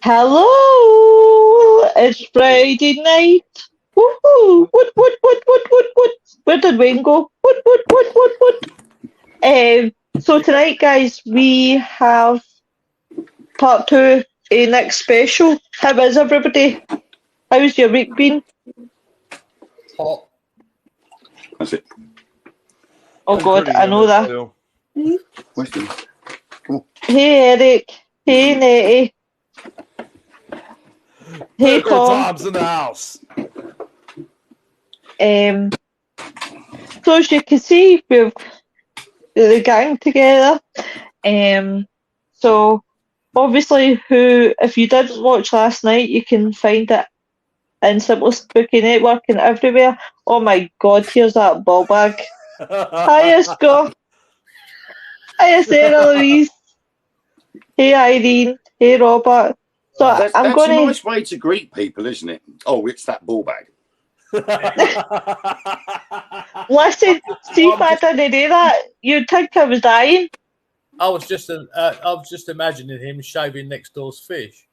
Hello, it's Friday night. Woohoo! What? Where did Wayne go? What? So tonight, guys, we have part two a next special. How is everybody? How's your week been? Hot. That's it. Oh God, I know that. Weston, come on. Hey Eric. Hey Nettie. Hey Tom. Tom's in the house. So as you can see, we've the gang together. So obviously, if you didn't watch last night, you can find it in Simple Spooky Network and everywhere. Oh my God, here's that ball bag. Hiya, Scott. Hiya, Sarah Louise. Hey, Irene. Hey, Robert. So That's a nice way to greet people, isn't it? Oh, it's that ball bag. Listen, see if I didn't do that, you'd think I was dying. I was just imagining him shaving next door's fish.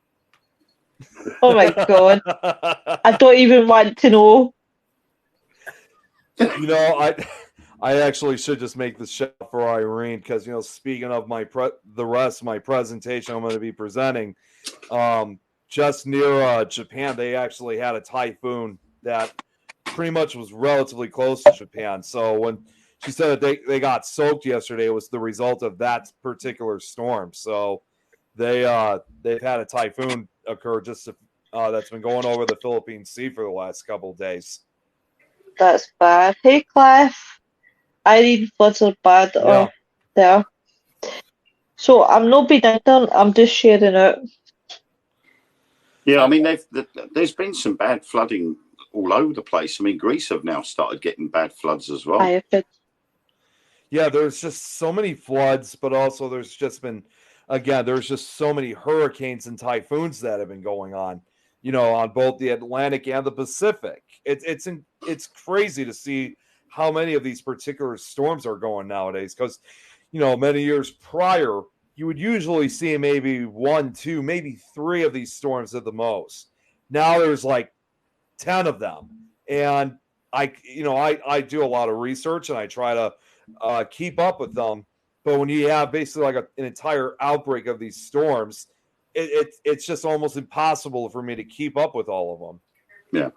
Oh my God. I don't even want to know. You know, I actually should just make this shout for Irene because, you know, speaking of the rest of my presentation I'm going to be presenting, just near Japan, they actually had a typhoon that pretty much was relatively close to Japan. So when she said that they got soaked yesterday, it was the result of that particular storm. So they've had a typhoon occur that's been going over the Philippine Sea for the last couple of days. That's bad. Hey, Cliff. Irene floods are bad there. So I'm not being ignorant, I'm just sharing out. Yeah, I mean, there's been some bad flooding all over the place. I mean, Greece have now started getting bad floods as well. Yeah, there's just so many floods, but also there's just so many hurricanes and typhoons that have been going on, you know, on both the Atlantic and the Pacific. It's crazy to see how many of these particular storms are going nowadays because, you know, many years prior, you would usually see maybe 1, 2, maybe 3 of these storms at the most. Now there's like 10 of them. And I do a lot of research and I try to keep up with them. But when you have basically like an entire outbreak of these storms, it's just almost impossible for me to keep up with all of them. Yeah.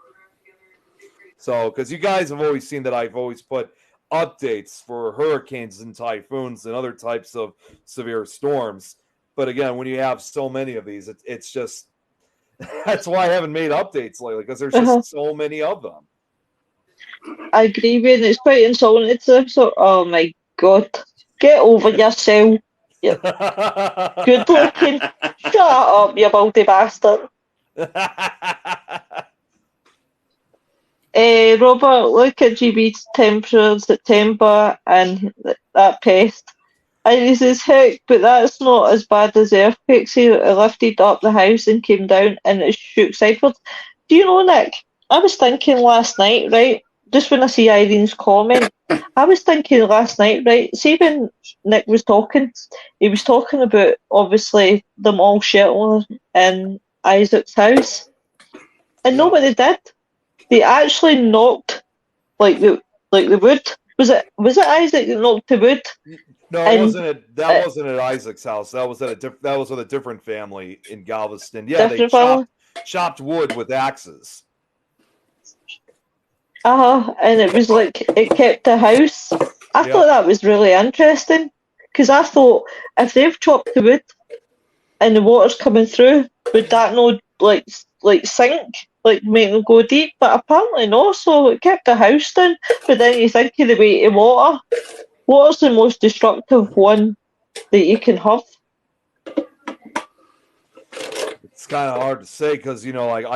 So, because you guys have always seen that I've always put updates for hurricanes and typhoons and other types of severe storms. But again, when you have so many of these, it's just that's why I haven't made updates lately because there's just so many of them. I agree with you. It's quite insulting. So, oh my God, get over yourself. You're good looking. Shut up, you baldy bastard. Robert, look at GB's temperature September and that pest. And he says, heck, but that's not as bad as the earthquakes. He lifted up the house and came down and it shook sideways. Do you know, Nick, I was thinking last night, right, just when I see Irene's comment, I was thinking last night, right, see when Nick was talking, he was talking about, obviously, them all sheltering in Isaac's house. And know what they did? They actually knocked like the wood. Was it Isaac that knocked the wood? No, it wasn't. That wasn't at Isaac's house. That was with a different family in Galveston. Yeah, they chopped wood with axes. And it was like it kept the house. I thought that was really interesting because I thought if they've chopped the wood and the water's coming through, would that not like sink? Like make them go deep, but apparently not, so it kept the house down. But then you think of the weight of water. Water's the most destructive one that you can have. It's kind of hard to say because, you know, like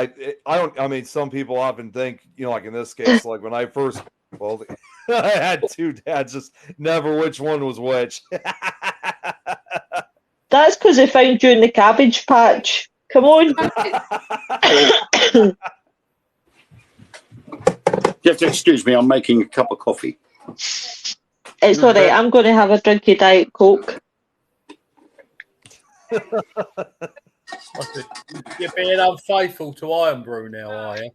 I mean, some people often think, you know, like in this case, like when I first, I had 2 dads, just never which one was which. That's because they found you in the cabbage patch. Come on. You have to excuse me, I'm making a cup of coffee. It's all right, I'm going to have a drink of Diet Coke. You're being unfaithful to Iron Brew now, are you?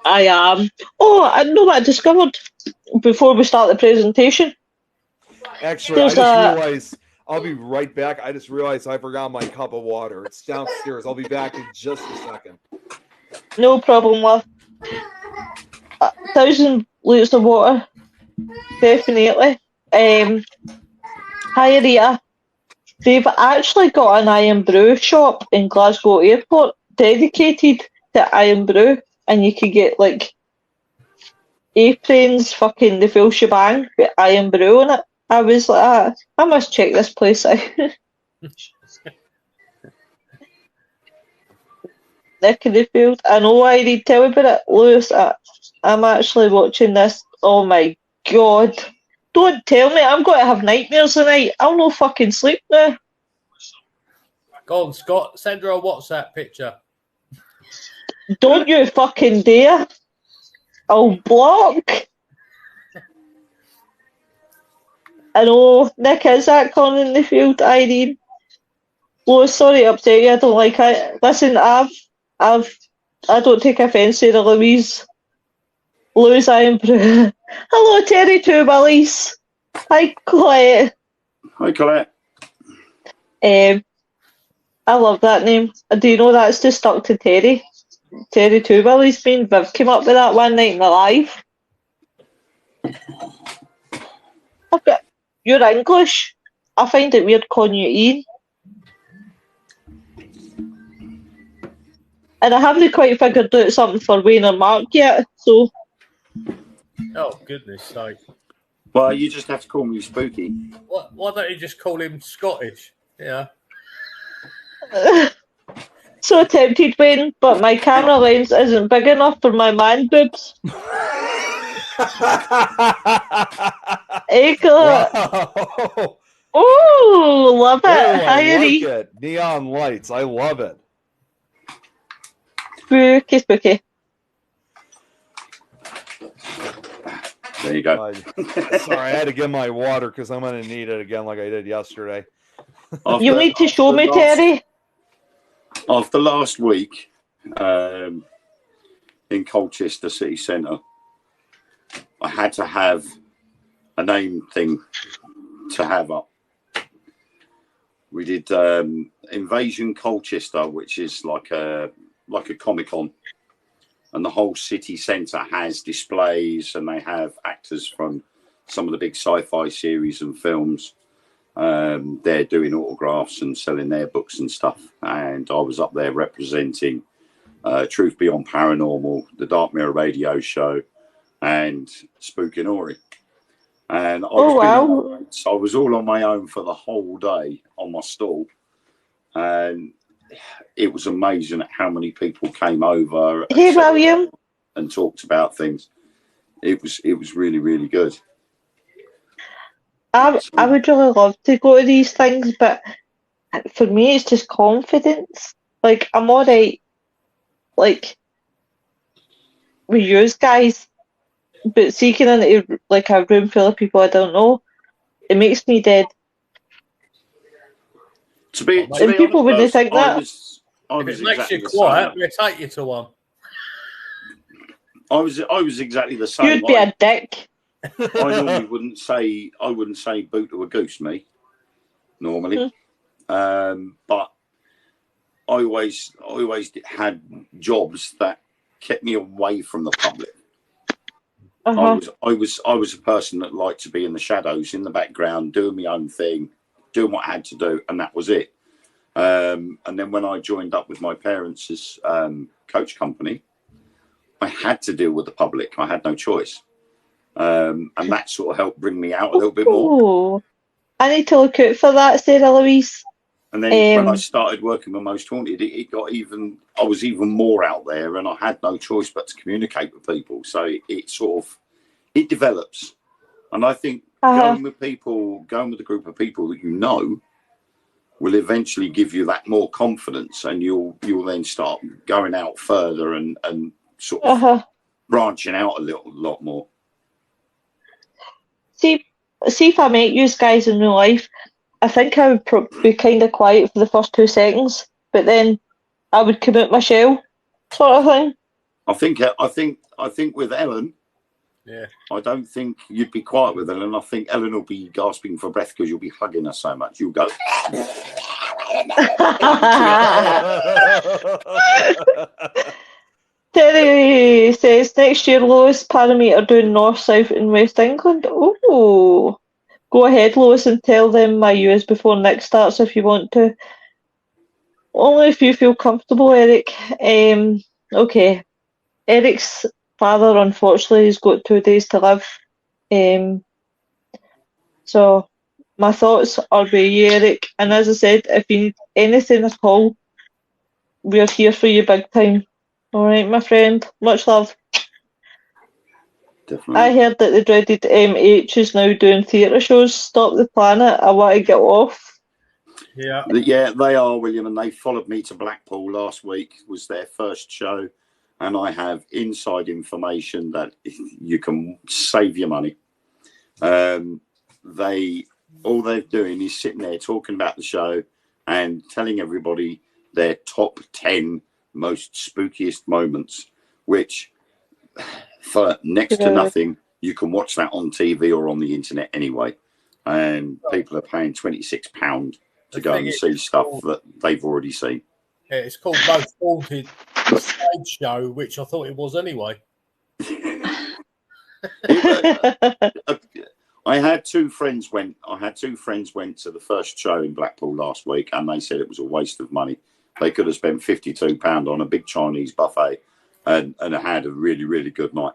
I am. Oh, I know what I discovered before we start the presentation. Actually, I just realized I'll be right back. I just realized I forgot my cup of water. It's downstairs. I'll be back in just a second. No problem, love. 1,000 litres of water. Definitely. Hi, Rita. They've actually got an Iron Brew shop in Glasgow Airport dedicated to Iron Brew, and you can get like aprons, fucking the full shebang with Iron Brew on it. I was like, I must check this place out. Nick in the field. I know why they'd tell me about it. Lewis, I'm actually watching this. Oh my god. Don't tell me I'm going to have nightmares tonight. I'll no fucking sleep now. Go on, Scott. Send her a WhatsApp picture. Don't you fucking dare. I'll block. I know. Nick, is that Con in the field, Irene? Oh, sorry to upset you. I don't like it. Listen, I don't take offence to the Louise Iron Brew. Hello, Terry Two Willies. Hi, Colette. Hi, Colette. I love that name. Do you know that's just stuck to Terry? Terry Two Willies. Me and Viv came up with that one night in the live. Okay, you're English. I find it weird calling you Ian. And I haven't quite figured out something for Wayne or Mark yet, so... Oh, goodness sake. Well, you just have to call me Spooky. Why don't you just call him Scottish? Yeah. So tempted, Wayne, but my camera lens isn't big enough for my man boobs. Wow. Oh, love it. Oh, Hi, I like Irene. it. Neon lights. I love it. Spooky, spooky. There you go. Sorry, I had to get my water because I'm going to need it again like I did yesterday. You need to show me, Terry. After last week in Colchester City Centre, I had to have a name thing to have up. We did Invasion Colchester, which is like a Comic-Con, and the whole city centre has displays, and they have actors from some of the big sci-fi series and films. They're doing autographs and selling their books and stuff, and I was up there representing Truth Beyond Paranormal, the Dark Mirror radio show, and Spook and Ori. And I was all on my own for the whole day on my stall, and it was amazing at how many people came over and talked about things. It was really, really good. I would really love to go to these things, but for me it's just confidence. Like, I'm alright, like, with you guys, but seeking into like a room full of people I don't know, it makes me dead. To be people honest, wouldn't think that. If it makes you quiet, we'll take you to one. I was exactly the same. You'd be a dick. I normally wouldn't say boot to a goose, me. Normally, but I always had jobs that kept me away from the public. I was a person that liked to be in the shadows, in the background, doing my own thing, doing what I had to do, and that was it. And then when I joined up with my parents' coach company, I had to deal with the public. I had no choice. And that sort of helped bring me out a little bit more. I need to look out for that, Sarah Louise. And then when I started working with Most Haunted, it got I was even more out there, and I had no choice but to communicate with people. So it develops. And I think going with a group of people that you know will eventually give you that more confidence, and you'll then start going out further and sort of branching out a lot more. See if I met you guys in real life, I think I would be kind of quiet for the first 2 seconds, but then I would come out my shell, sort of thing. I think with Ellen, Yeah. I don't think you'd be quiet with Ellen. I think Ellen will be gasping for breath because you'll be hugging her so much. You'll go. Terry says next year Lois Parameter doing North, South and West England. Oh, go ahead, Lois, and tell them my US before Nick starts if you want to. Only if you feel comfortable, Eric. Okay. Eric's father, unfortunately, has got 2 days to live. So my thoughts are with you, Eric. And as I said, if you need anything at all, we're here for you big time. All right, my friend. Much love. Definitely. I heard that the dreaded MH is now doing theatre shows. Stop the planet. I want to get off. Yeah. Yeah, they are, William, and they followed me to Blackpool last week. It was their first show, and I have inside information that you can save your money. All they're doing is sitting there talking about the show and telling everybody their top 10 most spookiest moments, which for next to nothing, you can watch that on TV or on the internet anyway. And people are paying £26 to go and see stuff that they've already seen. Yeah, it's called Most Haunted Stage Show, which I thought it was anyway. I had two friends went to the first show in Blackpool last week, and they said it was a waste of money. They could have spent £52 on a big Chinese buffet and had a really, really good night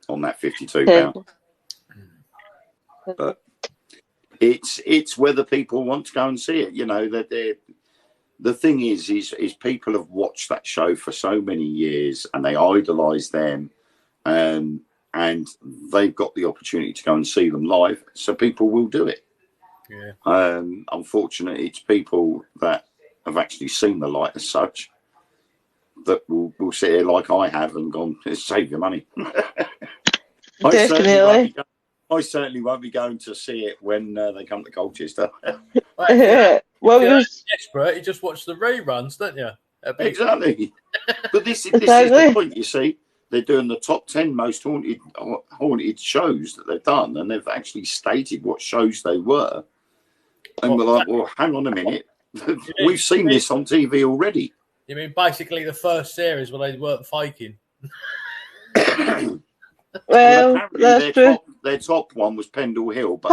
on that £52. But it's whether people want to go and see it. You know, that the thing is people have watched that show for so many years and they idolise them, and they've got the opportunity to go and see them live, so people will do it. Yeah. Unfortunately, it's people that have actually seen the light as such that will sit here like I have and gone, save your money. Definitely. I certainly won't be going to see it when they come to Colchester. Well, you're desperate, you just watch the reruns, don't you? Exactly. But this is the point, you see. They're doing the top 10 most haunted shows that they've done, and they've actually stated what shows they were. And we're like, well, hang on a minute. We've seen this on TV already. You mean basically the first series where they weren't faking? Well, that's true. Their top one was Pendle Hill, but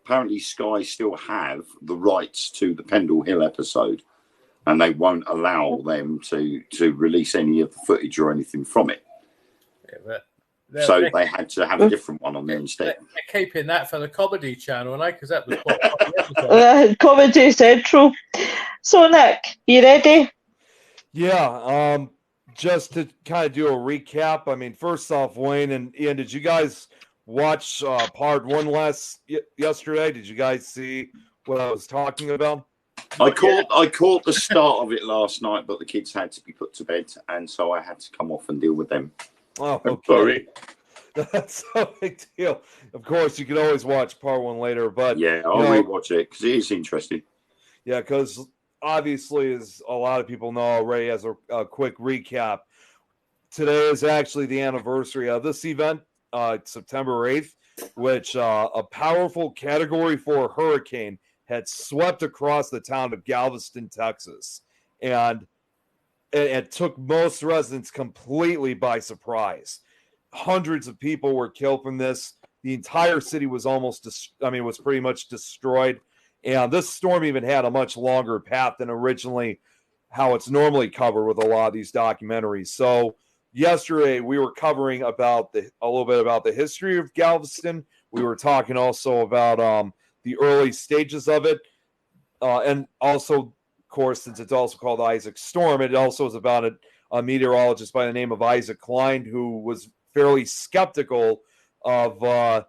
apparently Sky still have the rights to the Pendle Hill episode, and they won't allow them to release any of the footage or anything from it. Yeah, so they had to have a different one on there instead. They're keeping that for the comedy channel, because that was quite funny. Comedy Central. So, Nick, you ready? Yeah. Just to kind of do a recap. I mean, first off, Wayne and Ian, did you guys watch part one yesterday? Did you guys see what I was talking about? I caught the start of it last night, but the kids had to be put to bed, and so I had to come off and deal with them. Oh, okay. Sorry. That's no big deal. Of course, you can always watch part one later, but yeah, I'll rewatch it because it is interesting. Yeah, because obviously, as a lot of people know already, as a quick recap, today is actually the anniversary of this event, September 8th, which a powerful Category 4 hurricane had swept across the town of Galveston, Texas. And it took most residents completely by surprise. Hundreds of people were killed from this. The entire city was was pretty much destroyed. And this storm even had a much longer path than originally how it's normally covered with a lot of these documentaries. So yesterday we were covering a little bit about the history of Galveston. We were talking also about the early stages of it. And also, of course, since it's also called the Isaac Storm, it also is about a meteorologist by the name of Isaac Klein, who was fairly skeptical of,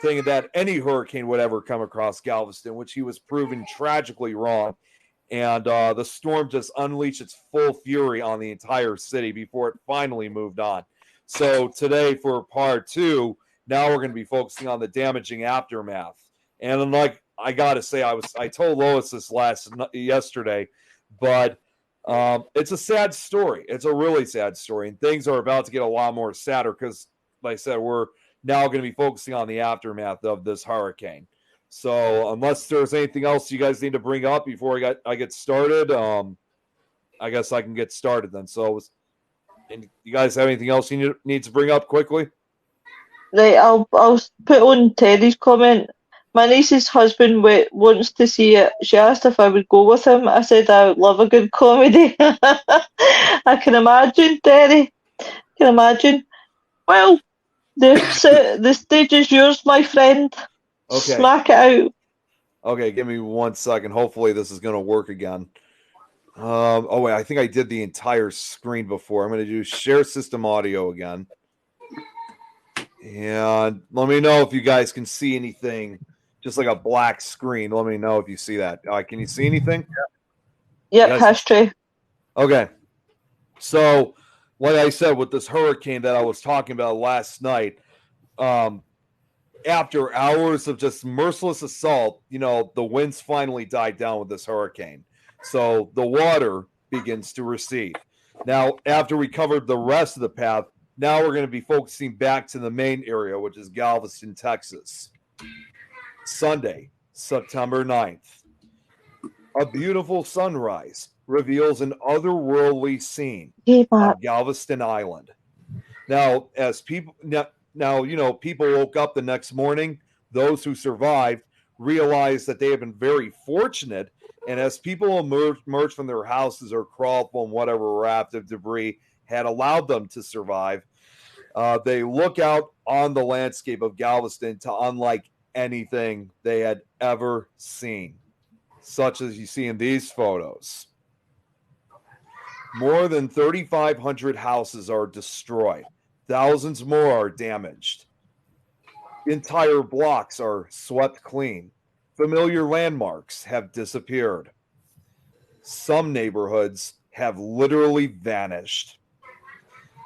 thinking that any hurricane would ever come across Galveston, which he was proven tragically wrong. And the storm just unleashed its full fury on the entire city before it finally moved on. So today for part two, now we're going to be focusing on the damaging aftermath. And I gotta say, I told Lois this yesterday, but it's a sad story. It's a really sad story, and things are about to get a lot more sadder because, like I said, we're now going to be focusing on the aftermath of this hurricane. So, unless there's anything else you guys need to bring up before I get started, I guess I can get started then. So, and you guys have anything else you need to bring up quickly? Right, I'll put on Terry's comment. My niece's husband wants to see it. She asked if I would go with him. I said I would love a good comedy. I can imagine, Terry. Can imagine. Well, the stage is yours, my friend. Okay. Smack it out. Okay, give me 1 second. Hopefully this is going to work again. Oh wait, I think I did the entire screen before. I'm going to do share system audio again. And let me know if you guys can see anything, just like a black screen. Let me know if you see that. Can you see anything? Yep, Yes. hashtray. Okay. So, like I said, with this hurricane that I was talking about last night, after hours of just merciless assault, the winds finally died down with this hurricane. So the water begins to recede. Now, after we covered the rest of the path, now we're going to be focusing back to the main area, which is Galveston, Texas. Sunday, September 9th. A beautiful sunrise reveals an otherworldly scene on Galveston Island. Now, as people people woke up the next morning, those who survived realized that they had been very fortunate. And as people emerged from their houses or crawled from whatever raft of debris had allowed them to survive, they look out on the landscape of Galveston to unlike anything they had ever seen, such as you see in these photos. More than 3,500 houses are destroyed. Thousands more are damaged. Entire blocks are swept clean. Familiar landmarks have disappeared. Some neighborhoods have literally vanished.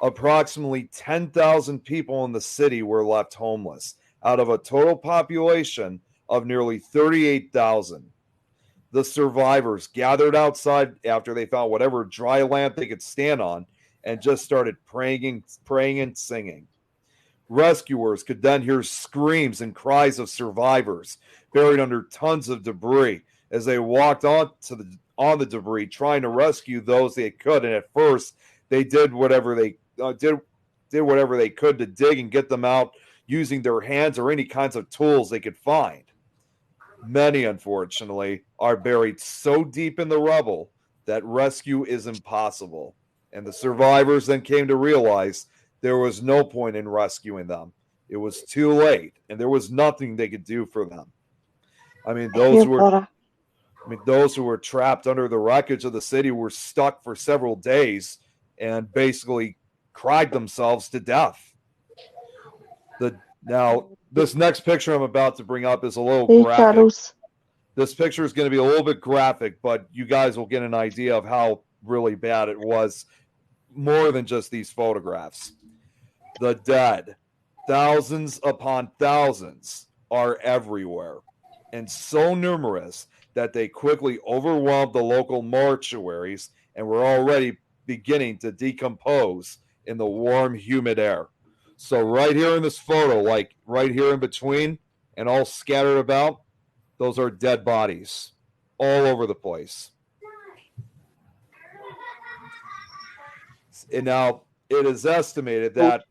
Approximately 10,000 people in the city were left homeless, out of a total population of nearly 38,000. The survivors gathered outside after they found whatever dry land they could stand on and just started praying and singing. Rescuers could then hear screams and cries of survivors buried under tons of debris as they walked on the debris, trying to rescue those they could. And at first, they did whatever they could to dig and get them out using their hands or any kinds of tools they could find. Many, unfortunately, are buried so deep in the rubble that rescue is impossible. And the survivors then came to realize there was no point in rescuing them. It was too late, and there was nothing they could do for them. I mean, those who were trapped under the wreckage of the city were stuck for several days and basically cried themselves to death. Now, this next picture I'm about to bring up is a little graphic. Charles. This picture is going to be a little bit graphic, but you guys will get an idea of how really bad it was, more than just these photographs. The dead, thousands upon thousands, are everywhere, and so numerous that they quickly overwhelmed the local mortuaries and were already beginning to decompose in the warm, humid air. So right here in this photo, like right here in between and all scattered about, those are dead bodies all over the place. And now it is estimated that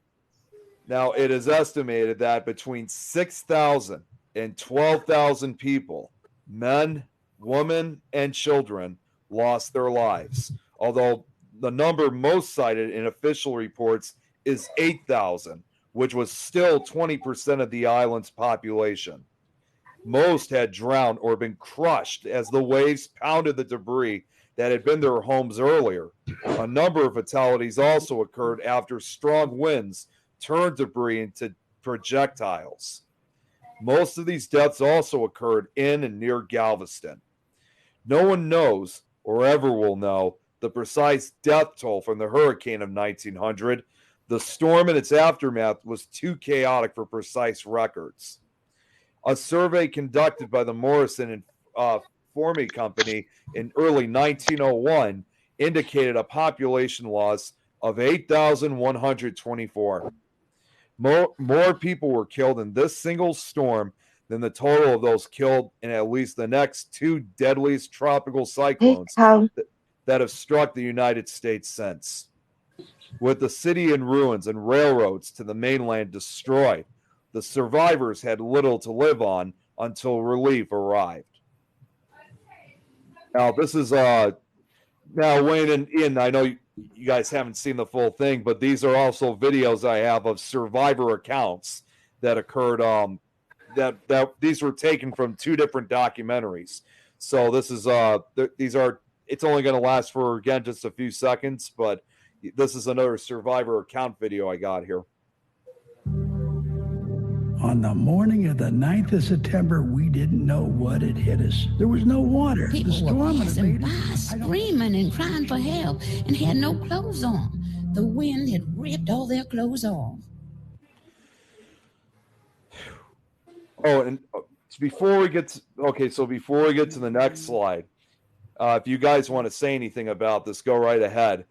between 6,000 and 12,000 people, men, women, and children, lost their lives. Although the number most cited in official reports is 8,000, which was still 20% of the island's population. Most had drowned or been crushed as the waves pounded the debris that had been their homes earlier. A number of fatalities also occurred after strong winds turned debris into projectiles. Most of these deaths also occurred in and near Galveston. No one knows, or ever will know, the precise death toll from the hurricane of 1900. The storm and its aftermath was too chaotic for precise records. A survey conducted by the Morrison and Formey Company in early 1901 indicated a population loss of 8,124. More people were killed in this single storm than the total of those killed in at least the next two deadliest tropical cyclones that have struck the United States since. With the city in ruins and railroads to the mainland destroyed, the survivors had little to live on until relief arrived. Now, this is now Wayne and Ian, I know you guys haven't seen the full thing, but these are also videos I have of survivor accounts that occurred. That these were taken from two different documentaries. So this is these are. It's only going to last for again just a few seconds, but this is another survivor account video I got here. On the morning of the 9th of September, we didn't know what had hit us. There was no water. People were passing by, screaming and crying for help, and had no clothes on. The wind had ripped all their clothes off. Oh, and before we get to the next slide, if you guys want to say anything about this, go right ahead.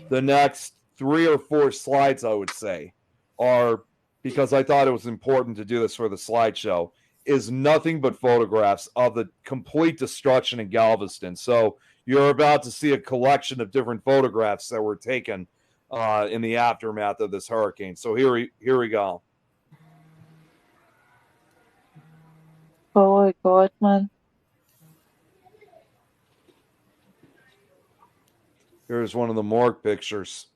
The next 3 or 4 slides, I would say, are, because I thought it was important to do this for the slideshow, is nothing but photographs of the complete destruction in Galveston. So you're about to see a collection of different photographs that were taken in the aftermath of this hurricane. So here we go. Oh my God, man. Here's one of the morgue pictures.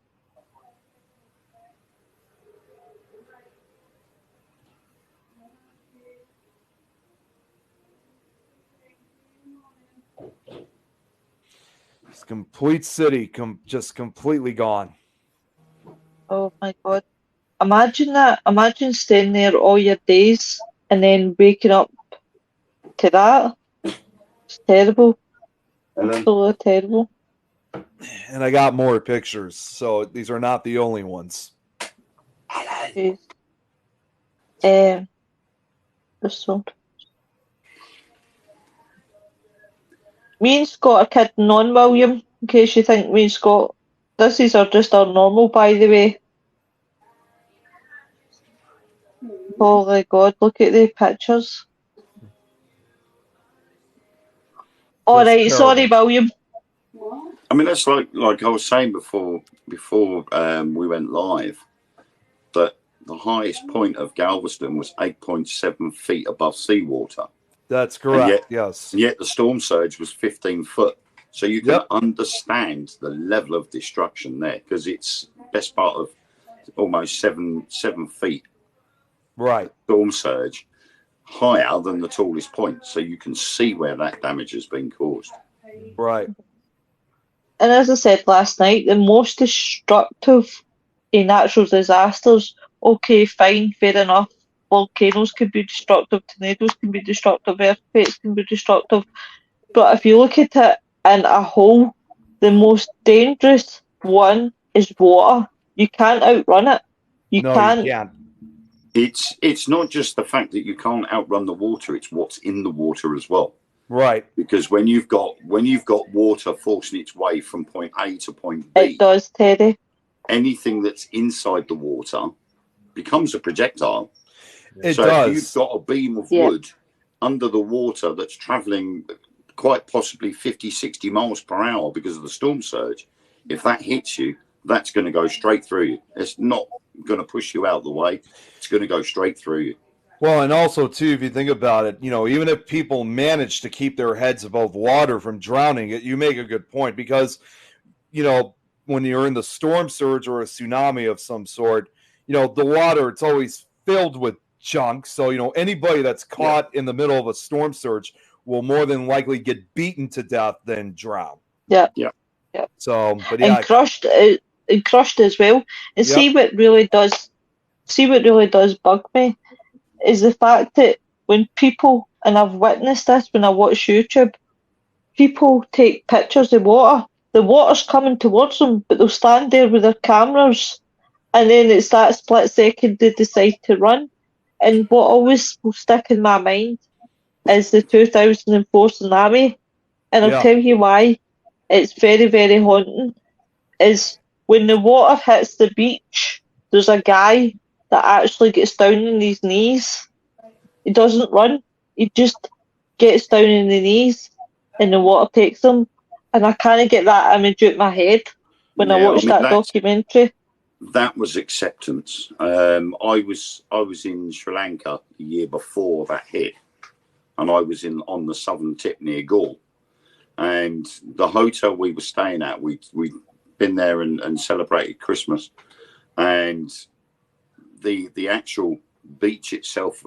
This complete city just completely gone. Oh my God. Imagine that. Imagine staying there all your days and then waking up to that. It's terrible. Absolutely terrible. And I got more pictures, so these are not the only ones. Jeez. Me and Scott are kidding on, William, in case you think me and Scott, these are just our normal, by the way. Holy God, look at the pictures. Alright, sorry, William. I mean, that's like I was saying before we went live, that the highest point of Galveston was 8.7 feet above seawater. That's correct, yes. Yet the storm surge was 15 foot. So you can understand the level of destruction there, because it's best part of almost seven feet. Right. Storm surge, higher than the tallest point. So you can see where that damage has been caused. Right. And as I said last night, the most destructive in natural disasters, okay, fine, fair enough. Volcanoes can be destructive, tornadoes can be destructive, earthquakes can be destructive. But if you look at it in a whole, the most dangerous one is water. You can't outrun it. You can't. It's not just the fact that you can't outrun the water, it's what's in the water as well. Right. Because when you've got water forcing its way from point A to point B, it does, Teddy. Anything that's inside the water becomes a projectile. It so does. If you've got a beam of wood under the water that's traveling quite possibly 50, 60 miles per hour because of the storm surge, if that hits you, that's going to go straight through you. It's not going to push you out the way. It's going to go straight through you. Well, and also, too, if you think about it, even if people manage to keep their heads above water from drowning, you make a good point, because, when you're in the storm surge or a tsunami of some sort, the water, it's always filled with junk. So, anybody that's caught in the middle of a storm surge will more than likely get beaten to death than drown. Yeah. So, but yeah. And crushed as well. And see what really does bug me is the fact that when people, and I've witnessed this when I watch YouTube, people take pictures of water. The water's coming towards them, but they'll stand there with their cameras, and then it's that split second they decide to run. And what always will stick in my mind is the 2004 tsunami. And I'll Yeah. tell you why it's very, very haunting. Is when the water hits the beach, there's a guy that actually gets down on his knees. He doesn't run. He just gets down on the knees and the water takes him. And I can't get that image out of my head when I Yeah, I watched mean that documentary. that was acceptance. I was in Sri Lanka the year before that hit, and I was on the southern tip near Galle, and the hotel we were staying at, we'd been there and celebrated Christmas, and the actual beach itself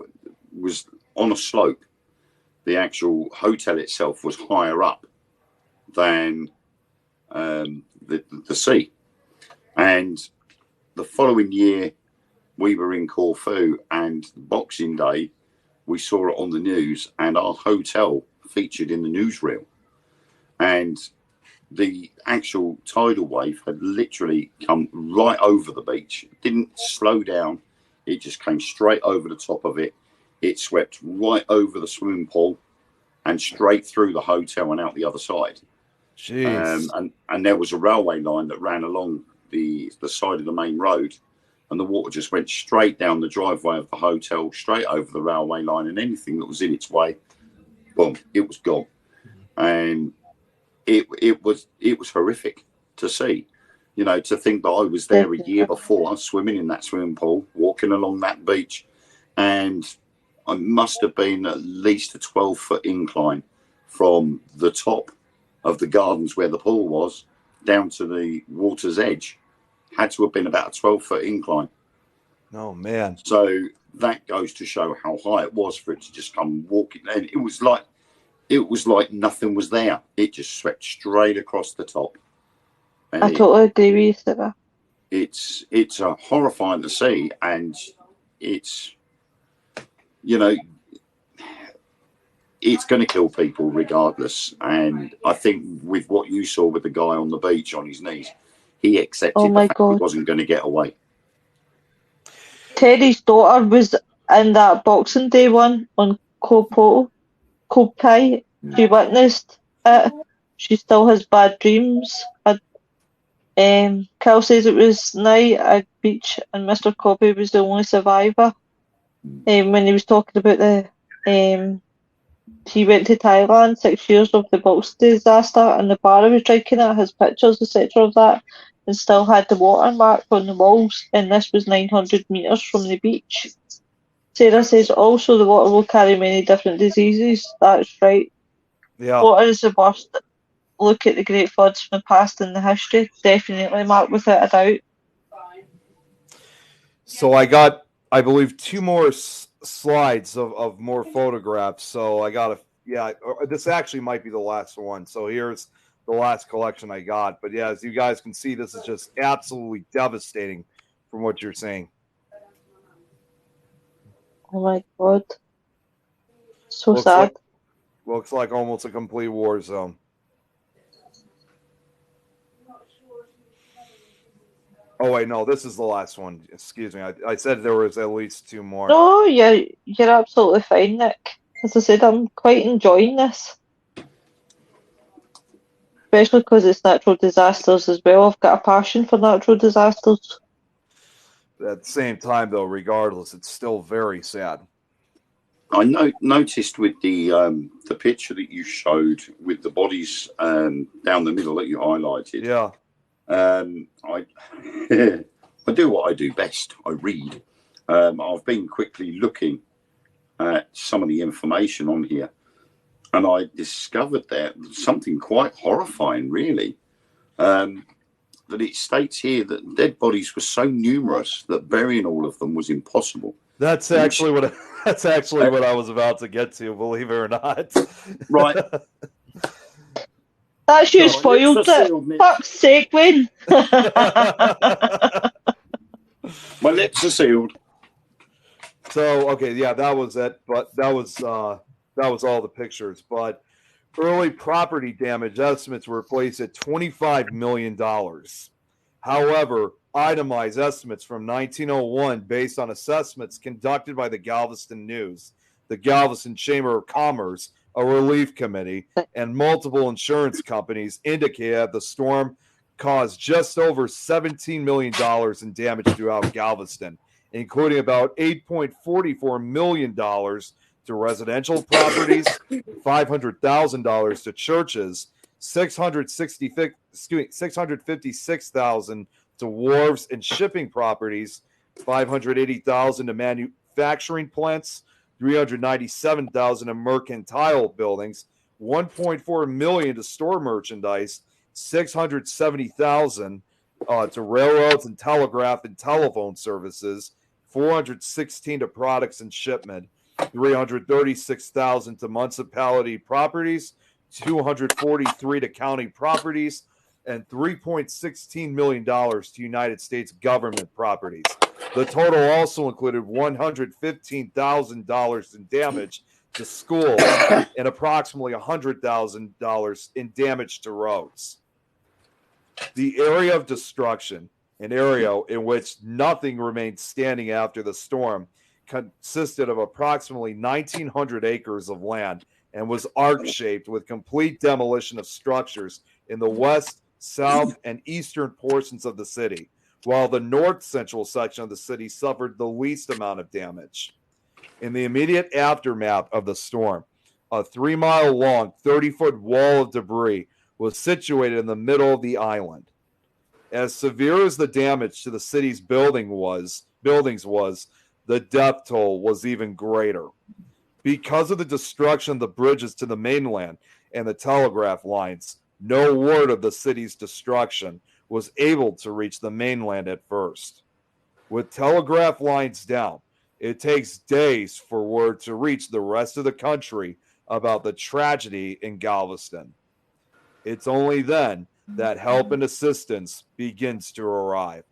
was on a slope. The actual hotel itself was higher up than the sea, and the following year we were in Corfu, and Boxing Day we saw it on the news, and our hotel featured in the newsreel, and the actual tidal wave had literally come right over the beach. It didn't slow down, it just came straight over the top of it. It swept right over the swimming pool and straight through the hotel and out the other side. Jeez. And there was a railway line that ran along the side of the main road, and the water just went straight down the driveway of the hotel, straight over the railway line, and anything that was in its way, boom, it was gone. And it was horrific to see, to think that I was there a year before, swimming in that swimming pool, walking along that beach, and I must have been at least a 12-foot incline from the top of the gardens where the pool was down to the water's edge. Had to have been about a 12-foot incline. Oh man. So that goes to show how high it was for it to just come walking, and it was like nothing was there. It just swept straight across the top. And I totally agree with you, Sarah. It's horrifying to see, and it's it's going to kill people regardless. And I think with what you saw with the guy on the beach on his knees, he accepted Oh the my fact God. he wasn't going to get away. Terry's daughter was in that Boxing Day one on Kopai. She witnessed it. She still has bad dreams. Cal says it was night at beach and Mr. Cobby was the only survivor. When he was talking about he went to Thailand 6 years of the Boxing Day disaster, and the bar he was drinking at has pictures, etc. of that, and still had the watermark on the walls, and this was 900 metres from the beach. Sarah says also the water will carry many different diseases. That's right. Yeah. Water is the worst. Look at the great floods from the past and the history. Definitely, Mark, without a doubt. So I got, I believe, two more slides of more photographs. So I got this actually might be the last one. So here's the last collection I got. But yeah, as you guys can see, this is just absolutely devastating from what you're saying. Oh my God. So sad. Looks like almost a complete war zone. Oh wait, no, this is the last one. Excuse me. I said there was at least two more. No, you're absolutely fine, Nick. As I said, I'm quite enjoying this. Especially because it's natural disasters as well. I've got a passion for natural disasters. At the same time, though, regardless, it's still very sad. I noticed with the picture that you showed with the bodies down the middle that you highlighted. Yeah. I I do what I do best. I read. I've been quickly looking at some of the information on here, and I discovered that something quite horrifying, really. That it states here that dead bodies were so numerous that burying all of them was impossible. That's actually what I was about to get to, believe it or not. Right. That's you spoiled it. Fuck's sake, Wayne. My lips are sealed. So okay, yeah, that was it. But that was all the pictures. But early property damage estimates were placed at $25 million. However, itemized estimates from 1901 based on assessments conducted by the Galveston News, the Galveston Chamber of Commerce, a relief committee, and multiple insurance companies indicate that the storm caused just over $17 million in damage throughout Galveston, including about $8.44 million to residential properties, $500,000 to churches, $656,000 to wharves and shipping properties, $580,000 to manufacturing plants, $397,000 to mercantile buildings, $1.4 million to store merchandise, $670,000 to railroads and telegraph and telephone services, $416,000 to products and shipment, $336,000 to municipality properties, $243,000 to county properties, and $3.16 million to United States government properties. The total also included $115,000 in damage to schools and approximately $100,000 in damage to roads. The area of destruction, an area in which nothing remained standing after the storm, consisted of approximately 1,900 acres of land and was arc-shaped with complete demolition of structures in the west, south, and eastern portions of the city, while the north-central section of the city suffered the least amount of damage. In the immediate aftermath of the storm, a 3-mile-long, 30-foot wall of debris was situated in the middle of the island. As severe as the damage to the city's buildings was, the death toll was even greater. Because of the destruction of the bridges to the mainland and the telegraph lines, no word of the city's destruction was able to reach the mainland at first. With telegraph lines down, it takes days for word to reach the rest of the country about the tragedy in Galveston. It's only then that help and assistance begins to arrive.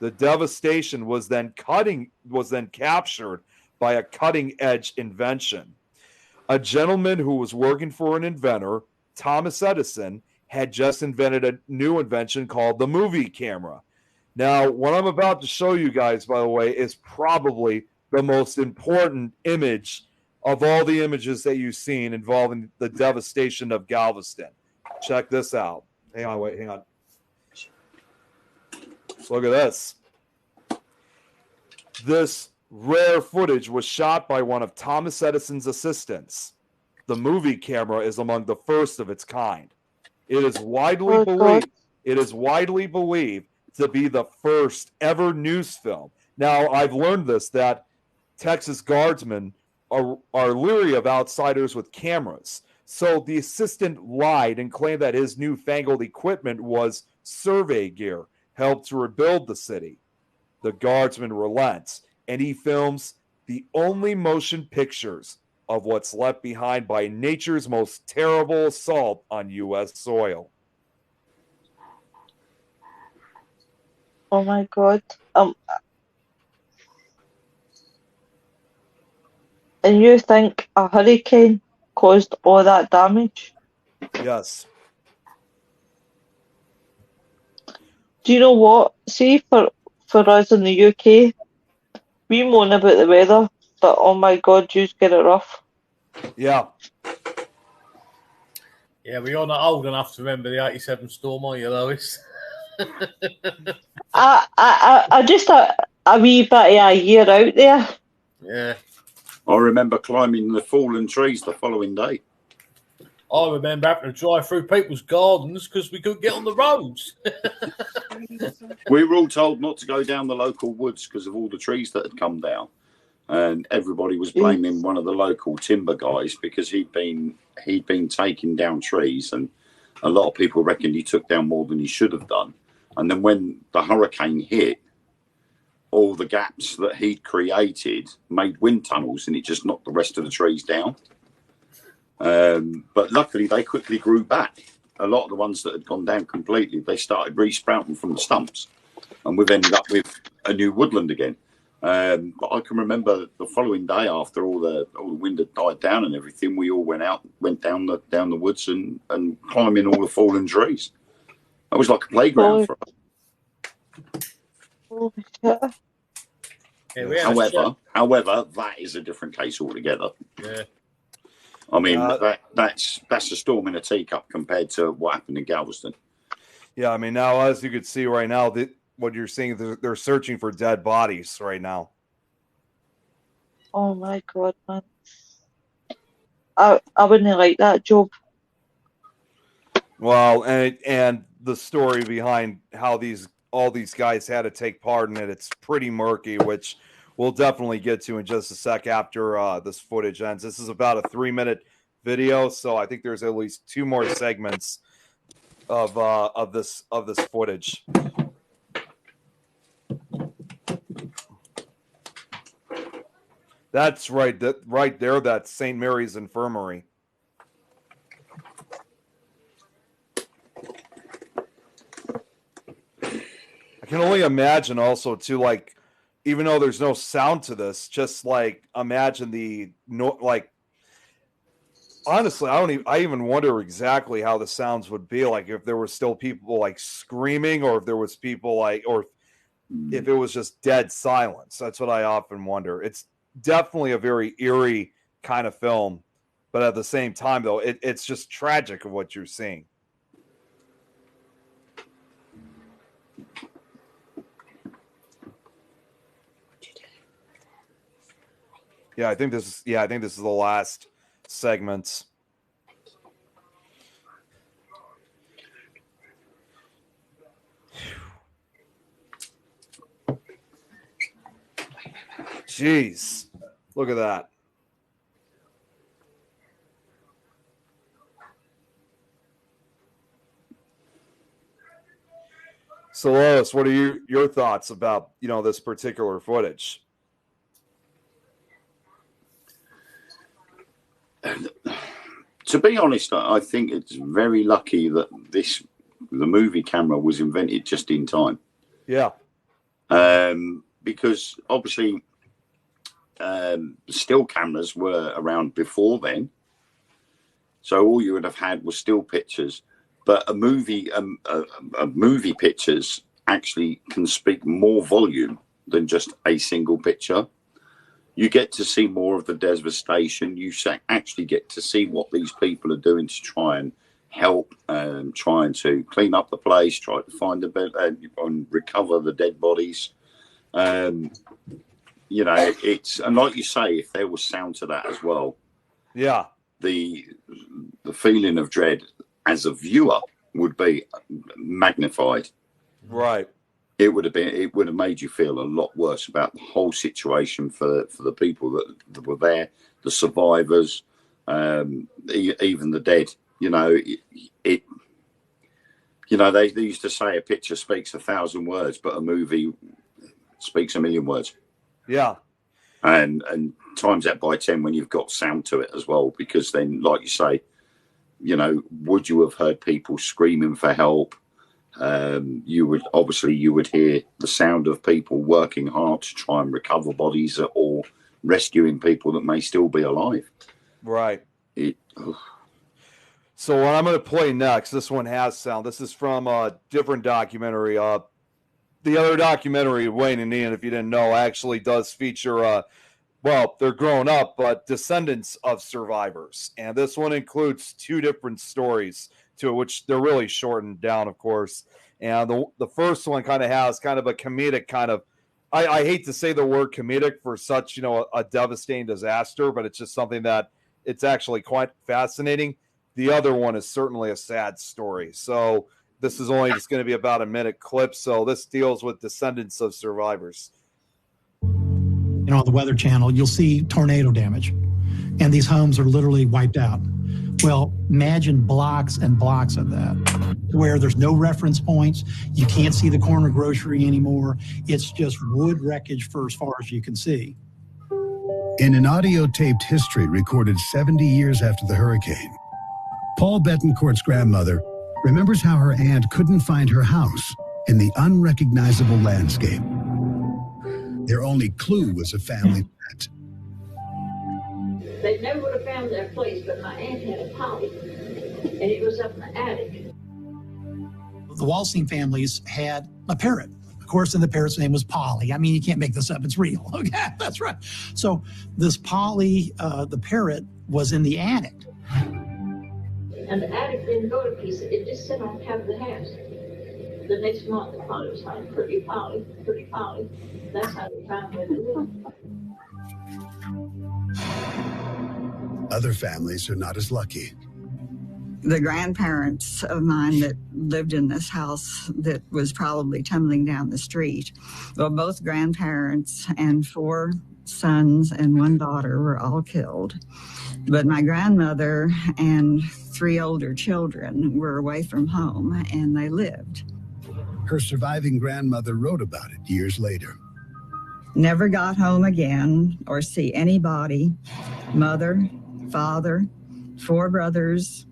The devastation was then captured by a cutting-edge invention. A gentleman who was working for an inventor, Thomas Edison, had just invented a new invention called the movie camera. Now, what I'm about to show you guys, by the way, is probably the most important image of all the images that you've seen involving the devastation of Galveston. Check this out. Hang on. Look at this. This rare footage was shot by one of Thomas Edison's assistants. The movie camera is among the first of its kind. It is widely believed to be the first ever news film. Now, I've learned this, that Texas guardsmen are leery of outsiders with cameras. So the assistant lied and claimed that his newfangled equipment was survey gear, helped to rebuild the city. The guardsman relents, and he films the only motion pictures of what's left behind by nature's most terrible assault on U.S. soil. Oh my God. And you think a hurricane caused all that damage? Yes. Do you know what? See, for us in the UK, we moan about the weather, but oh my God, you get it rough. Yeah. Yeah, but you're not old enough to remember the 87 storm, are you, Lois? I just a wee bit of a year out there. Yeah. I remember climbing the fallen trees the following day. I remember having to drive through people's gardens because we couldn't get on the roads. We were all told not to go down the local woods because of all the trees that had come down. And everybody was blaming one of the local timber guys because he'd been taking down trees, and a lot of people reckoned he took down more than he should have done. And then when the hurricane hit, all the gaps that he'd created made wind tunnels, and it just knocked the rest of the trees down. But luckily, they quickly grew back. A lot of the ones that had gone down completely, they started re-sprouting from the stumps, and we've ended up with a new woodland again. But I can remember the following day, after all the wind had died down and everything, we all went down the woods and climbing all the fallen trees. It was like a playground for us. Oh, shit. Yeah, we had a show. However, that is a different case altogether. Yeah. I mean, that's a storm in a teacup compared to what happened in Galveston. Yeah, I mean, now as you could see right now, what you're seeing, they're searching for dead bodies right now. Oh my God, man. I wouldn't like that job. Well, and the story behind how all these guys had to take part in it, it's pretty murky, which we'll definitely get to in just a sec after this footage ends. This is about a 3-minute video, so I think there's at least 2 more segments of this footage. That's right. Right there, that's St. Mary's Infirmary. I can only imagine also too, like, even though there's no sound to this, just like imagine honestly, I even wonder exactly how the sounds would be like if there were still people like screaming, or if there was people like, or if it was just dead silence. That's what I often wonder. It's definitely a very eerie kind of film, but at the same time, though, it's just tragic of what you're seeing. Yeah, I think this is the last segment. Jeez, look at that. So, Lois, what are your thoughts about this particular footage? To be honest, I think it's very lucky that the movie camera was invented just in time. Yeah. Because obviously, still cameras were around before then, so all you would have had was still pictures. But a movie pictures actually can speak more volume than just a single picture. You get to see more of the devastation. You actually get to see what these people are doing to try and help, trying to clean up the place, try to find and recover the dead bodies. It's, and like you say, if there was sound to that as well, yeah, the feeling of dread as a viewer would be magnified. Right. It would have made you feel a lot worse about the whole situation for the people that were there, the survivors, even the dead. They used to say a picture speaks 1,000 words, but a movie speaks 1,000,000 words. Yeah. And times that by 10 when you've got sound to it as well, because then, like you say, would you have heard people screaming for help? You would hear the sound of people working hard to try and recover bodies or rescuing people that may still be alive. Right. So what I'm going to play next, this one has sound. This is from a different documentary. The other documentary, Wayne and Ian, if you didn't know, actually does feature, they're grown up, but descendants of survivors. And this one includes 2 different stories to it, which they're really shortened down, of course. And the first one kind of has kind of a comedic kind of, I hate to say the word comedic for such, a devastating disaster, but it's just something that it's actually quite fascinating. The other one is certainly a sad story. So this is only just going to be about a minute clip. So this deals with descendants of survivors. On the Weather Channel, you'll see tornado damage, and these homes are literally wiped out. Well, imagine blocks and blocks of that, where there's no reference points. You can't see the corner grocery anymore. It's just wood wreckage for as far as you can see. In an audio-taped history recorded 70 years after the hurricane, Paul Betancourt's grandmother remembers how her aunt couldn't find her house in the unrecognizable landscape. Their only clue was a family pet. They never would have found their place, but my aunt had a potty, and it was up in the attic. The Walstein families had a parrot course, and the parrot's name was Polly. I mean, you can't make this up. It's real. Okay, that's right. So this Polly, the parrot, was in the attic. And the attic didn't go to pieces. It just sat on top of the house. The next month, the Polly was like, pretty Polly, pretty Polly. That's how they found where they lived. Other families are not as lucky. The grandparents of mine that lived in this house that was probably tumbling down the street, well, both grandparents and 4 sons and 1 daughter were all killed. But my grandmother and 3 older children were away from home, and they lived. Her surviving grandmother wrote about it years later. Never got home again or see anybody. Mother, father, 4 brothers.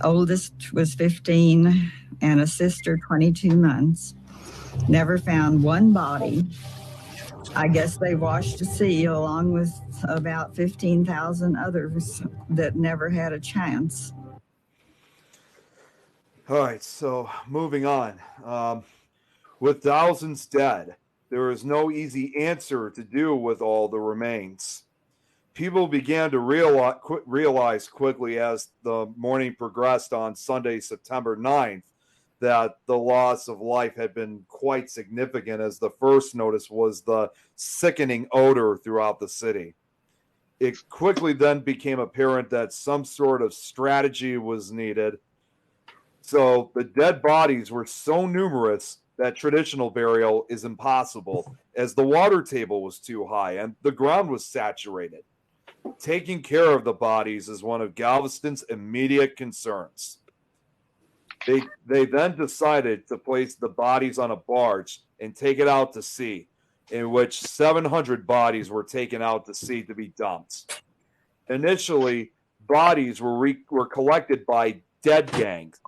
Oldest was 15 and a sister 22 months. Never found one body. I guess they washed to sea along with about 15,000 others that never had a chance. All right, so moving on. With thousands dead, there is no easy answer to do with all the remains. People began to realize quickly as the morning progressed on Sunday, September 9th, that the loss of life had been quite significant, as the first notice was the sickening odor throughout the city. It quickly then became apparent that some sort of strategy was needed. So the dead bodies were so numerous that traditional burial is impossible, as the water table was too high and the ground was saturated. Taking care of the bodies is one of Galveston's immediate concerns. They then decided to place the bodies on a barge and take it out to sea, in which 700 bodies were taken out to sea to be dumped. Initially, bodies were collected by dead gangs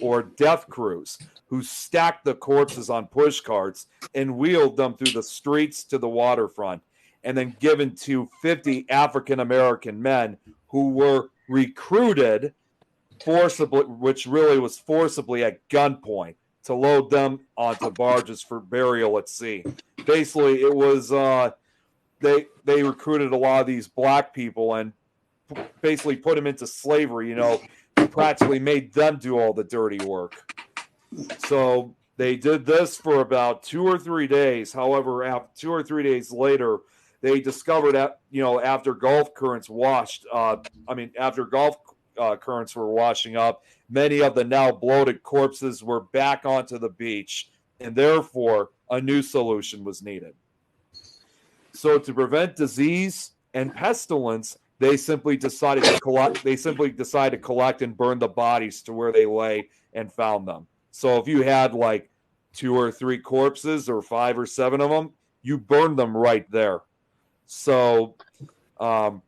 or death crews, who stacked the corpses on push carts and wheeled them through the streets to the waterfront, and then given to 50 African-American men who were recruited forcibly, which really was forcibly at gunpoint, to load them onto barges for burial at sea. Basically, it was they recruited a lot of these black people and basically put them into slavery, practically made them do all the dirty work. So they did this for about 2 or 3 days. However, 2 or 3 days later, they discovered that, after Gulf currents currents were washing up, many of the now bloated corpses were back onto the beach, and therefore a new solution was needed. So to prevent disease and pestilence, they simply decided to collect and burn the bodies to where they lay and found them. So if you had like 2 or 3 corpses or 5 or 7 of them, you burned them right there. So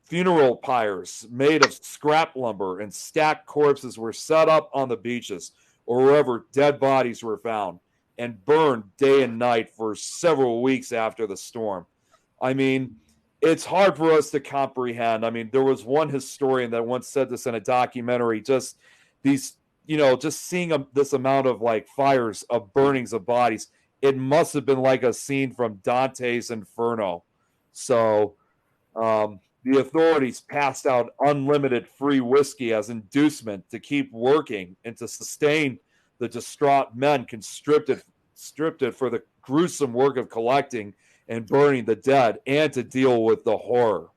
funeral pyres made of scrap lumber and stacked corpses were set up on the beaches or wherever dead bodies were found and burned day and night for several weeks after the storm. I mean, it's hard for us to comprehend. I mean, there was one historian that once said this in a documentary, just seeing this amount of like fires, of burnings of bodies, it must have been like a scene from Dante's Inferno. So the authorities passed out unlimited free whiskey as inducement to keep working and to sustain the distraught men conscripted for the gruesome work of collecting and burning the dead and to deal with the horror.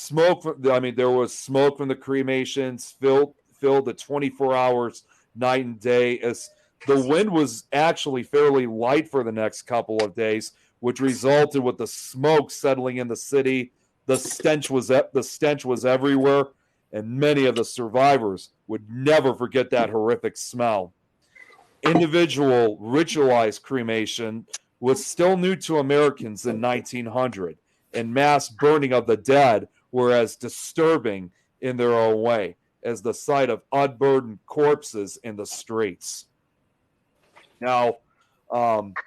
There was smoke from the cremations filled the 24 hours night and day, as the wind was actually fairly light for the next couple of days, which resulted with the smoke settling in the city. The stench was everywhere, and many of the survivors would never forget that horrific smell. Individual ritualized cremation was still new to Americans in 1900, and mass burning of the dead were as disturbing in their own way as the sight of unburdened corpses in the streets. Now,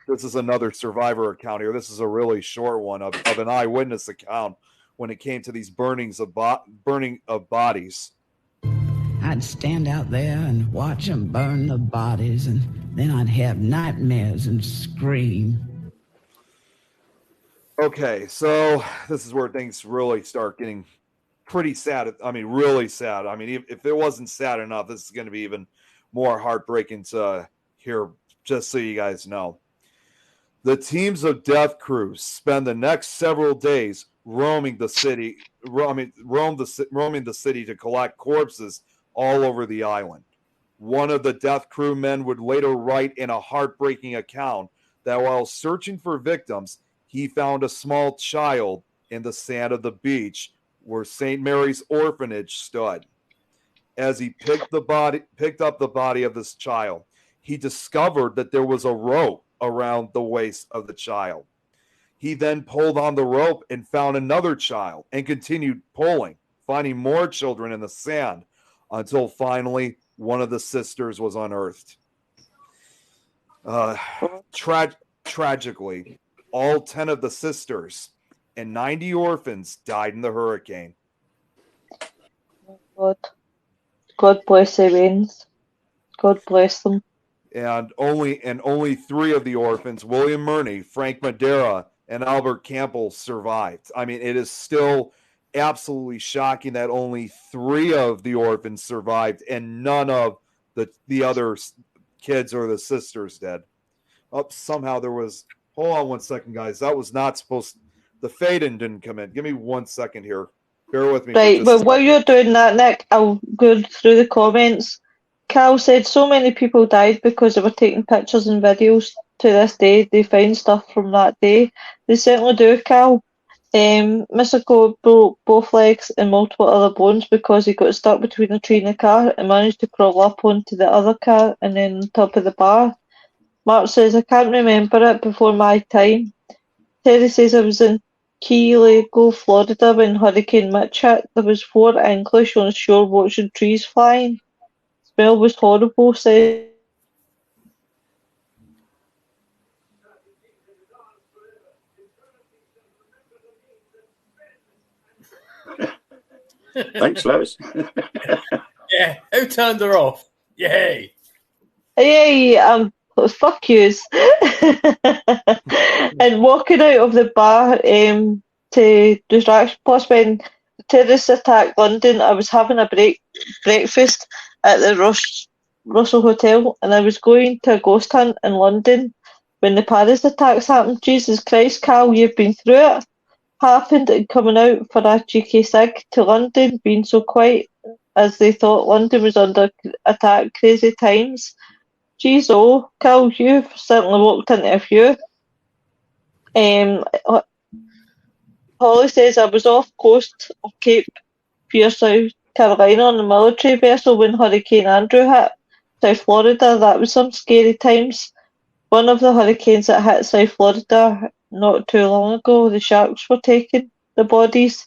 this is another survivor account here. This is a really short one of an eyewitness account when it came to these burning of bodies. I'd stand out there and watch them burn the bodies, and then I'd have nightmares and scream. Okay, so this is where things really start getting pretty sad. I mean, really sad. I mean, if it wasn't sad enough, this is going to be even more heartbreaking to hear, just so you guys know. The teams of death crews spend the next several days roaming the city to collect corpses all over the island. One of the death crew men would later write in a heartbreaking account that while searching for victims, he found a small child in the sand of the beach where St. Mary's Orphanage stood. As he picked up the body of this child, he discovered that there was a rope around the waist of the child. He then pulled on the rope and found another child and continued pulling, finding more children in the sand until finally one of the sisters was unearthed. Tragically, all 10 of the sisters and 90 orphans died in the hurricane. God bless their veins. God bless them. And only 3 of the orphans, William Murney, Frank Madera, and Albert Campbell, survived. I mean, it is still absolutely shocking that only 3 of the orphans survived and none of the other kids or the sisters did. Somehow there was. Hold on one second, guys. That was not supposed. The fade-in didn't come in. Give me 1 second here. Bear with me. Right, well, while you're doing that, Nick, I'll go through the comments. Cal said so many people died because they were taking pictures and videos. To this day, they find stuff from that day. They certainly do, Cal. Mr. Cole broke both legs and multiple other bones because he got stuck between a tree and a car and managed to crawl up onto the other car and then on top of the bar. Mark says, I can't remember it before my time. Terry says, I was in Key Largo, Florida when Hurricane Mitch hit. There was 4 English on shore watching trees flying. Smell was horrible, says. Thanks, Lois. Yeah, who turned her off? Yay! Yay, fuck yous. And walking out of the bar to distract. Plus, when terrorists attacked London, I was having a breakfast at the Russell Hotel, and I was going to a ghost hunt in London when the Paris attacks happened. Jesus Christ, Cal, you've been through it. Happened and coming out for a cheeky cig to London, being so quiet as they thought London was under attack. Crazy times. Jeez, oh, Cal, you've certainly walked into a few. Holly says I was off coast of Cape Fear, South Carolina on a military vessel when Hurricane Andrew hit South Florida. That was some scary times. One of the hurricanes that hit South Florida not too long ago, the sharks were taking the bodies.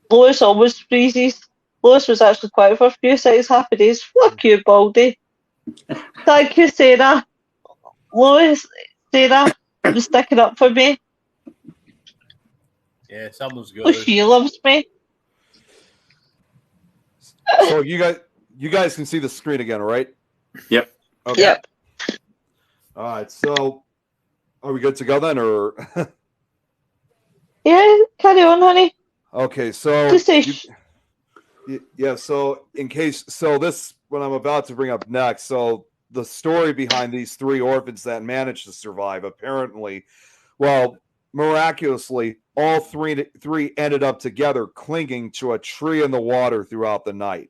Lois always freezes. Lois was actually quiet for a few seconds. Happy days. Fuck you, Baldy. Thank you, Sarah. Lois, Sarah, for sticking up for me. Yeah, someone's good. Oh, she loves me. So you guys can see the screen again, right? Yep. Okay. Yep. All right. So are we good to go then, or? Yeah, carry on, honey. Okay. So Just say yeah. So this what I'm about to bring up next. So the story behind these 3 orphans that managed to survive, apparently, well, miraculously, all three ended up together clinging to a tree in the water throughout the night.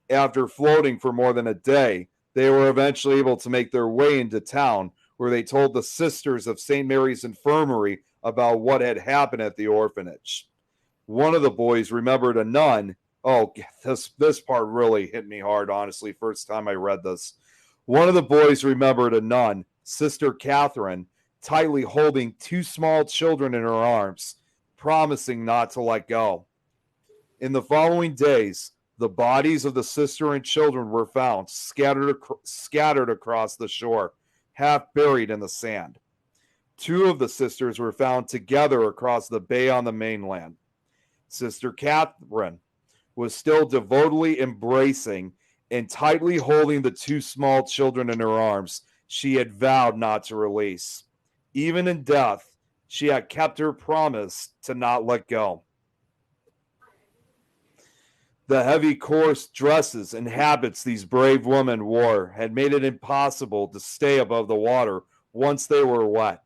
After floating for more than a day, they were eventually able to make their way into town, where they told the Sisters of St. Mary's Infirmary about what had happened at the orphanage. One of the boys remembered a nun. Oh, this part really hit me hard, honestly, first time I read this. One of the boys remembered a nun, Sister Catherine, tightly holding 2 small children in her arms, promising not to let go. In the following days, the bodies of the sister and children were found scattered across the shore, half buried in the sand. 2 of the sisters were found together across the bay on the mainland. Sister Catherine, was still devotedly embracing and tightly holding the two small children in her arms she had vowed not to release. Even in death, she had kept her promise to not let go. The heavy, coarse dresses and habits these brave women wore had made it impossible to stay above the water once they were wet.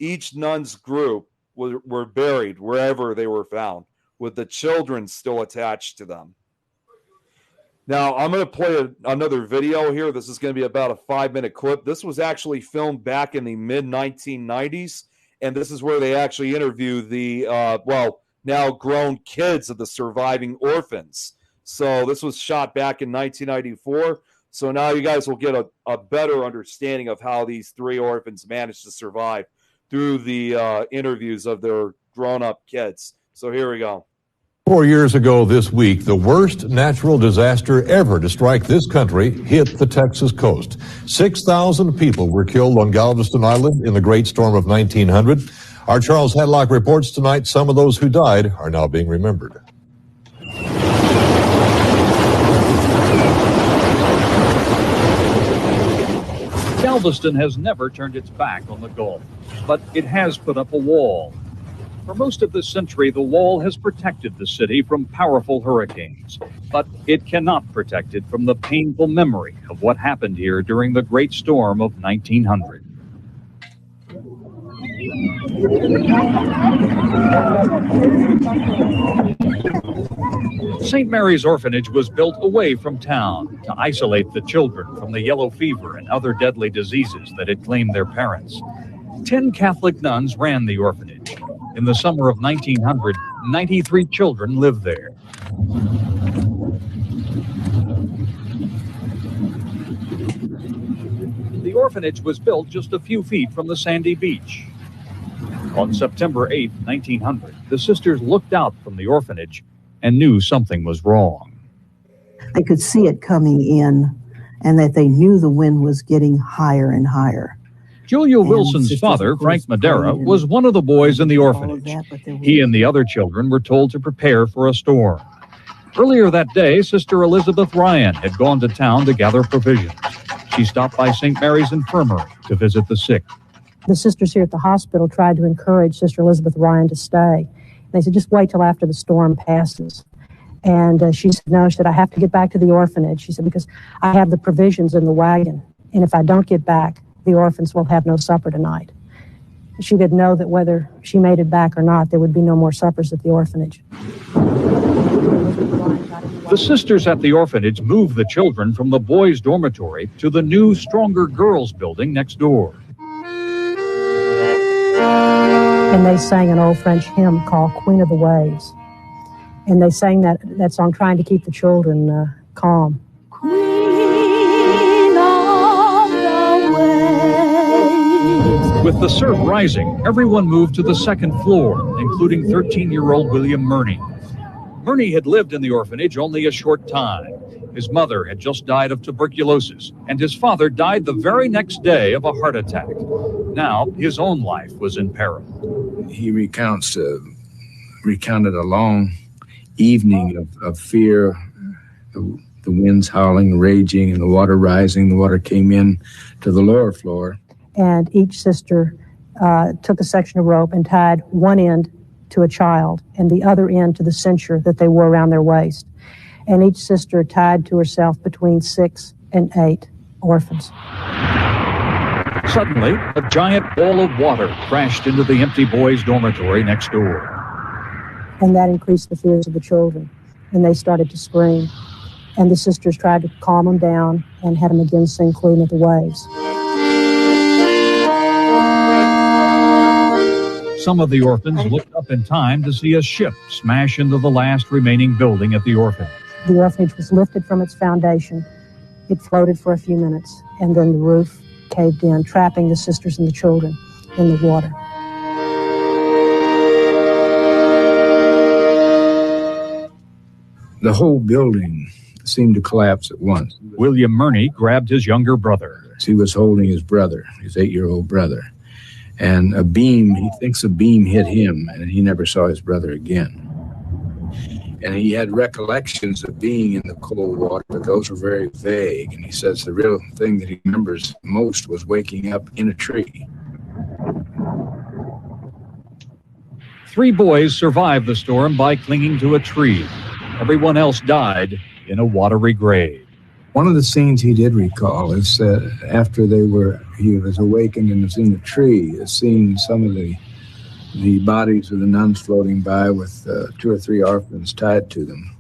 Each nun's group were buried wherever they were found, with the children still attached to them. Now, I'm going to play another video here. This is going to be about a 5-minute clip. This was actually filmed back in the mid-1990s, and this is where they actually interview the, now grown kids of the surviving orphans. So this was shot back in 1994. So now you guys will get a better understanding of how these 3 orphans managed to survive through the interviews of their grown-up kids. So here we go. 4 years ago this week, the worst natural disaster ever to strike this country hit the Texas coast. 6,000 people were killed on Galveston Island in the great storm of 1900. Our Charles Hadlock reports tonight some of those who died are now being remembered. Galveston has never turned its back on the Gulf, but it has put up a wall. For most of this century, the wall has protected the city from powerful hurricanes, but it cannot protect it from the painful memory of what happened here during the Great Storm of 1900. St. Mary's Orphanage was built away from town to isolate the children from the yellow fever and other deadly diseases that had claimed their parents. 10 Catholic nuns ran the orphanage. In the summer of 1900, 93 children lived there. The orphanage was built just a few feet from the sandy beach. On September 8, 1900, the sisters looked out from the orphanage and knew something was wrong. They could see it coming in, and that they knew the wind was getting higher and higher. Julia Wilson's father, Frank Madera, was one of the boys in the orphanage. He and the other children were told to prepare for a storm. Earlier that day, Sister Elizabeth Ryan had gone to town to gather provisions. She stopped by St. Mary's Infirmary to visit the sick. The sisters here at the hospital tried to encourage Sister Elizabeth Ryan to stay. They said, just wait till after the storm passes. And she said, no, she said, I have to get back to the orphanage. She said, because I have the provisions in the wagon. And if I don't get back, the orphans will have no supper tonight. She didn't know that whether she made it back or not, there would be no more suppers at the orphanage. The sisters at the orphanage moved the children from the boys' dormitory to the new, stronger girls' building next door. And they sang an old French hymn called Queen of the Waves. And they sang that song trying to keep the children calm. With the surf rising, everyone moved to the second floor, including 13-year-old William Murney. Murney had lived in the orphanage only a short time. His mother had just died of tuberculosis, and his father died the very next day of a heart attack. Now, his own life was in peril. He recounted a long evening of fear, the winds howling, raging, and the water rising. The water came in to the lower floor. And each sister took a section of rope and tied one end to a child and the other end to the cincture that they wore around their waist. And each sister tied to herself between 6 and 8 orphans. Suddenly, a giant ball of water crashed into the empty boys' dormitory next door. And that increased the fears of the children, and they started to scream. And the sisters tried to calm them down and had them again sing Queen of the Waves. Some of the orphans looked up in time to see a ship smash into the last remaining building at the orphanage. The orphanage was lifted from its foundation. It floated for a few minutes, and then the roof caved in, trapping the sisters and the children in the water. The whole building seemed to collapse at once. William Murney grabbed his younger brother. He was holding his brother, his 8-year-old brother. And he thinks a beam hit him, and he never saw his brother again. And he had recollections of being in the cold water, but those were very vague. And he says the real thing that he remembers most was waking up in a tree. 3 boys survived the storm by clinging to a tree. Everyone else died in a watery grave. One of the scenes he did recall is after he was awakened and was in the tree, seeing some of the bodies of the nuns floating by with 2 or 3 orphans tied to them.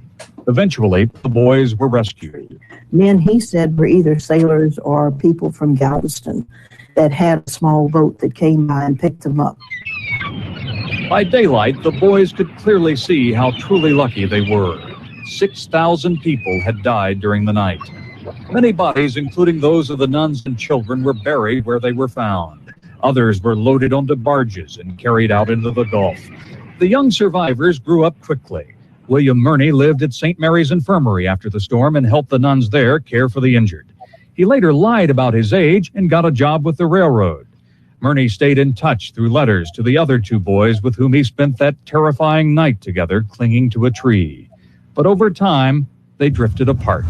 Eventually, the boys were rescued. Men, he said, were either sailors or people from Galveston that had a small boat that came by and picked them up. By daylight, the boys could clearly see how truly lucky they were. 6,000 people had died during the night. Many bodies, including those of the nuns and children, were buried where they were found. Others were loaded onto barges and carried out into the Gulf. The young survivors grew up quickly. William Murney lived at St. Mary's Infirmary after the storm and helped the nuns there care for the injured. He later lied about his age and got a job with the railroad. Murney stayed in touch through letters to the other 2 boys with whom he spent that terrifying night together, clinging to a tree. But over time, they drifted apart.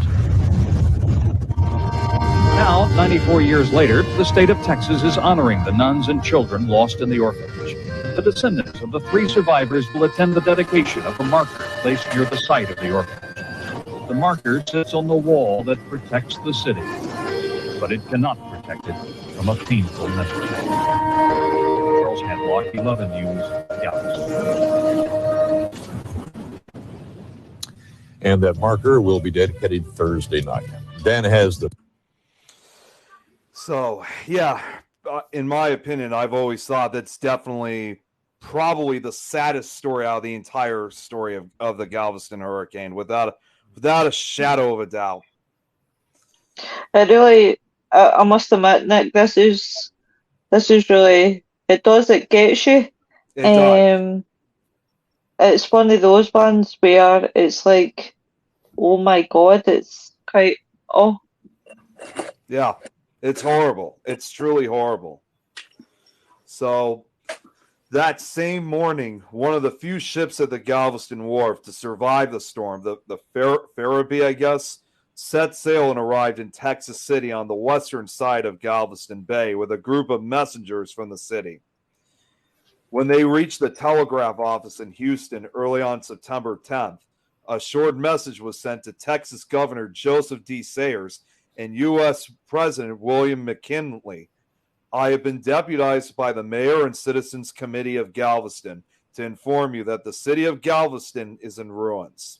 Now, 94 years later, the state of Texas is honoring the nuns and children lost in the orphanage. The descendants of the 3 survivors will attend the dedication of a marker placed near the site of the orphanage. The marker sits on the wall that protects the city, but it cannot protect it from a painful memory. Charles Hadlock, 11 News, Galveston. And that marker will be dedicated Thursday night. Dan has the... So, yeah, in my opinion, I've always thought that's definitely probably the saddest story out of the entire story of the Galveston hurricane, without a shadow of a doubt. It really, I must admit, Nick, this is really, it gets you. It does. It's one of those ones where it's like, oh my God, it's quite, oh. Yeah, it's horrible. It's truly horrible. So that same morning, one of the few ships at the Galveston Wharf to survive the storm, the Farabee, I guess, set sail and arrived in Texas City on the western side of Galveston Bay with a group of messengers from the city. When they reached the telegraph office in Houston early on September 10th, a short message was sent to Texas Governor Joseph D. Sayers and U.S. President William McKinley. I have been deputized by the Mayor and Citizens Committee of Galveston to inform you that the city of Galveston is in ruins.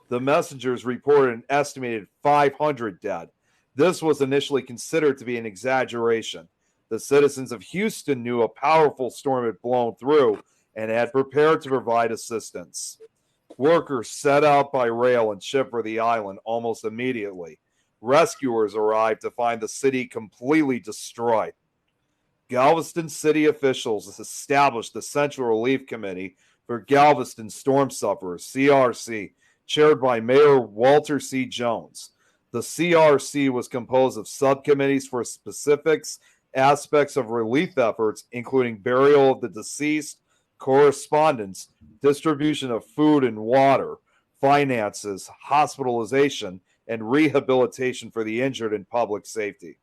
The messengers reported an estimated 500 dead. This was initially considered to be an exaggeration. The citizens of Houston knew a powerful storm had blown through and had prepared to provide assistance. Workers set out by rail and ship for the island almost immediately. Rescuers arrived to find the city completely destroyed. Galveston city officials established the Central Relief Committee for Galveston Storm Sufferers, CRC, chaired by Mayor Walter C. Jones. The CRC was composed of subcommittees for specifics, aspects of relief efforts, including burial of the deceased, correspondence, distribution of food and water, finances, hospitalization, and rehabilitation for the injured and public safety.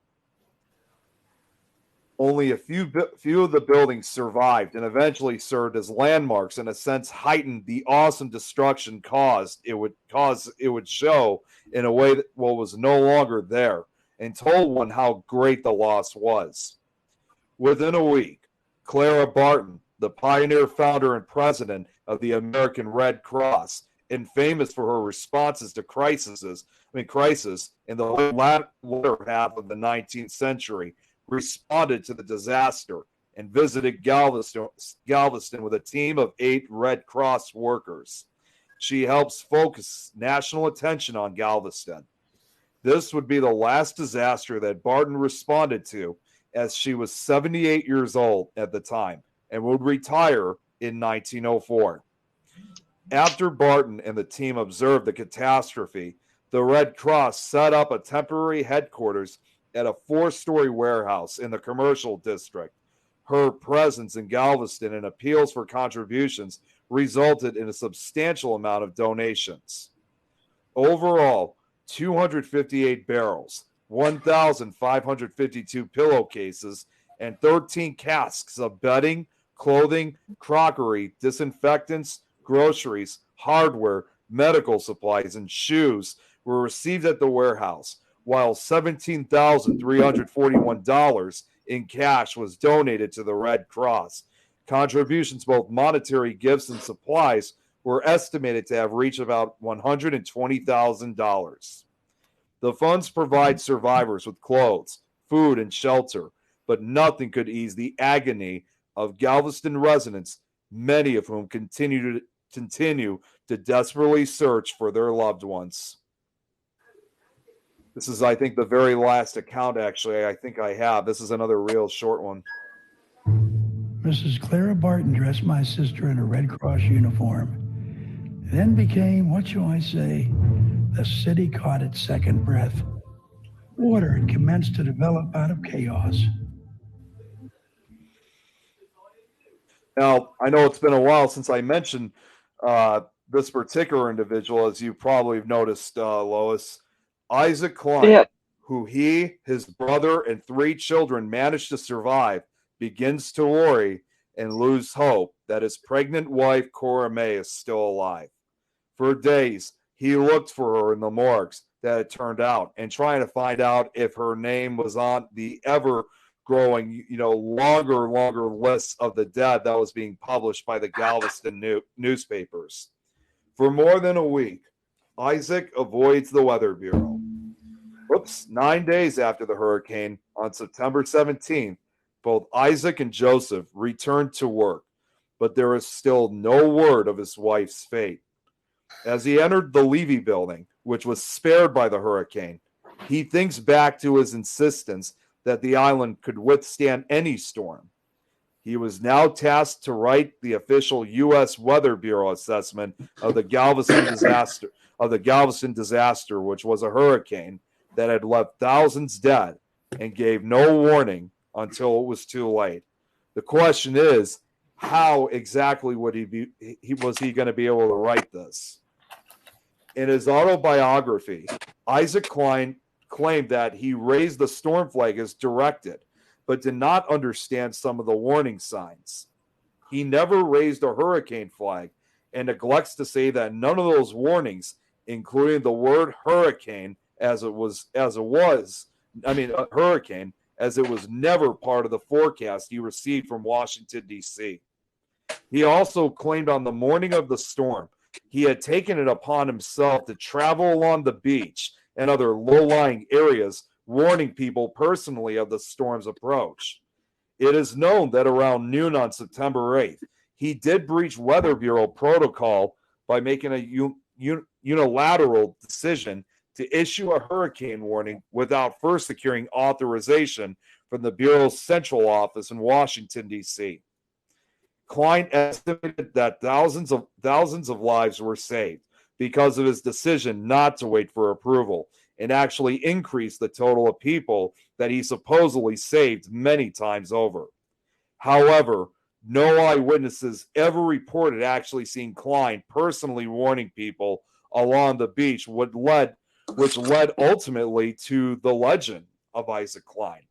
Only a few of the buildings survived and eventually served as landmarks, and in a sense heightened the awesome destruction it would show in a way that was no longer there, and told one how great the loss was. Within a week, Clara Barton, the pioneer founder and president of the American Red Cross, and famous for her responses to crisis in the latter half of the 19th century, responded to the disaster and visited Galveston with a team of 8 Red Cross workers. She helps focus national attention on Galveston. This would be the last disaster that Barton responded to, as she was 78 years old at the time and would retire in 1904. After Barton and the team observed the catastrophe, the Red Cross set up a temporary headquarters at a 4-story warehouse in the commercial district. her presence in Galveston and appeals for contributions resulted in a substantial amount of donations. Overall, 258 barrels, 1,552 pillowcases, and 13 casks of bedding, clothing, crockery, disinfectants, groceries, hardware, medical supplies, and shoes were received at the warehouse, while $17,341 in cash was donated to the Red Cross. Contributions, both monetary gifts and supplies, were estimated to have reached about $120,000. The funds provide survivors with clothes, food, and shelter, but nothing could ease the agony of Galveston residents, many of whom continue to desperately search for their loved ones. This is, I think, the very last account, actually, I think I have. This is another real short one. Mrs. Clara Barton dressed my sister in a Red Cross uniform, then became, what shall I say, the city caught its second breath. Order had commenced to develop out of chaos. Now, I know it's been a while since I mentioned this particular individual, as you probably have noticed, Lois. Isaac Klein, who he, his brother, and 3 children managed to survive, begins to worry and lose hope that his pregnant wife, Cora May, is still alive. For days, he looked for her in the morgues that had turned out and trying to find out if her name was on the ever-growing, longer list of the dead that was being published by the Galveston newspapers. For more than a week, Isaac avoids the Weather Bureau. 9 days after the hurricane, on September 17th, both Isaac and Joseph returned to work, but there is still no word of his wife's fate. As he entered the Levy building, which was spared by the hurricane, he thinks back to his insistence that the island could withstand any storm. He was now tasked to write the official U.S. Weather Bureau assessment of the Galveston disaster, which was a hurricane that had left thousands dead and gave no warning until it was too late. The question is, how exactly was he going to be able to write this? In his autobiography, Isaac Klein claimed that he raised the storm flag as directed, but did not understand some of the warning signs. He never raised a hurricane flag and neglects to say that none of those warnings, including the word hurricane hurricane, as it was never part of the forecast he received from Washington, D.C. He also claimed on the morning of the storm, he had taken it upon himself to travel along the beach and other low-lying areas, warning people personally of the storm's approach. It is known that around noon on September 8th, he did breach Weather Bureau protocol by making a unilateral decision to issue a hurricane warning without first securing authorization from the Bureau's central office in Washington, D.C. Klein estimated that thousands of lives were saved because of his decision not to wait for approval, and actually increased the total of people that he supposedly saved many times over. However, no eyewitnesses ever reported actually seeing Klein personally warning people along the beach, which led ultimately to the legend of Isaac Klein.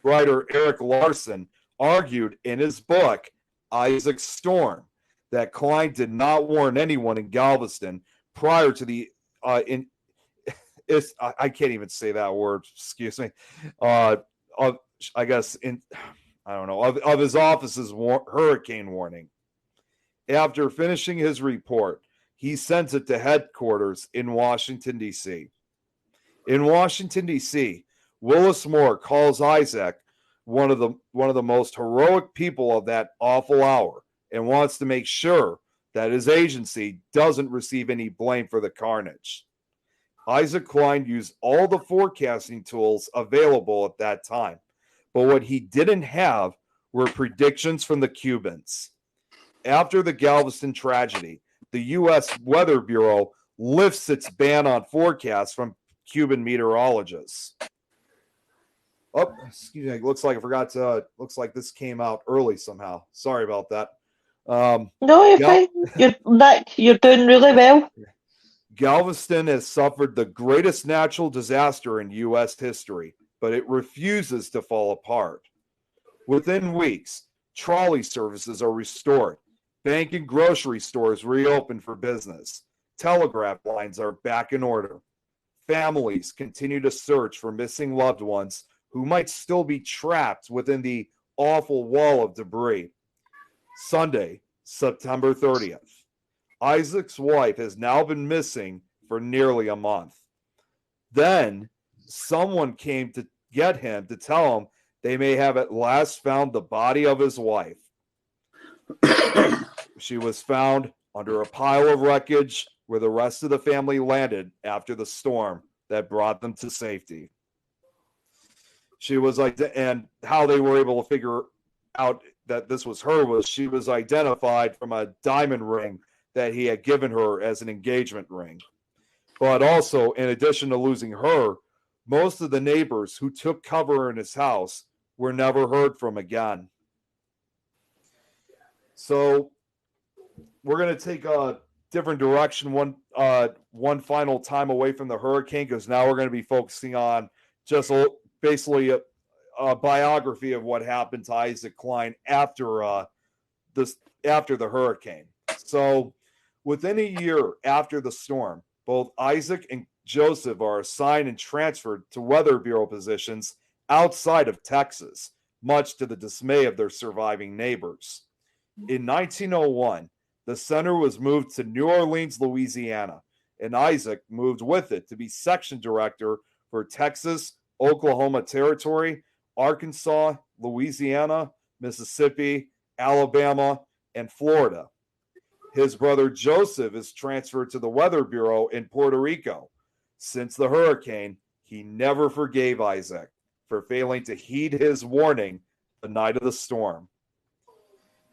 Writer Eric Larson argued in his book, Isaac's Storm, that Klein did not warn anyone in Galveston prior to the I can't even say that word, excuse me. Of his office's hurricane warning. After finishing his report, he sent it to headquarters in Washington, D.C. In Washington, D.C., Willis Moore calls Isaac one of the most heroic people of that awful hour and wants to make sure that his agency doesn't receive any blame for the carnage. Isaac Klein used all the forecasting tools available at that time, but what he didn't have were predictions from the Cubans. After the Galveston tragedy, the U.S. Weather Bureau lifts its ban on forecasts from Cuban meteorologists. Oh, excuse me. Looks like I forgot to. Looks like this came out early somehow. Sorry about that. No, you're fine. Nick, you're doing really well. Galveston has suffered the greatest natural disaster in U.S. history, but it refuses to fall apart. Within weeks, trolley services are restored. Bank and grocery stores reopen for business. Telegraph lines are back in order. Families continue to search for missing loved ones who might still be trapped within the awful wall of debris. Sunday, September 30th. Isaac's wife has now been missing for nearly a month. Then someone came to get him to tell him they may have at last found the body of his wife. She was found under a pile of wreckage where the rest of the family landed after the storm that brought them to safety. She was like, and how they were able to figure out that this was her was she was identified from a diamond ring that he had given her as an engagement ring. But also, in addition to losing her, most of the neighbors who took cover in his house were never heard from again. So we're going to take a different direction one final time away from the hurricane, because now we're going to be focusing on just basically a biography of what happened to Isaac Klein after the hurricane. So within a year after the storm, both Isaac and Joseph are assigned and transferred to Weather Bureau positions outside of Texas, much to the dismay of their surviving neighbors. In 1901, the center was moved to New Orleans, Louisiana, and Isaac moved with it to be section director for Texas, Oklahoma Territory, Arkansas, Louisiana, Mississippi, Alabama, and Florida. His brother Joseph is transferred to the Weather Bureau in Puerto Rico. Since the hurricane, he never forgave Isaac for failing to heed his warning the night of the storm.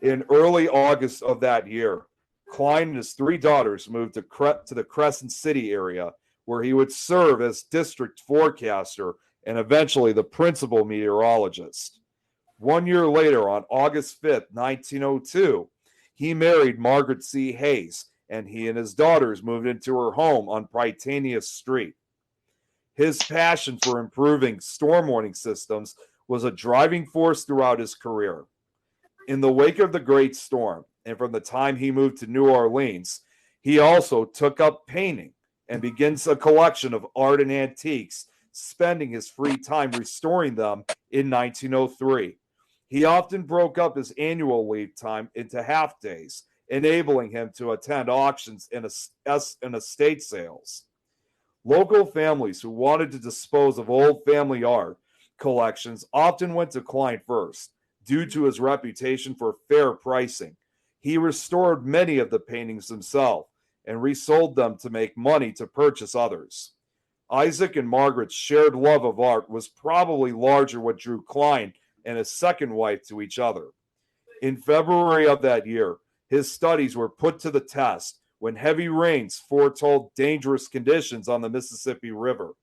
In early August of that year, Klein and his three daughters moved to the Crescent City area, where he would serve as district forecaster and eventually the principal meteorologist. 1 year later, on August 5th, 1902, he married Margaret C. Hayes, and he and his daughters moved into her home on Prytania Street. His passion for improving storm warning systems was a driving force throughout his career. In the wake of the Great Storm, and from the time he moved to New Orleans, he also took up painting and begins a collection of art and antiques, spending his free time restoring them in 1903. He often broke up his annual leave time into half days, enabling him to attend auctions and estate sales. Local families who wanted to dispose of old family art collections often went to Klein first, due to his reputation for fair pricing. He restored many of the paintings himself and resold them to make money to purchase others. Isaac and Margaret's shared love of art was probably larger what drew Klein and his second wife to each other. In February of that year, his studies were put to the test when heavy rains foretold dangerous conditions on the Mississippi River.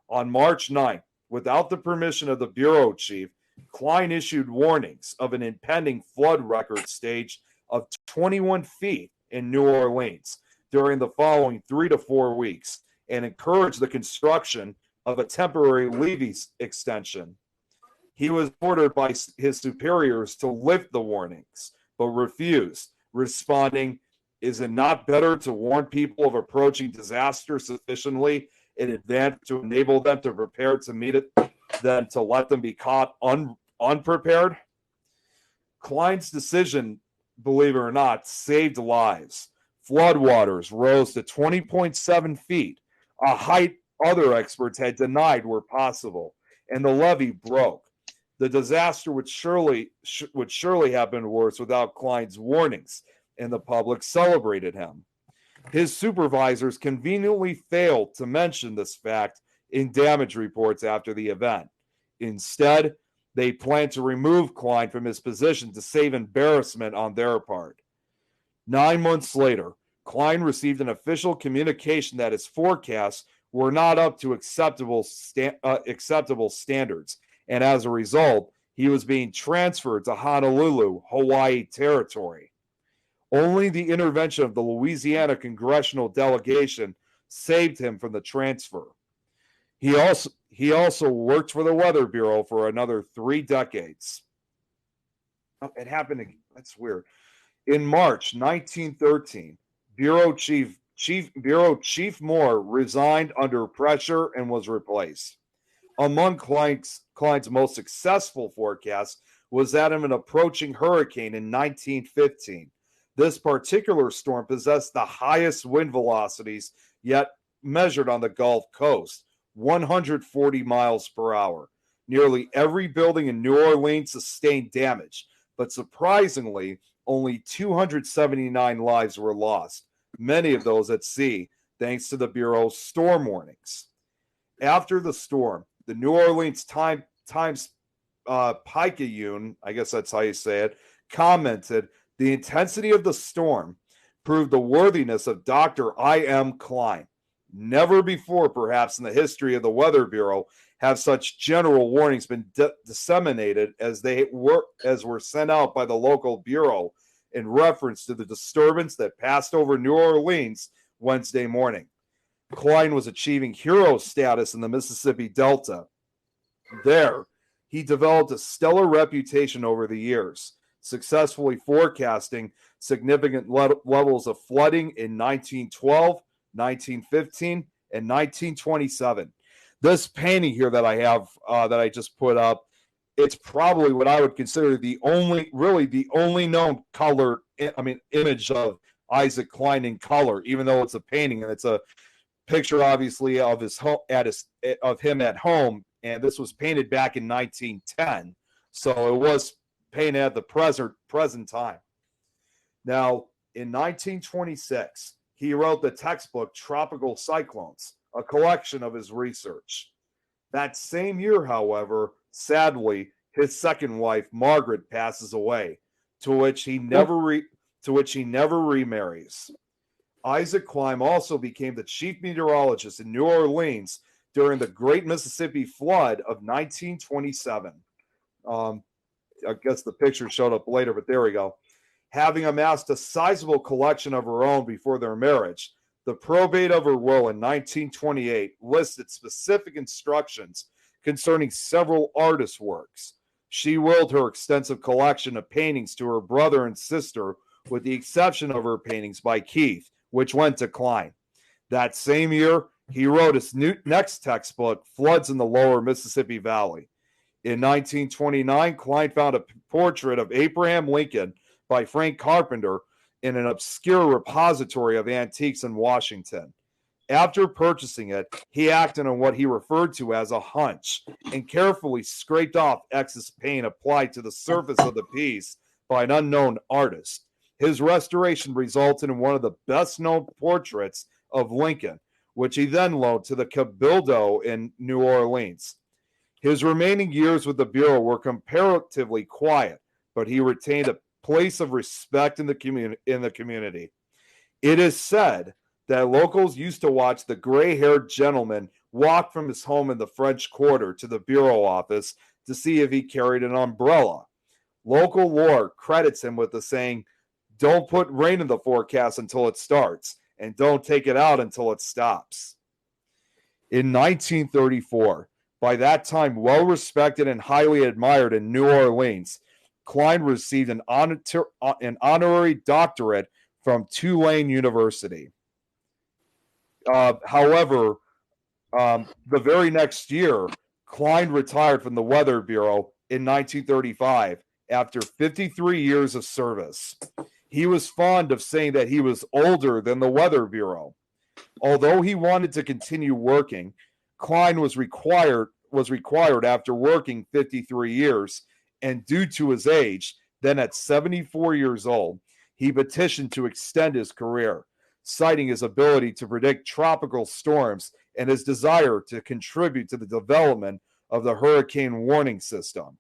On March 9th, without the permission of the bureau chief, Klein issued warnings of an impending flood record stage of 21 feet in New Orleans during the following 3 to 4 weeks, and encouraged the construction of a temporary levee extension. He was ordered by his superiors to lift the warnings, but refused, responding, "Is it not better to warn people of approaching disaster sufficiently in advance to enable them to prepare to meet it than to let them be caught unprepared?" Klein's decision, believe it or not, saved lives. Floodwaters rose to 20.7 feet, a height other experts had denied were possible, and the levee broke. The disaster would surely have been worse without Klein's warnings, and the public celebrated him. His supervisors conveniently failed to mention this fact in damage reports after the event. Instead, they planned to remove Klein from his position to save embarrassment on their part. 9 months later, Klein received an official communication that his forecasts were not up to acceptable standards, and as a result, he was being transferred to Honolulu, Hawaii territory. Only the intervention of the Louisiana congressional delegation saved him from the transfer. He also worked for the Weather Bureau for another 3 decades. Oh, it happened. That's weird. In March 1913, Bureau Chief Moore resigned under pressure and was replaced. Among Klein's most successful forecasts was that of an approaching hurricane in 1915. This particular storm possessed the highest wind velocities yet measured on the Gulf Coast, 140 miles per hour. Nearly every building in New Orleans sustained damage, but surprisingly, only 279 lives were lost, many of those at sea, thanks to the Bureau's storm warnings. After the storm, the New Orleans Times Picayune, I guess that's how you say it, commented, "The intensity of the storm proved the worthiness of Dr. I.M. Klein. Never before, perhaps, in the history of the Weather Bureau have such general warnings been disseminated as were sent out by the local bureau in reference to the disturbance that passed over New Orleans Wednesday morning." Klein was achieving hero status in the Mississippi Delta. There, he developed a stellar reputation over the years, successfully forecasting significant levels of flooding in 1912, 1915, and 1927. This painting here that I have, that I just put up, it's probably what I would consider the only known image of Isaac Klein in color, even though it's a painting and it's a picture, obviously, of him at home, and this was painted back in 1910, so it was painted at the present time. Now, in 1926, he wrote the textbook Tropical Cyclones, a collection of his research. That same year, however, sadly, his second wife, Margaret, passes away, to which he never remarries. Isaac Klein also became the chief meteorologist in New Orleans during the Great Mississippi Flood of 1927. I guess the picture showed up later, but there we go. Having amassed a sizable collection of her own before their marriage, the probate of her will in 1928 listed specific instructions concerning several artist works. She willed her extensive collection of paintings to her brother and sister, with the exception of her paintings by Keith, which went to Klein. That same year, he wrote his next textbook, Floods in the Lower Mississippi Valley. In 1929, Klein found a portrait of Abraham Lincoln by Frank Carpenter in an obscure repository of antiques in Washington. After purchasing it, he acted on what he referred to as a hunch and carefully scraped off excess paint applied to the surface of the piece by an unknown artist. His restoration resulted in one of the best-known portraits of Lincoln, which he then loaned to the Cabildo in New Orleans. His remaining years with the Bureau were comparatively quiet, but he retained a place of respect in the community. It is said that locals used to watch the gray-haired gentleman walk from his home in the French Quarter to the Bureau office to see if he carried an umbrella. Local lore credits him with the saying, "Don't put rain in the forecast until it starts, and don't take it out until it stops." In 1934, by that time well-respected and highly admired in New Orleans, Klein received an honorary doctorate from Tulane University. However, the very next year, Klein retired from the Weather Bureau in 1935 after 53 years of service. He was fond of saying that he was older than the Weather Bureau. Although he wanted to continue working, Klein was required after working 53 years, and due to his age, then at 74 years old, he petitioned to extend his career, citing his ability to predict tropical storms and his desire to contribute to the development of the hurricane warning system.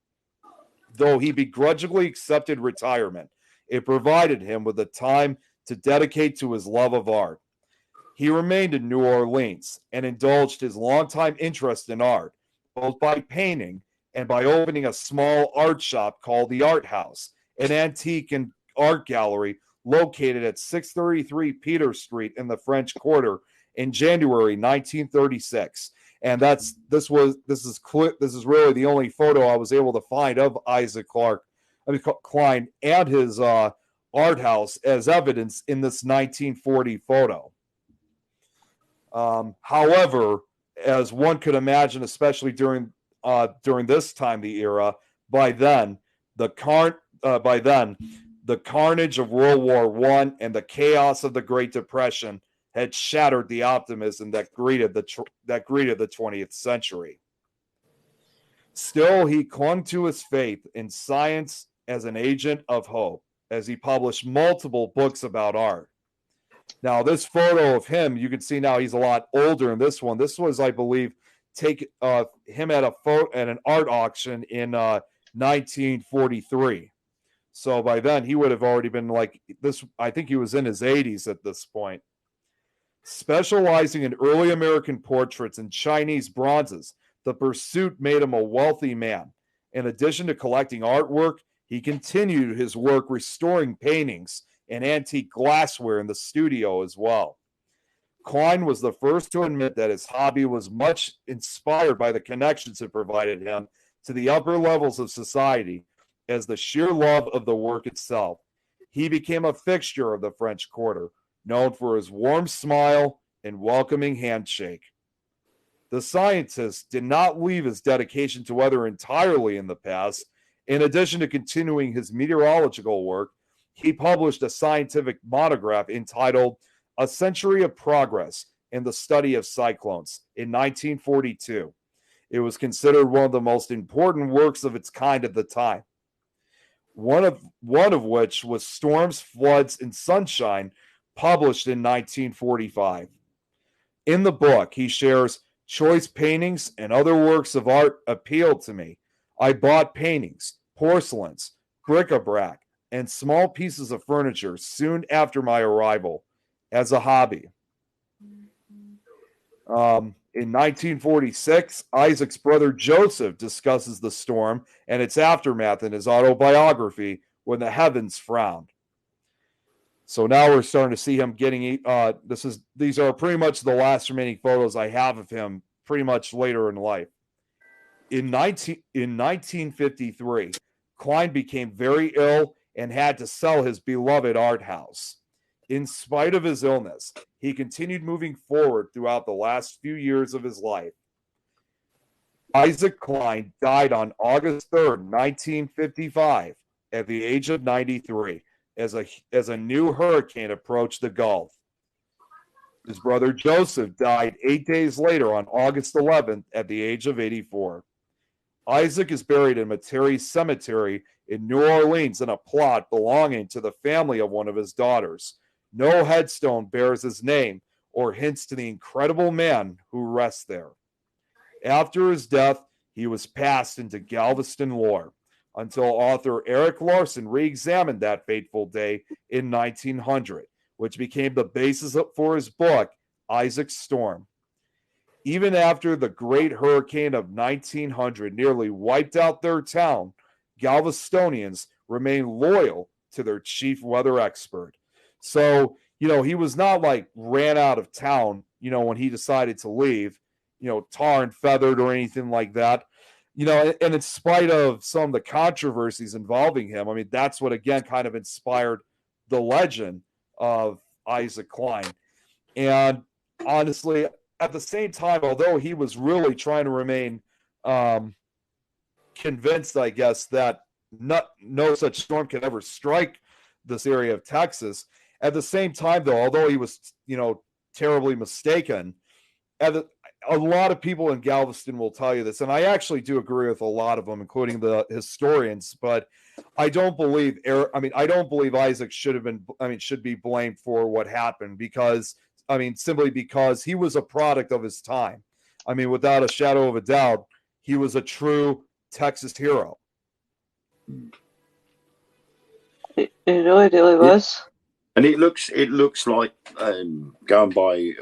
Though he begrudgingly accepted retirement, it provided him with the time to dedicate to his love of art. He remained in New Orleans and indulged his longtime interest in art, both by painting and by opening a small art shop called the Art House, an antique and art gallery located at 633 Peter Street in the French Quarter in January 1936. And this is really the only photo I was able to find of Isaac Klein and his art house as evidence in this 1940 photo. However, as one could imagine, especially during this time, the era, by then the carnage of World War I and the chaos of the Great Depression had shattered the optimism that greeted the 20th century. Still, he clung to his faith in science as an agent of hope, as he published multiple books about art. Now, this photo of him, you can see now he's a lot older in this one. This was, I believe, him at an art auction in 1943. So by then, he would have already been like this. I think he was in his 80s at this point. Specializing in early American portraits and Chinese bronzes, the pursuit made him a wealthy man. In addition to collecting artwork, he continued his work restoring paintings and antique glassware in the studio as well. Klein was the first to admit that his hobby was much inspired by the connections it provided him to the upper levels of society as the sheer love of the work itself. He became a fixture of the French Quarter, known for his warm smile and welcoming handshake. The scientist did not leave his dedication to weather entirely in the past. In addition to continuing his meteorological work, he published a scientific monograph entitled A Century of Progress in the Study of Cyclones in 1942. It was considered one of the most important works of its kind at the time. One of which was Storms, Floods, and Sunshine, published in 1945. In the book, he shares, choice paintings and other works of art appealed to me. I bought paintings, porcelains, bric-a-brac, and small pieces of furniture soon after my arrival as a hobby. In 1946, Isaac's brother Joseph discusses the storm and its aftermath in his autobiography, When the Heavens Frowned. So now we're starting to see him getting. These are pretty much the last remaining photos I have of him, pretty much later in life. In 1953, Klein became very ill and had to sell his beloved art house. In spite of his illness, he continued moving forward throughout the last few years of his life. Isaac Klein died on August 3rd, 1955, at the age of 93. As a new hurricane approached the Gulf. His brother Joseph died 8 days later on August 11th at the age of 84. Isaac is buried in Metairie Cemetery in New Orleans in a plot belonging to the family of one of his daughters. No headstone bears his name or hints to the incredible man who rests there. After his death, he was passed into Galveston lore, until author Eric Larson re-examined that fateful day in 1900, which became the basis for his book, Isaac's Storm. Even after the great hurricane of 1900 nearly wiped out their town, Galvestonians remained loyal to their chief weather expert. So, he was not like ran out of town, when he decided to leave, tar and feathered or anything like that. And in spite of some of the controversies involving him, I mean, that's what, again, kind of inspired the legend of Isaac Klein. And honestly, at the same time, although he was really trying to remain convinced, I guess, that no such storm could ever strike this area of Texas, at the same time, though, although he was, terribly mistaken, a lot of people in Galveston will tell you this, and I actually do agree with a lot of them, including the historians. But I don't believe Isaac should be blamed for what happened because, simply because he was a product of his time. Without a shadow of a doubt, he was a true Texas hero. It really was. And it looks like going by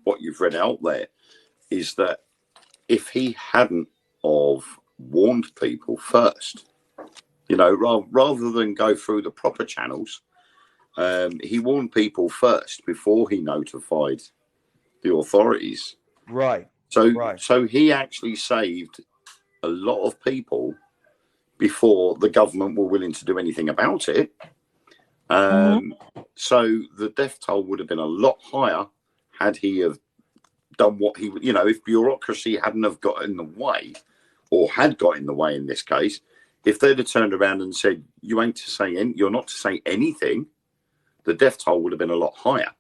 what you've read out there, is that if he hadn't of warned people first. You know, rather than go through the proper channels, he warned people first before he notified the authorities. Right. So he actually saved a lot of people before the government were willing to do anything about it. So the death toll would have been a lot higher had he have done what he, you know, if bureaucracy hadn't have got in the way, or had got in the way in this case, if they'd have turned around and said, you're not to say anything, the death toll would have been a lot higher.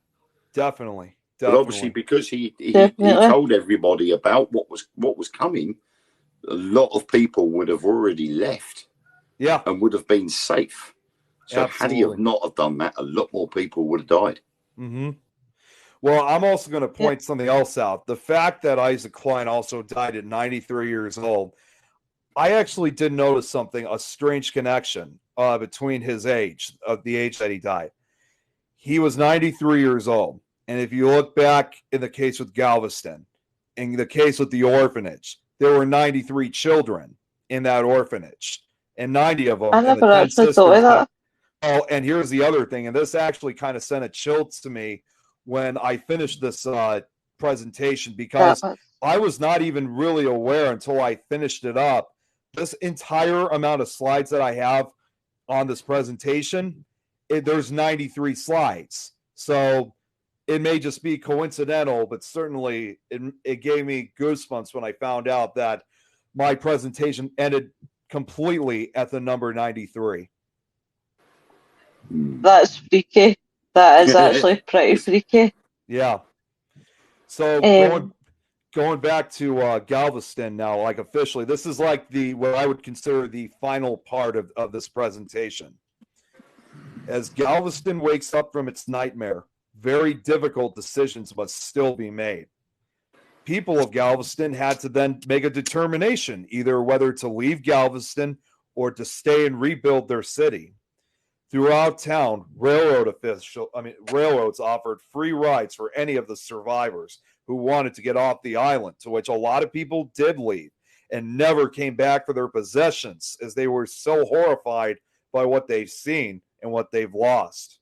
Definitely. But obviously, because he told everybody about what was coming, a lot of people would have already left. Yeah. And would have been safe. So had he have not have done that, a lot more people would have died. Mm-hmm. Well, I'm also going to point something else out. The fact that Isaac Klein also died at 93 years old, I actually did notice something, a strange connection between his age, of the age that he died. He was 93 years old. And if you look back in the case with Galveston, in the case with the orphanage, there were 93 children in that orphanage. And 90 of them. I never actually thought of that. Oh, and here's the other thing, and this actually kind of sent a chill to me when I finished this presentation, because I was not even really aware until I finished it up. This entire amount of slides that I have on this presentation, there's 93 slides. So it may just be coincidental, but certainly it gave me goosebumps when I found out that my presentation ended completely at the number 93. That's freaky. That is actually pretty freaky. Yeah. So going back to Galveston now, like officially, this is like what I would consider the final part of this presentation. As Galveston wakes up from its nightmare, very difficult decisions must still be made. People of Galveston had to then make a determination, either whether to leave Galveston or to stay and rebuild their city. Throughout town, railroads offered free rides for any of the survivors who wanted to get off the island, to which a lot of people did leave and never came back for their possessions, as they were so horrified by what they've seen and what they've lost.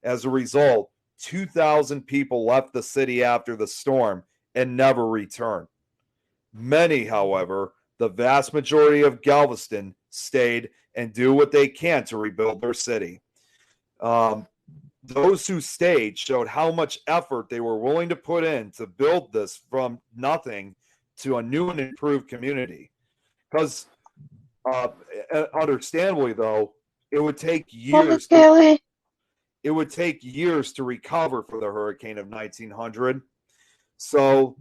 As a result, 2,000 people left the city after the storm and never returned. Many, however, the vast majority of Galveston, stayed and do what they can to rebuild their city. Those who stayed showed how much effort they were willing to put in to build this from nothing to a new and improved community. Because, understandably, though, it would take years. It would take years to recover for the hurricane of 1900. So,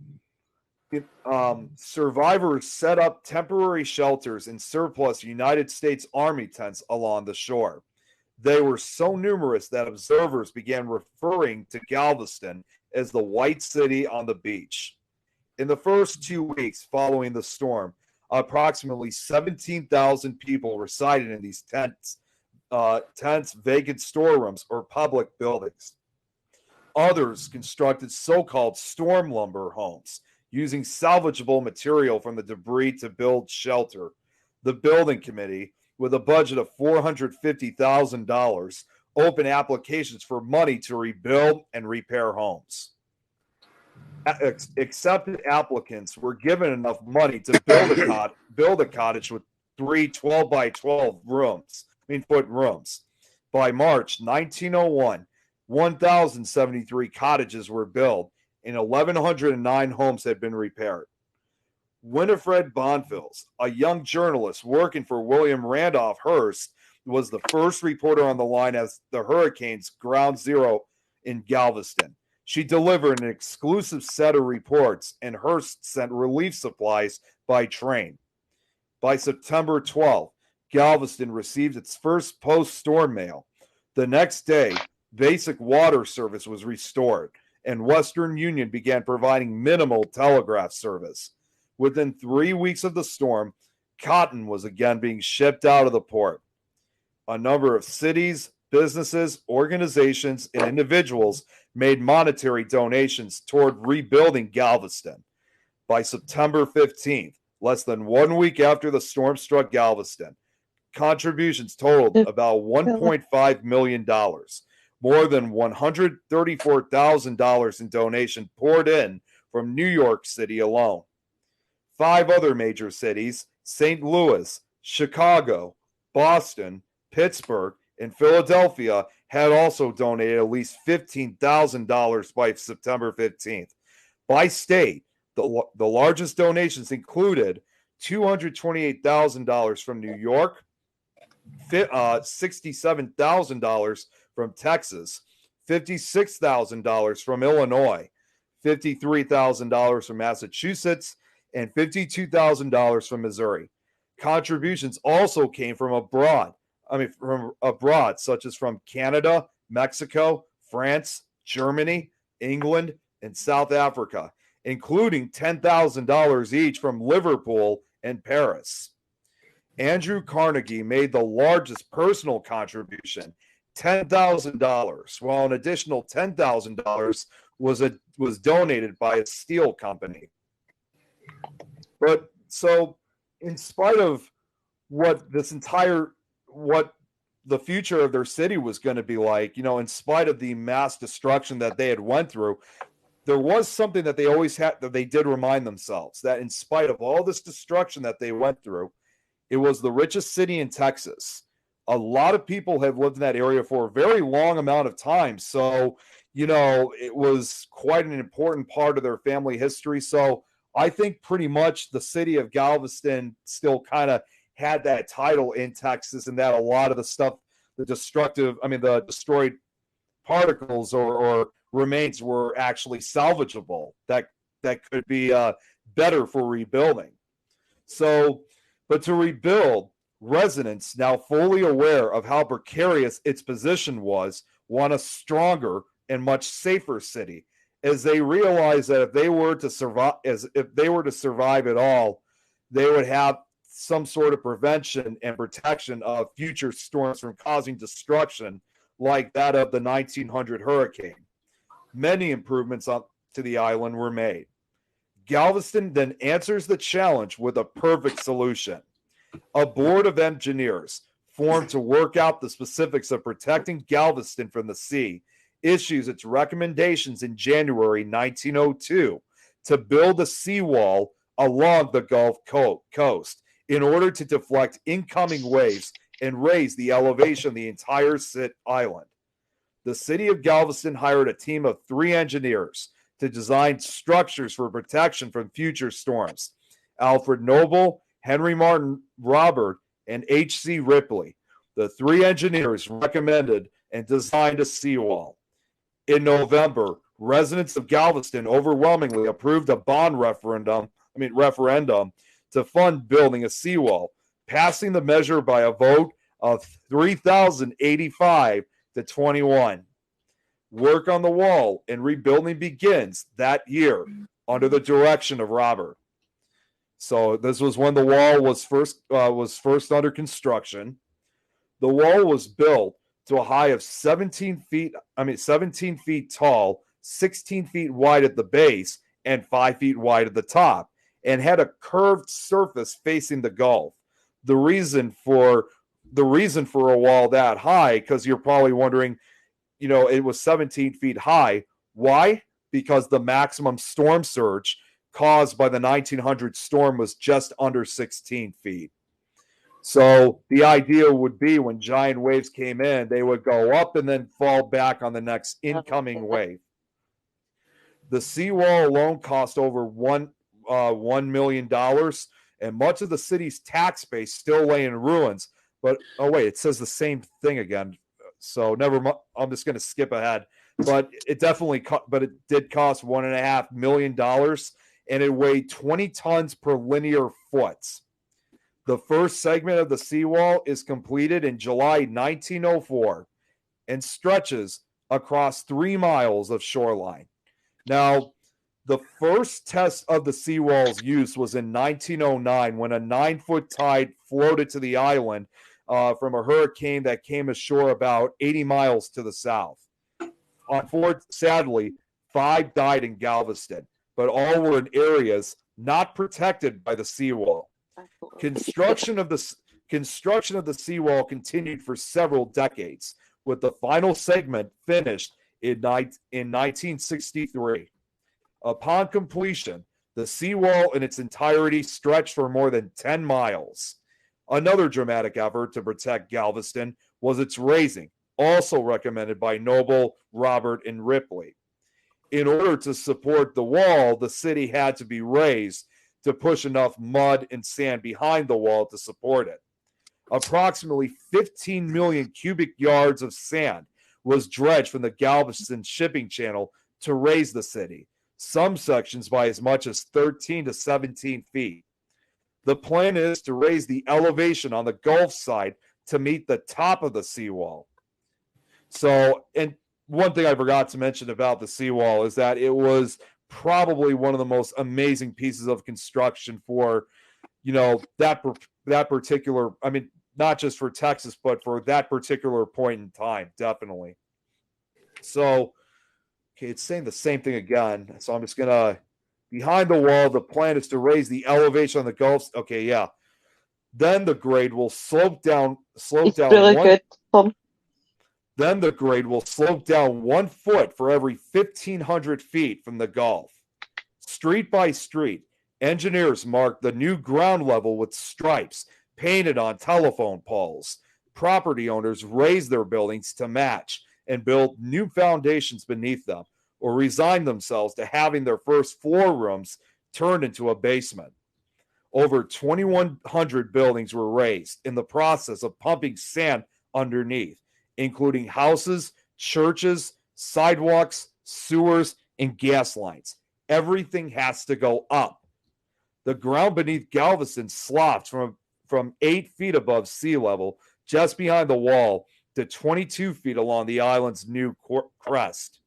survivors set up temporary shelters in surplus United States Army tents along the shore. They were so numerous that observers began referring to Galveston as the White City on the beach. In the first 2 weeks following the storm, approximately 17,000 people resided in these tents, vacant storerooms, or public buildings. Others constructed so-called storm lumber homes, using salvageable material from the debris to build shelter. The building committee, with a budget of $450,000, opened applications for money to rebuild and repair homes. Accepted applicants were given enough money to build a cottage with 3 12-by-12 foot rooms. By March 1901, 1,073 cottages were built, and 1,109 homes had been repaired. Winifred Bonfils, a young journalist working for William Randolph Hearst, was the first reporter on the line as the hurricane's ground zero in Galveston. She delivered an exclusive set of reports, and Hearst sent relief supplies by train. By September 12th, Galveston received its first post-storm mail. The next day, basic water service was restored, and Western Union began providing minimal telegraph service. Within 3 weeks of the storm, cotton was again being shipped out of the port. A number of cities, businesses, organizations, and individuals made monetary donations toward rebuilding Galveston. By September 15th, less than 1 week after the storm struck Galveston. Contributions totaled about $1.5 million. More than $134,000 in donation poured in from New York City alone. 5 other major cities, St. Louis, Chicago, Boston, Pittsburgh, and Philadelphia, had also donated at least $15,000 by September 15th. By state, the largest donations included $228,000 from New York, $67,000 from Texas, $56,000 from Illinois, $53,000 from Massachusetts, and $52,000 from Missouri. Contributions also came from abroad, such as from Canada, Mexico, France, Germany, England, and South Africa, including $10,000 each from Liverpool and Paris. Andrew Carnegie made the largest personal contribution, $10,000, while an additional $10,000 was donated by a steel company. But so, in spite of what the future of their city was going to be like, in spite of the mass destruction that they had went through, there was something that they always had, that they did remind themselves, that in spite of all this destruction that they went through, it was the richest city in Texas. A lot of people have lived in that area for a very long amount of time. So, it was quite an important part of their family history. So I think pretty much the city of Galveston still kind of had that title in Texas, and that a lot of the stuff, the destroyed particles or remains were actually salvageable, that could be better for rebuilding. So, but to rebuild, residents, now fully aware of how precarious its position was, want a stronger and much safer city, as they realized that if they were to survive at all, they would have some sort of prevention and protection of future storms from causing destruction like that of the 1900 hurricane. Many improvements to the island were made. Galveston then answers the challenge with a perfect solution. A board of engineers formed to work out the specifics of protecting Galveston from the sea issues its recommendations in January 1902 to build a seawall along the Gulf Coast in order to deflect incoming waves and raise the elevation of the entire island. The city of Galveston hired a team of 3 engineers to design structures for protection from future storms. Alfred Noble, Henry Martin Robert, and H.C. Ripley. The 3 engineers recommended and designed a seawall. In November, residents of Galveston overwhelmingly approved a bond referendum to fund building a seawall, passing the measure by a vote of 3,085 to 21. Work on the wall and rebuilding begins that year under the direction of Robert. So this was when the wall was first under construction. The wall was built to a height of 17 feet tall, 16 feet wide at the base, and 5 feet wide at the top, and had a curved surface facing the Gulf. The reason for a wall that high, because you're probably wondering, it was 17 feet high. Why? Because the maximum storm surge caused by the 1900 storm was just under 16 feet. So the idea would be when giant waves came in, they would go up and then fall back on the next incoming wave. The seawall alone cost over $1 million, and much of the city's tax base still lay in ruins. But, it says the same thing again. So never mind. I'm just going to skip ahead. But it did cost $1.5 million, and it weighed 20 tons per linear foot. The first segment of the seawall is completed in July 1904 and stretches across 3 miles of shoreline. Now, the first test of the seawall's use was in 1909 when a 9-foot tide floated to the island from a hurricane that came ashore about 80 miles to the south. Sadly, 5 died in Galveston, but all were in areas not protected by the seawall. Construction of the seawall continued for several decades, with the final segment finished in 1963. Upon completion, the seawall in its entirety stretched for more than 10 miles. Another dramatic effort to protect Galveston was its raising, also recommended by Noble, Robert, and Ripley. In order to support the wall, the city had to be raised to push enough mud and sand behind the wall to support it. Approximately 15 million cubic yards of sand was dredged from the Galveston shipping channel to raise the city, some sections by as much as 13 to 17 feet. The plan is to raise the elevation on the Gulf side to meet the top of the seawall. So, and one thing I forgot to mention about the seawall is that it was probably one of the most amazing pieces of construction for, that particular, I mean, not just for Texas, but for that particular point in time, definitely. So, okay, it's saying the same thing again. So I'm just going to, behind the wall, the plan is to raise the elevation on the Gulf. Okay, yeah. Then the grade will slope down. Really good. Then the grade will slope down 1 foot for every 1,500 feet from the Gulf. Street by street, engineers marked the new ground level with stripes painted on telephone poles. Property owners raised their buildings to match and built new foundations beneath them, or resigned themselves to having their first floor rooms turned into a basement. Over 2,100 buildings were raised in the process of pumping sand underneath, including houses, churches, sidewalks, sewers, and gas lines. Everything has to go up. The ground beneath Galveston slopped from 8 feet above sea level, just behind the wall, to 22 feet along the island's new crest.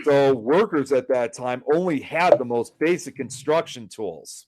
So workers at that time only had the most basic construction tools.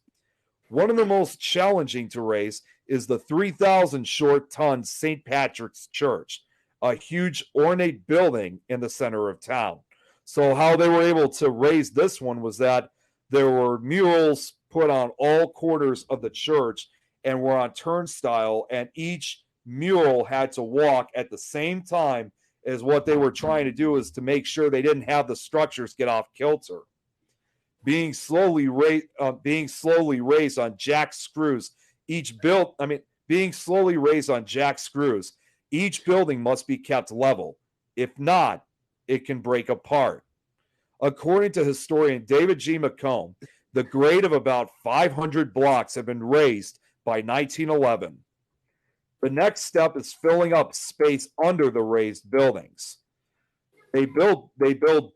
One of the most challenging to raise is the 3,000 short ton St. Patrick's Church, a huge ornate building in the center of town. So how they were able to raise this one was that there were murals put on all corners of the church and were on turnstile, and each mural had to walk at the same time as what they were trying to do is to make sure they didn't have the structures get off kilter. Being slowly raised on jack screws, each building must be kept level. If not, it can break apart. According to historian David G. McComb, the grade of about 500 blocks had been raised by 1911. The next step is filling up space under the raised buildings. They build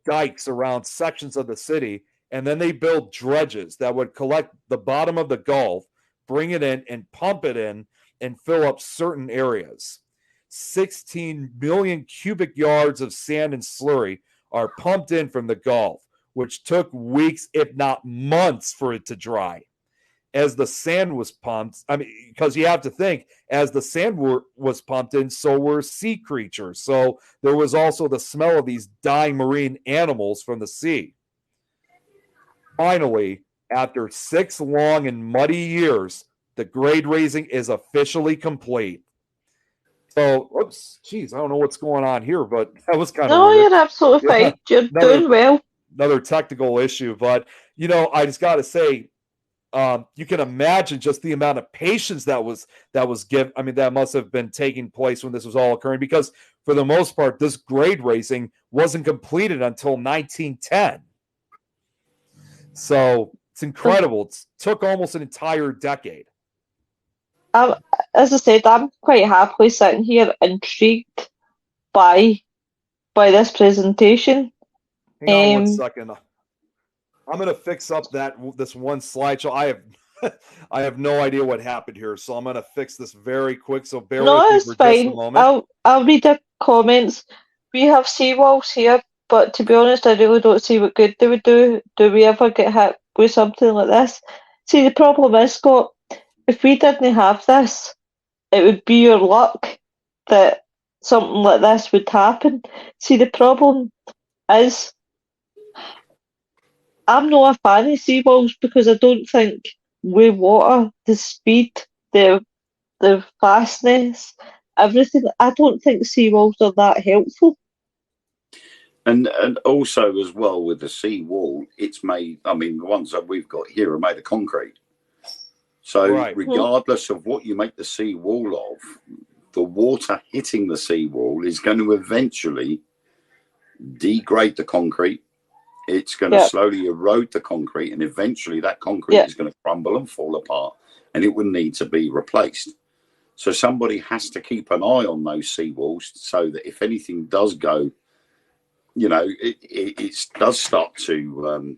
dikes around sections of the city, and then they build dredges that would collect the bottom of the Gulf, bring it in, and pump it in and fill up certain areas. 16 million cubic yards of sand and slurry are pumped in from the Gulf, which took weeks, if not months, for it to dry. As the sand was pumped, because you have to think, as the sand was pumped in, so were sea creatures. So there was also the smell of these dying marine animals from the sea. Finally, after 6 long and muddy years, the grade raising is officially complete. So, I don't know what's going on here, but that was kind of No, weird. you're absolutely fine. You're doing well. Another technical issue, but, I just got to say, you can imagine just the amount of patience that was given. That must have been taking place when this was all occurring, because for the most part, this grade raising wasn't completed until 1910. So it's incredible. It took almost an entire decade. As I said, I'm quite happily sitting here intrigued by this presentation. Hang on 1 second. I'm going to fix up this one slideshow. I have no idea what happened here, so I'm going to fix this very quick. So bear with me for just a moment. I'll read the comments. We have seawalls here, but to be honest, I really don't see what good they would do. Do we ever get hit with something like this? See, the problem is, Scott, if we didn't have this, it would be your luck that something like this would happen. See, the problem is, I'm not a fan of seawalls because I don't think with water, the speed, the fastness, everything, I don't think seawalls are that helpful. And also as well with the sea wall, it's made. I mean, the ones that we've got here are made of concrete. So Right. regardless of what you make the sea wall of, the water hitting the sea wall is going to eventually degrade the concrete. It's going to slowly erode the concrete, and eventually that concrete is going to crumble and fall apart, and it will need to be replaced. So somebody has to keep an eye on those seawalls so that if anything does go, you know, it does start to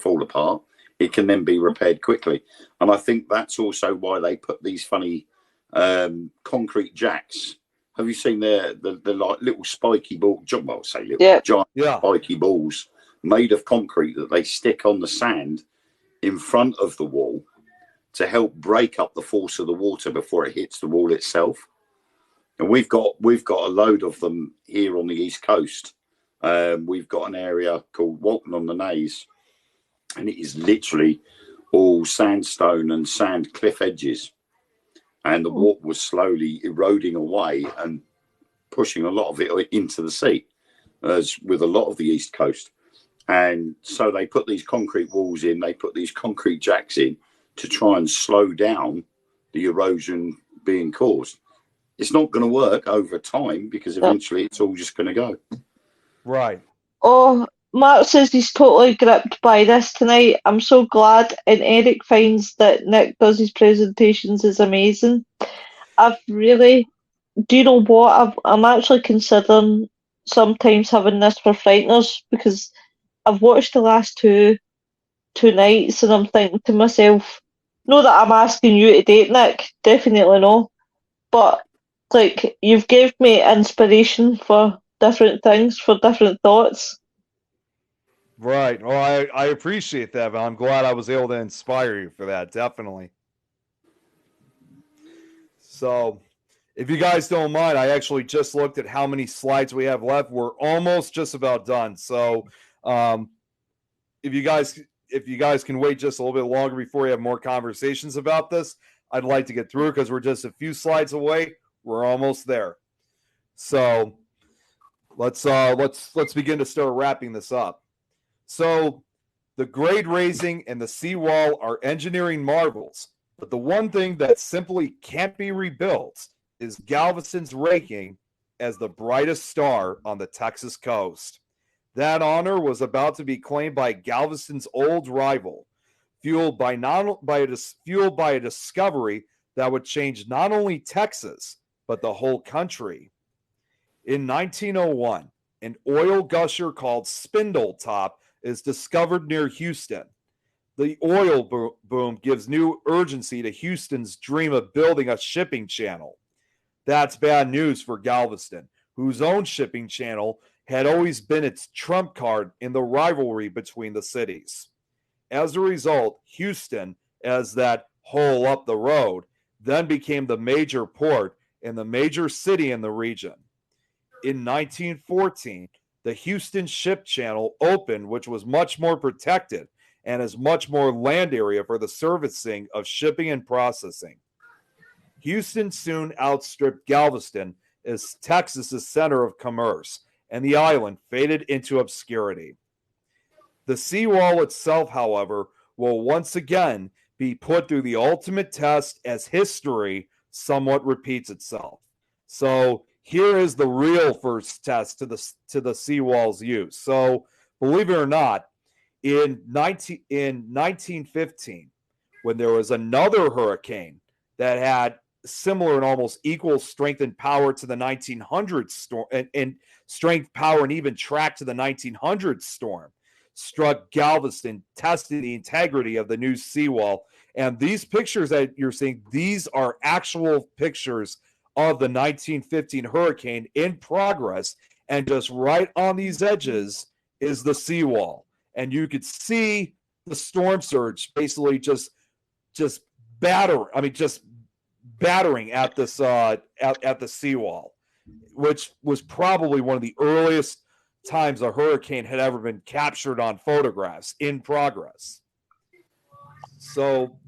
fall apart, it can then be repaired quickly. And I think that's also why they put these funny concrete jacks. Have you seen the like little spiky ball? Well, I'll say little giant spiky balls made of concrete that they stick on the sand in front of the wall to help break up the force of the water before it hits the wall itself. And we've got a load of them here on the East Coast. We've got an area called Walton on the Naze, and it is literally all sandstone and sand cliff edges. And the water was slowly eroding away and pushing a lot of it into the sea, as with a lot of the East Coast. And so they put these concrete walls in, they put these concrete jacks in to try and slow down the erosion being caused. It's not going to work over time because eventually it's all just going to go. Right. Oh, Mark says he's totally gripped by this tonight. I'm so glad. And Eric finds that Nick does his presentations is amazing. Do you know what? I'm actually considering sometimes having this for Frighteners because I've watched the last two nights and I'm thinking to myself, not that I'm asking you to date Nick, definitely no, but like you've gave me inspiration for different things, for different thoughts. Right. Well, I appreciate that, but I'm glad I was able to inspire you for that. Definitely. So, if you guys don't mind, I actually just looked at how many slides we have left. We're almost just about done. So, if you guys can wait just a little bit longer before you have more conversations about this, I'd like to get through because we're just a few slides away. We're almost there. So, let's begin to start wrapping this up. So, the grade raising and the seawall are engineering marvels, but the one thing that simply can't be rebuilt is Galveston's ranking as the brightest star on the Texas coast. That honor was about to be claimed by Galveston's old rival, fueled by a discovery that would change not only Texas, but the whole country. In 1901, an oil gusher called Spindletop is discovered near Houston. The oil boom gives new urgency to Houston's dream of building a shipping channel. That's bad news for Galveston, whose own shipping channel had always been its trump card in the rivalry between the cities. As a result, Houston, as that hole up the road, then became the major port and the major city in the region. In 1914, the Houston Ship Channel opened, which was much more protected and has much more land area for the servicing of shipping and processing. Houston soon outstripped Galveston as Texas's center of commerce, and the island faded into obscurity. The seawall itself, however, will once again be put through the ultimate test as history somewhat repeats itself. So here is the real first test to the seawall's use. So believe it or not, in 1915, when there was another hurricane that had similar and almost equal strength and power to the 1900 storm, and strength, power, and even track to the 1900 storm, struck Galveston, testing the integrity of the new seawall. And these pictures that you're seeing, these are actual pictures of the 1915 hurricane in progress. And just right on these edges is the seawall. And you could see the storm surge basically just battering at this at the seawall, which was probably one of the earliest times a hurricane had ever been captured on photographs in progress. So,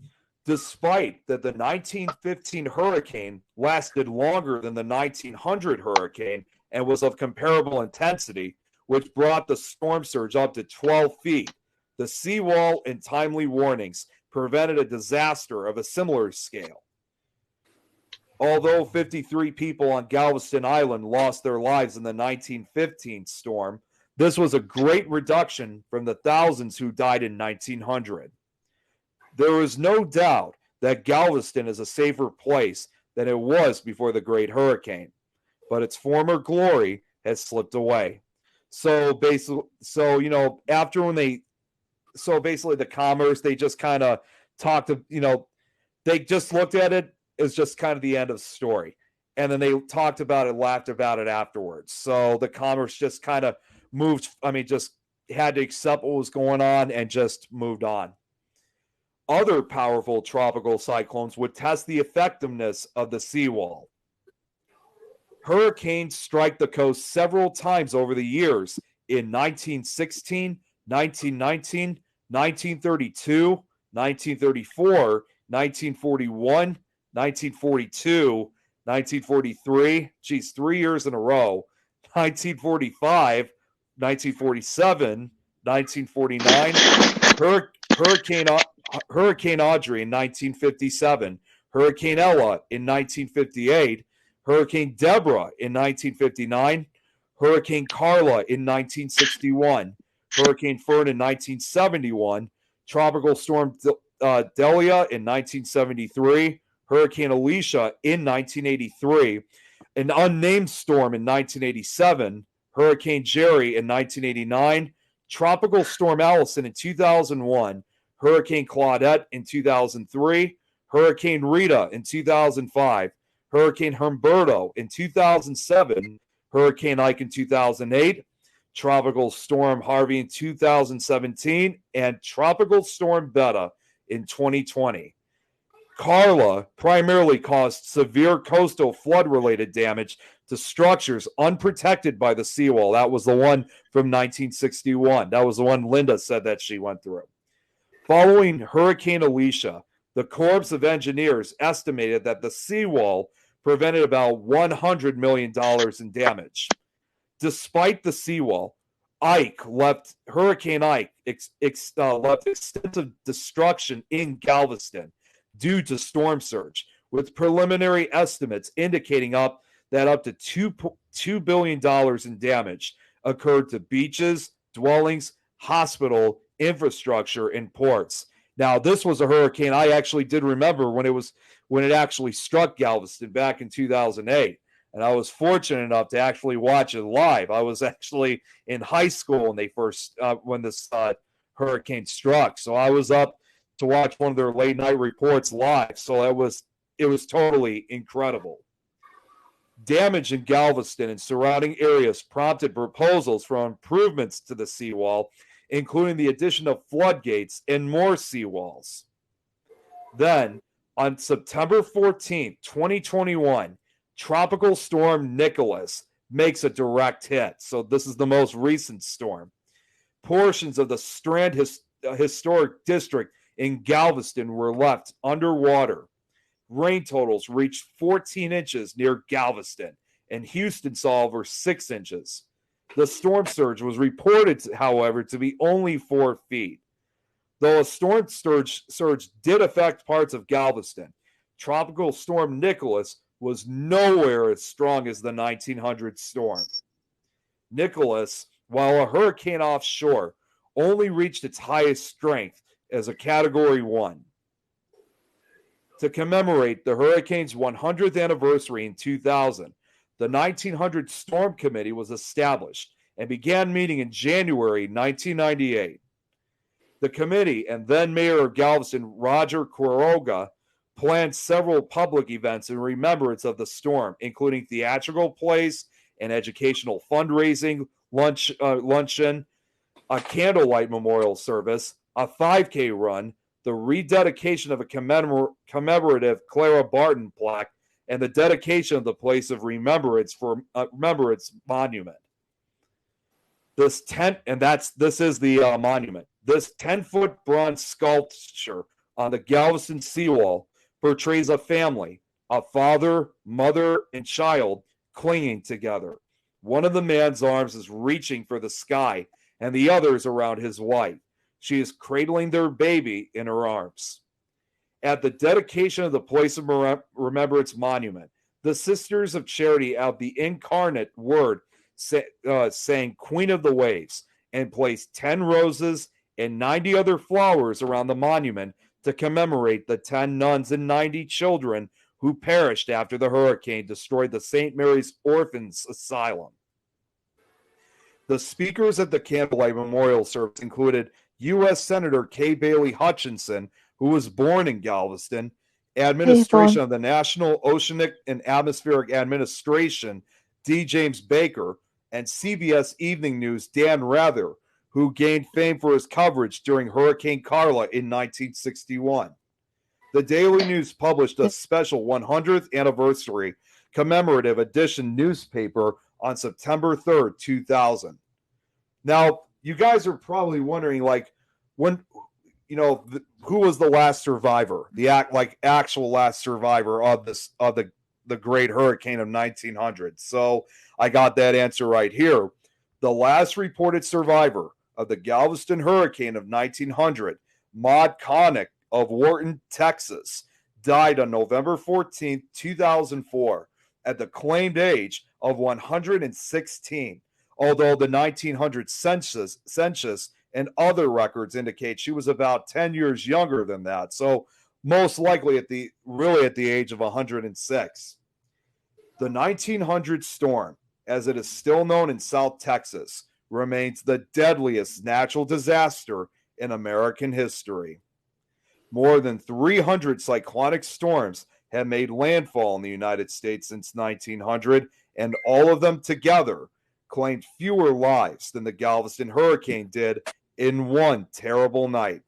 despite that the 1915 hurricane lasted longer than the 1900 hurricane and was of comparable intensity, which brought the storm surge up to 12 feet, the seawall and timely warnings prevented a disaster of a similar scale. Although 53 people on Galveston Island lost their lives in the 1915 storm, this was a great reduction from the thousands who died in 1900. There is no doubt that Galveston is a safer place than it was before the Great Hurricane, but its former glory has slipped away. So basically, the Commerce, they just kind of talked to, they just looked at it as just kind of the end of the story. And then they talked about it, laughed about it afterwards. So the Commerce just kind of just had to accept what was going on and just moved on. Other powerful tropical cyclones would test the effectiveness of the seawall. Hurricanes strike the coast several times over the years in 1916, 1919, 1932, 1934, 1941, 1942, 1943, 3 years in a row, 1945, 1947, 1949, Hurricane Audrey in 1957, Hurricane Ella in 1958, Hurricane Deborah in 1959, Hurricane Carla in 1961, Hurricane Fern in 1971, Tropical Storm Delia in 1973, Hurricane Alicia in 1983, an unnamed storm in 1987, Hurricane Jerry in 1989, Tropical Storm Allison in 2001, Hurricane Claudette in 2003, Hurricane Rita in 2005, Hurricane Humberto in 2007, Hurricane Ike in 2008, Tropical Storm Harvey in 2017, and Tropical Storm Beta in 2020. Carla primarily caused severe coastal flood-related damage to structures unprotected by the seawall. That was the one from 1961. That was the one Linda said that she went through. Following Hurricane Alicia, the Corps of Engineers estimated that the seawall prevented about $100 million in damage. Despite the seawall, Hurricane Ike left extensive destruction in Galveston due to storm surge, with preliminary estimates indicating that up to $2 billion in damage occurred to beaches, dwellings, hospital, infrastructure, and ports. Now, this was a hurricane I actually did remember when it actually struck Galveston back in 2008. And I was fortunate enough to actually watch it live. I was actually in high school when this hurricane struck. So I was up to watch one of their late night reports live. So it was totally incredible. Damage in Galveston and surrounding areas prompted proposals for improvements to the seawall, including the addition of floodgates and more seawalls. Then, on September 14, 2021, Tropical Storm Nicholas makes a direct hit. So this is the most recent storm. Portions of the Strand Historic District in Galveston were left underwater. Rain totals reached 14 inches near Galveston, and Houston saw over 6 inches. The storm surge was reported, however, to be only 4 feet. Though a storm surge did affect parts of Galveston, Tropical Storm Nicholas was nowhere as strong as the 1900 storm. Nicholas, while a hurricane offshore, only reached its highest strength as a Category 1. To commemorate the hurricane's 100th anniversary in 2000, the 1900 Storm Committee was established and began meeting in January 1998. The committee and then Mayor of Galveston, Roger Quiroga, planned several public events in remembrance of the storm, including theatrical plays, an educational fundraising luncheon, a candlelight memorial service, a 5K run, the rededication of a commemorative Clara Barton plaque, and the dedication of the place of remembrance for Remembrance Monument. This is the monument. This 10-foot bronze sculpture on the Galveston seawall portrays a family, a father, mother, and child clinging together. One of the man's arms is reaching for the sky, and the other is around his wife. She is cradling their baby in her arms. At the dedication of the Place of Remembrance Monument, the Sisters of Charity of the Incarnate Word sang Queen of the Waves and placed 10 roses and 90 other flowers around the monument to commemorate the 10 nuns and 90 children who perished after the hurricane destroyed the St. Mary's Orphans Asylum. The speakers at the candlelight memorial service included U.S. Senator Kay Bailey Hutchinson, who was born in Galveston, Administration of the National Oceanic and Atmospheric Administration, D. James Baker, and CBS Evening News' Dan Rather, who gained fame for his coverage during Hurricane Carla in 1961. The Daily News published a special 100th anniversary commemorative edition newspaper on September 3rd, 2000. Now, you guys are probably wondering, like, when, who was the last survivor, the actual last survivor of the great hurricane of 1900. So I got that answer right here. The last reported survivor of the Galveston hurricane of 1900, Maud Connick of Wharton, Texas, died on November 14, 2004, at the claimed age of 116. Although the 1900 census and other records indicate she was about 10 years younger than that. So most likely at the age of 106. The 1900 storm, as it is still known in South Texas, remains the deadliest natural disaster in American history. More than 300 cyclonic storms have made landfall in the United States since 1900, and all of them together claimed fewer lives than the Galveston hurricane did in one terrible night.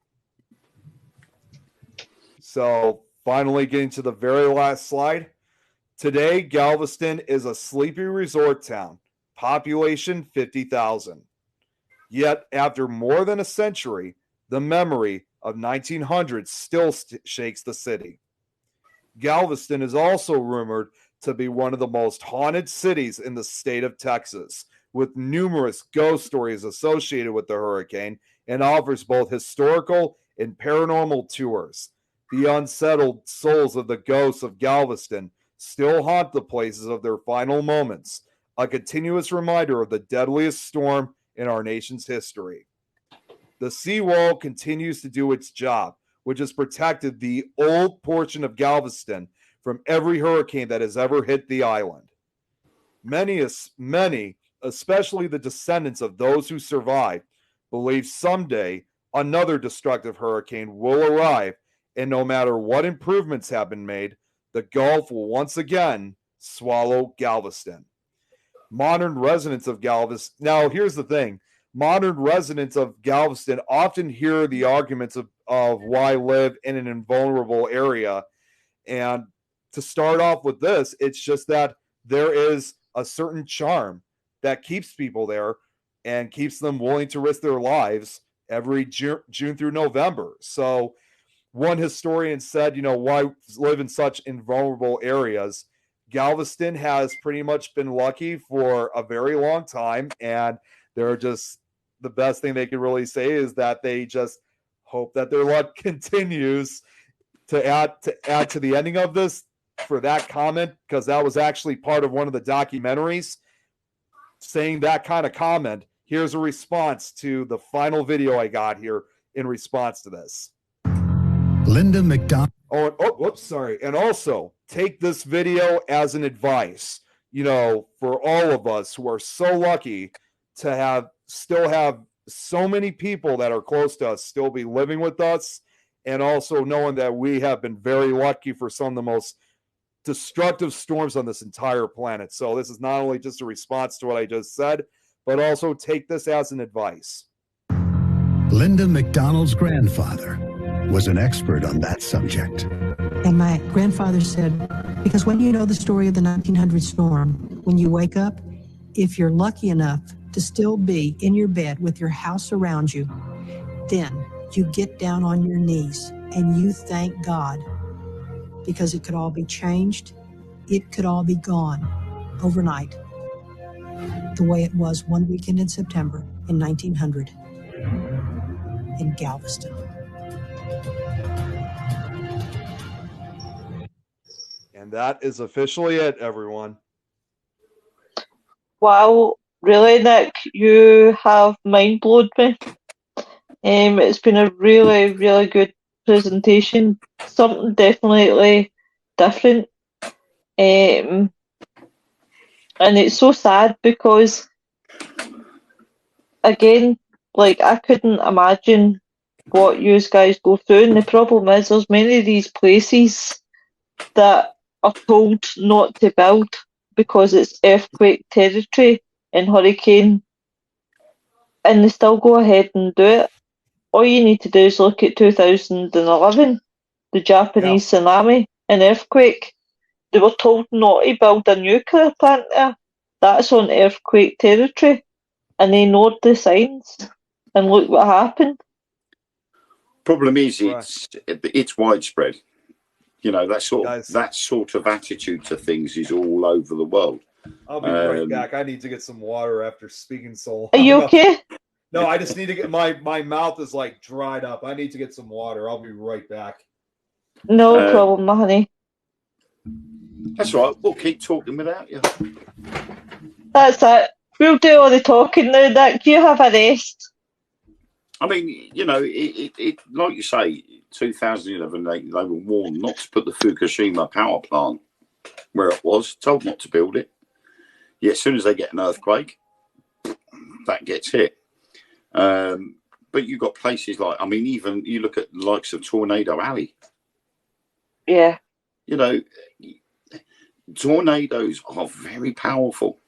So, finally getting to the very last slide. Today, Galveston is a sleepy resort town, population 50,000. Yet, after more than a century, the memory of 1900 still shakes the city. Galveston is also rumored to be one of the most haunted cities in the state of Texas, with numerous ghost stories associated with the hurricane, and offers both historical and paranormal tours. The unsettled souls of the ghosts of Galveston still haunt the places of their final moments, a continuous reminder of the deadliest storm in our nation's history. The seawall continues to do its job, which has protected the old portion of Galveston from every hurricane that has ever hit the island. Many, especially the descendants of those who survived, believe someday another destructive hurricane will arrive, and no matter what improvements have been made, the Gulf will once again swallow Galveston. Modern residents of Galveston. Now, here's the thing. Modern residents of Galveston often hear the arguments of why live in an invulnerable area. And to start off with this, it's just that there is a certain charm that keeps people there and keeps them willing to risk their lives every June through November. So one historian said, why live in such invulnerable areas? Galveston has pretty much been lucky for a very long time, and they're just, the best thing they can really say is that they just hope that their luck continues. To add to the ending of this, for that comment, because that was actually part of one of the documentaries, saying that kind of comment, here's a response to the final video I got here in response to this. Linda McDonald. And also, take this video as an advice, for all of us who are so lucky to still have so many people that are close to us still be living with us, and also knowing that we have been very lucky for some of the most destructive storms on this entire planet. So this is not only just a response to what I just said, but also take this as an advice. Linda McDonald's grandfather was an expert on that subject. And my grandfather said, because when you know the story of the 1900 storm, when you wake up, if you're lucky enough to still be in your bed with your house around you, then you get down on your knees and you thank God, because it could all be changed. It could all be gone overnight, the way it was one weekend in September in 1900 in Galveston. And that is officially it, everyone. Wow, really, Nick, you have mind blown me. It's been a really, really good presentation. Something definitely different. And it's so sad because, again, like, I couldn't imagine what you guys go through. And the problem is there's many of these places that are told not to build because it's earthquake territory and hurricane, and they still go ahead and do it. All you need to do is look at 2011, the Japanese tsunami and earthquake. They were told not to build a nuclear plant there. That's on earthquake territory. And they ignored the signs. And look what happened. Problem is, it's widespread. You know, that sort of attitude to things is all over the world. I'll be right back. I need to get some water after speaking so long. Are you okay? No, I just need to get my mouth is like dried up. I need to get some water. I'll be right back. No problem, my honey. That's all right. We'll keep talking without you. That's it. We'll do all the talking now, Nick. You have a rest. I mean, you know, it like you say, 2011, they were warned not to put the Fukushima power plant where it was, told not to build it. Yet as soon as they get an earthquake, that gets hit. But you've got places like, I mean, even you look at the likes of Tornado Alley. Yeah. You know, tornadoes are very powerful.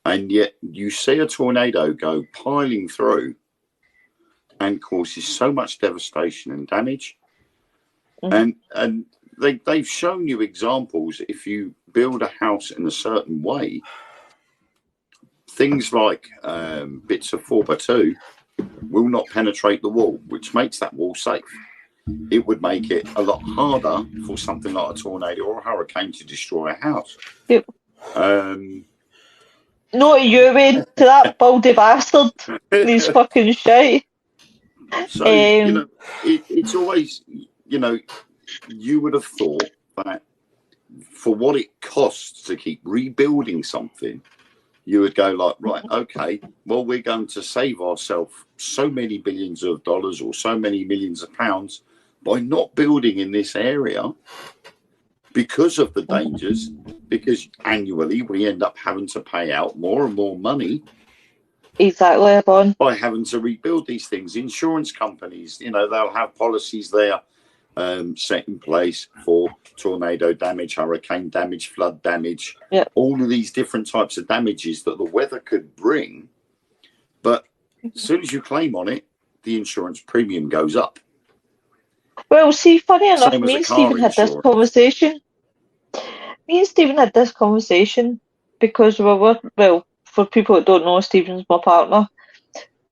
And yet you see a tornado go piling through and causes so much devastation and damage. Mm-hmm. And they've shown you examples. If you build a house in a certain way, things like bits of 4x2 will not penetrate the wall, which makes that wall safe. It would make it a lot harder for something like a tornado or a hurricane to destroy a house. Yep. No to you, Wayne, to that baldy bastard. He's fucking shite. So, you know, it's always, you know, you would have thought that for what it costs to keep rebuilding something, you would go like, right, okay, well, we're going to save ourselves so many billions of dollars or so many millions of pounds by not building in this area because of the dangers, because annually we end up having to pay out more and more money. Exactly, Yvonne. By having to rebuild these things. Insurance companies, you know, they'll have policies there set in place for tornado damage, hurricane damage, flood damage, all of these different types of damages that the weather could bring. But as soon as you claim on it, the insurance premium goes up. Well, see, funny enough, me and Stephen had this conversation. Me and Stephen had this conversation because we were, well, for people that don't know, Stephen's my partner.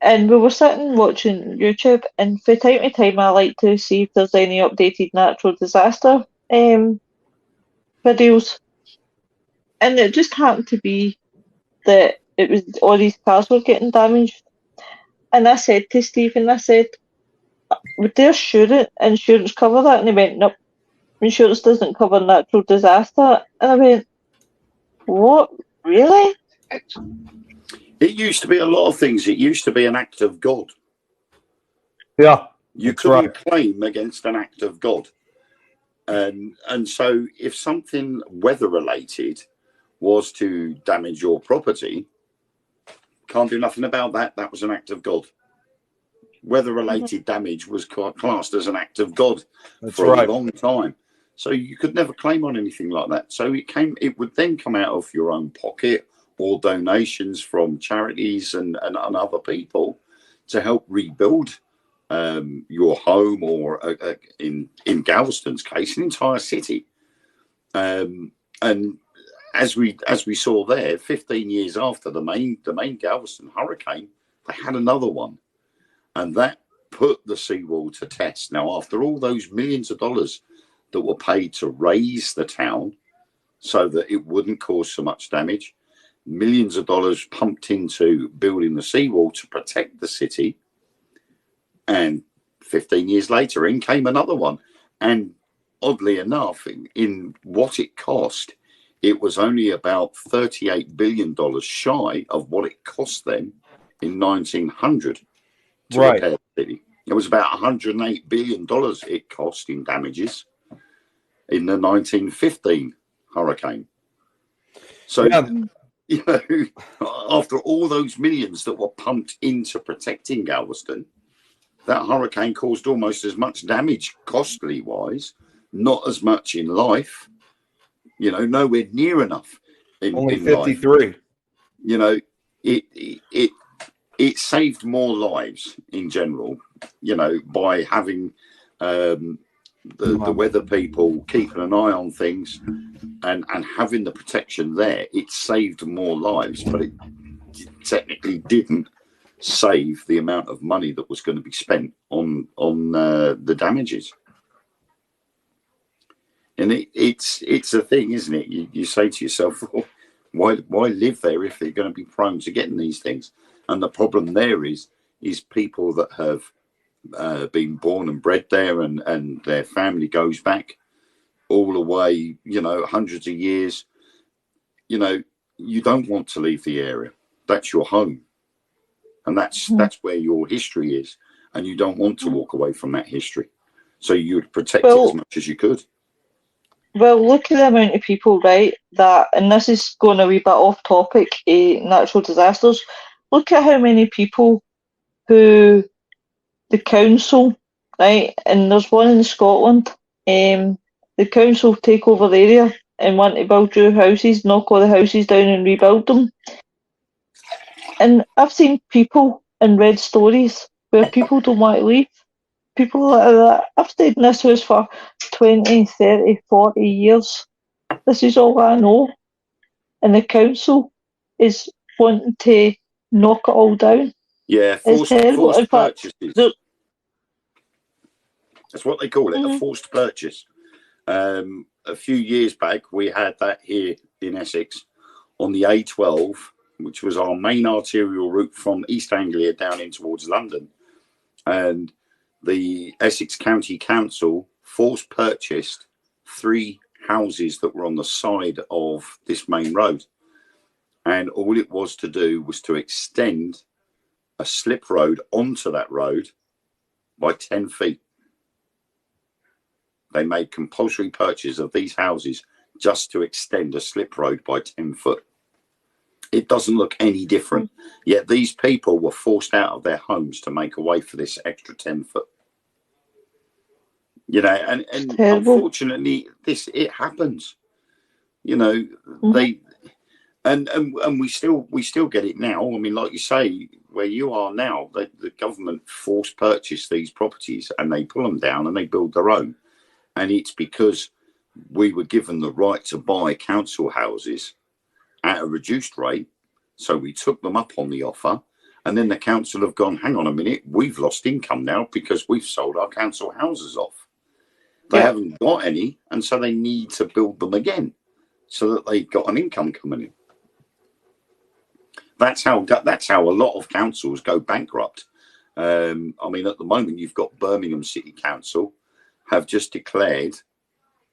And we were sitting watching YouTube, and from time to time I like to see if there's any updated natural disaster videos. And it just happened to be that it was all these cars were getting damaged. And I said to Stephen, I said, would their insurance cover that? And he went, nope, insurance doesn't cover natural disaster. And I went, what? Really? It used to be a lot of things. It used to be an act of God. Yeah. You couldn't claim against an act of God. And so if something weather related was to damage your property, can't do nothing about that. That was an act of God. Weather related damage was classed as an act of God for a long time. So you could never claim on anything like that. So it would then come out of your own pocket or donations from charities and other people to help rebuild your home, or in Galveston's case, an entire city. And as we saw there, 15 years after the main Galveston hurricane, they had another one, and that put the seawall to test. Now, after all those millions of dollars that were paid to raise the town so that it wouldn't cause so much damage, millions of dollars pumped into building the seawall to protect the city, and 15 years later, in came another one. And oddly enough, in what it cost, it was only about $38 billion shy of what it cost them in 1900 to repair the city. It was about $108 billion it cost in damages in the 1915 hurricane. So, you know, after all those millions that were pumped into protecting Galveston, that hurricane caused almost as much damage costly-wise, not as much in life, you know, nowhere near enough only in 53 life. You know, it saved more lives in general, you know, by having the weather people keeping an eye on things and having the protection there. It saved more lives, but it technically didn't save the amount of money that was going to be spent on the damages. And it's a thing, isn't it? You say to yourself, well, why live there if they're going to be prone to getting these things? And the problem there is people that have been born and bred there, and their family goes back all the way, you know, hundreds of years. You know, you don't want to leave the area. That's your home, and that's where your history is, and you don't want to walk away from that history. So you would protect it as much as you could. Well, look at the amount of people, right, that, and this is going a wee bit off topic, natural disasters. Look at how many people who the council, right, and there's one in Scotland, the council take over the area and want to build new houses, knock all the houses down and rebuild them. And I've seen people and read stories where people don't want to leave. People like that. I've stayed in this house for 20, 30, 40 years. This is all I know. And the council is wanting to knock it all down. Yeah, forced purchases. That's what they call it, a forced purchase. A few years back, we had that here in Essex on the A12, which was our main arterial route from East Anglia down in towards London. And the Essex County Council forced purchased 3 houses that were on the side of this main road. And all it was to do was to extend a slip road onto that road by 10 feet. They made compulsory purchase of these houses just to extend a slip road by 10 foot. It doesn't look any different. Yet these people were forced out of their homes to make a way for this extra 10 foot. You know, and unfortunately, it happens. You know, they and we still get it now. I mean, like you say, where you are now, the government force purchase these properties and they pull them down and they build their own. And it's because we were given the right to buy council houses at a reduced rate. So we took them up on the offer. And then the council have gone, hang on a minute, we've lost income now because we've sold our council houses off. They haven't got any. And so they need to build them again so that they've got an income coming in. That's how a lot of councils go bankrupt. I mean, at the moment, you've got Birmingham City Council have just declared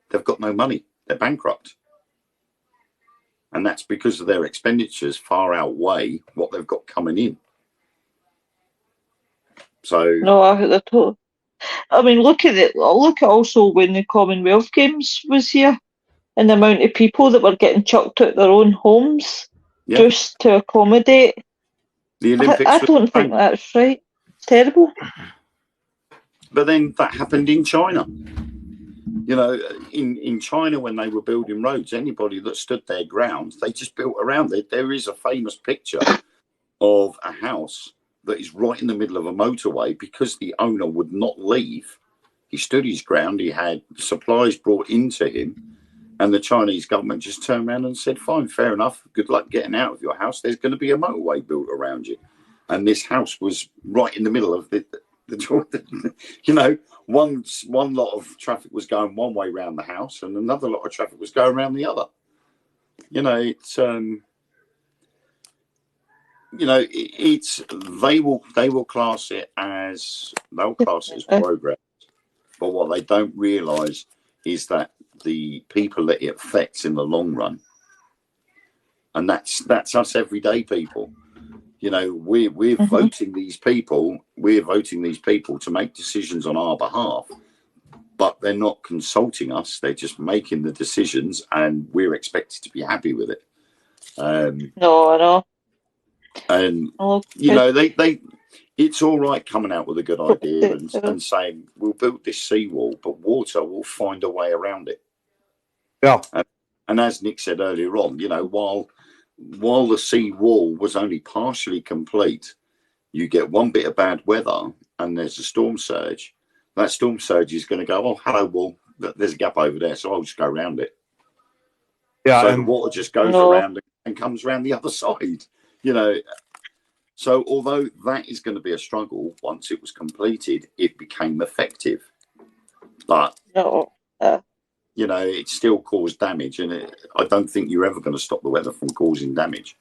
they've got no money. They're bankrupt. And that's because of their expenditures far outweigh what they've got coming in. So no, I mean, look at it. Look at also when the Commonwealth Games was here, and the amount of people that were getting chucked out their own homes just to accommodate. The Olympics. I don't think that's right. It's terrible. But then that happened in China. You know, in China, when they were building roads, anybody that stood their ground, they just built around it. There is a famous picture of a house that is right in the middle of a motorway because the owner would not leave. He stood his ground. He had supplies brought into him, And the Chinese government just turned around and said, fine, fair enough. Good luck getting out of your house. There's going to be a motorway built around you. And this house was right in the middle of the you know, one lot of traffic was going one way around the house and another lot of traffic was going around the other. You know, it's, you know, it's, they will class it as, they'll class it as progress. But what they don't realise is that the people that it affects in the long run, and that's us everyday people. You know, we're voting these people. We're voting these people to make decisions on our behalf, but they're not consulting us. They're just making the decisions, and we're expected to be happy with it. No, I know. And you know, they it's all right coming out with a good idea and saying we'll build this seawall, but water will find a way around it. Yeah. And as Nick said earlier on, you know, while the sea wall was only partially complete, you get one bit of bad weather and there's a storm surge. That storm surge is going to go, oh, hello, wall. There's a gap over there, so I'll just go around it. Yeah, so the water just goes around and comes around the other side, you know. So although that is going to be a struggle, once it was completed, it became effective. But you know, it still caused damage, and I don't think you're ever going to stop the weather from causing damage.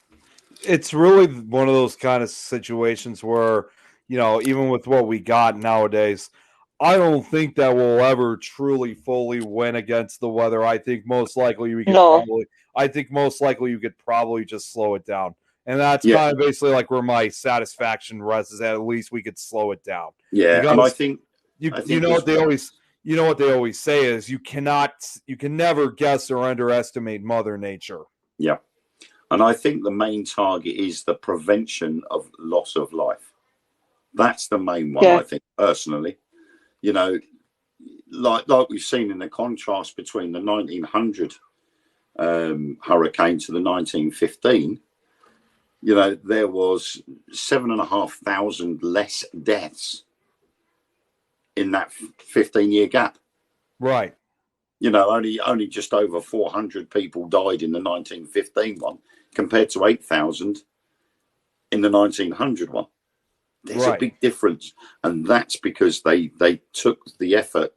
It's really one of those kind of situations where, you know, even with what we got nowadays, I don't think that we'll ever truly fully win against the weather. I think most likely we could probably just slow it down. And that's kind of basically like where my satisfaction rests, is that at least we could slow it down. Yeah, because and I think you know what they always say is you can never guess or underestimate Mother Nature. Yeah. And I think the main target is the prevention of loss of life. That's the main one, I think, personally. You know, like we've seen in the contrast between the 1900 hurricane to the 1915, you know, there was 7,500 less deaths in that 15-year gap. Right. You know, only just over 400 people died in the 1915 one compared to 8,000 in the 1900 one. There's a big difference, and that's because they took the effort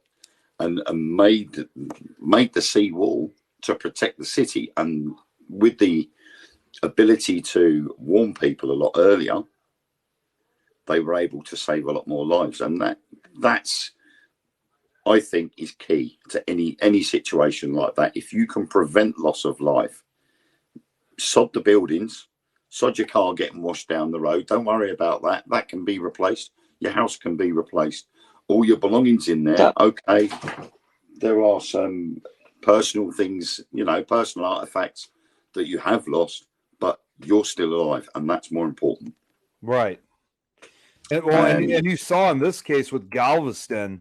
and made the seawall to protect the city, and with the ability to warn people a lot earlier, they were able to save a lot more lives, and that's I think is key to any situation like that. If you can prevent loss of life, sod the buildings, sod your car getting washed down the road. Don't worry about that. That can be replaced. Your house can be replaced. All your belongings in there. Okay, there are some personal things, you know, personal artifacts that you have lost, but you're still alive, and that's more important. Right. And you saw in this case with Galveston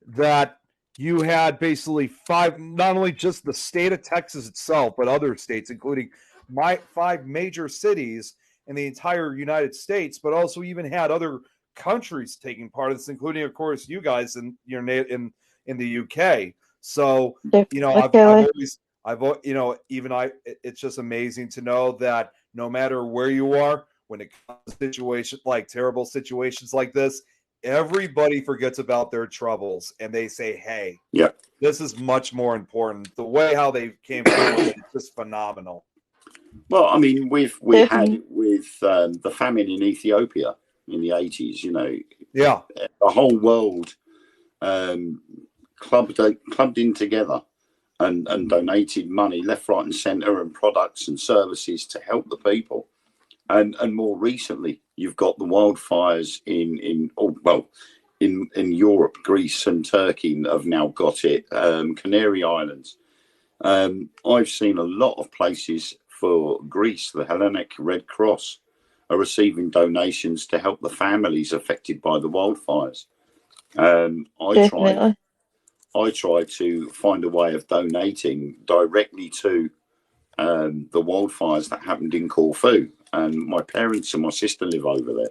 that you had basically not only just the state of Texas itself, but other states, including 5 major cities in the entire United States, but also even had other countries taking part of this, including, of course, you guys in the UK. So, you know, it's just amazing to know that no matter where you are, when it comes to situations like terrible situations like this, everybody forgets about their troubles and they say, hey, this is much more important. The way how they came forward is just phenomenal. Well, I mean, we had it with the famine in Ethiopia in the 80s, you know. Yeah. The whole world clubbed in together and donated money left, right and centre, and products and services to help the people. And more recently, you've got the wildfires in Europe. Greece and Turkey have now got it. Canary Islands. I've seen a lot of places for Greece. The Hellenic Red Cross are receiving donations to help the families affected by the wildfires. I tried to find a way of donating directly to the wildfires that happened in Corfu. And my parents and my sister live over there.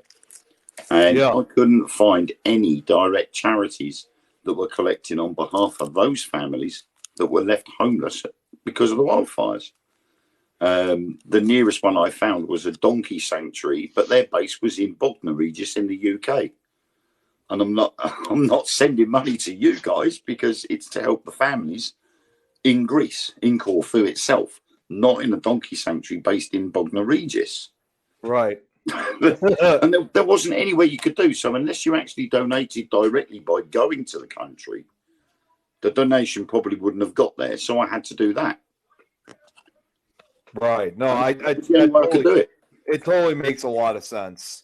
And I couldn't find any direct charities that were collecting on behalf of those families that were left homeless because of the wildfires. The nearest one I found was a donkey sanctuary, but their base was in Bognor Regis in the UK. And I'm not sending money to you guys because it's to help the families in Greece, in Corfu itself, not in a donkey sanctuary based in Bognor Regis. Right. And there wasn't anywhere you could do so unless you actually donated directly by going to the country. The donation probably wouldn't have got there, so I had to do that. Right. No, I could do it. It totally makes a lot of sense.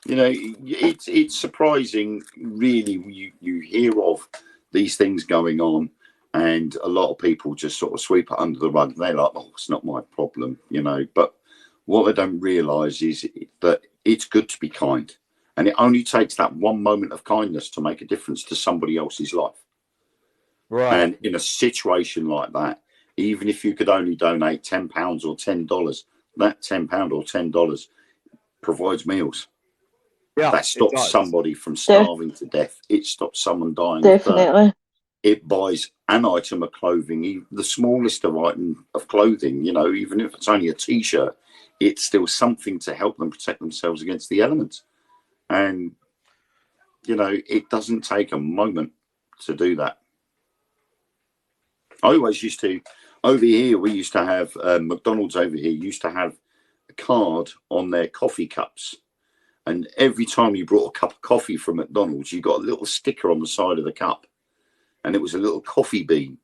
You know, it's surprising, really. You hear of these things going on, and a lot of people just sort of sweep it under the rug. They're like, "Oh, it's not my problem," you know. But what they don't realise is that it's good to be kind, and it only takes that one moment of kindness to make a difference to somebody else's life. Right. And in a situation like that, even if you could only donate £10 or $10, that £10 or $10 provides meals. Yeah, that stops somebody from starving to death. It stops someone dying. Definitely. It buys an item of clothing, the smallest of item of clothing, you know, even if it's only a T-shirt, it's still something to help them protect themselves against the elements. And, you know, it doesn't take a moment to do that. I always used to, over here, we used to have, McDonald's over here used to have a card on their coffee cups. And every time you brought a cup of coffee from McDonald's, you got a little sticker on the side of the cup. And it was a little coffee bean.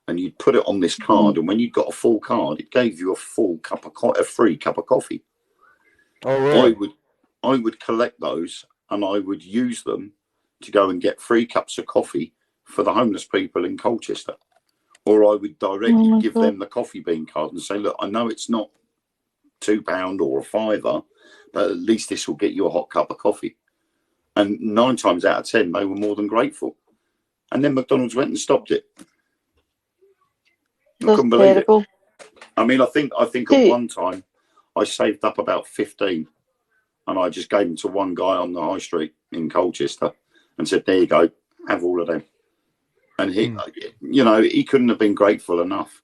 And you'd put it on this card. And when you got a full card, it gave you a full cup of a free cup of coffee. Oh, really? I would collect those and I would use them to go and get free cups of coffee for the homeless people in Colchester. Or I would directly give them the coffee bean card and say, look, I know it's not £2 or a £5, but at least this will get you a hot cup of coffee. And 9 times out of 10, they were more than grateful. And then McDonald's went and stopped it. I couldn't believe it. I mean, I think at one time I saved up about 15 and I just gave them to one guy on the high street in Colchester and said, there you go, have all of them. And he, you know, he couldn't have been grateful enough.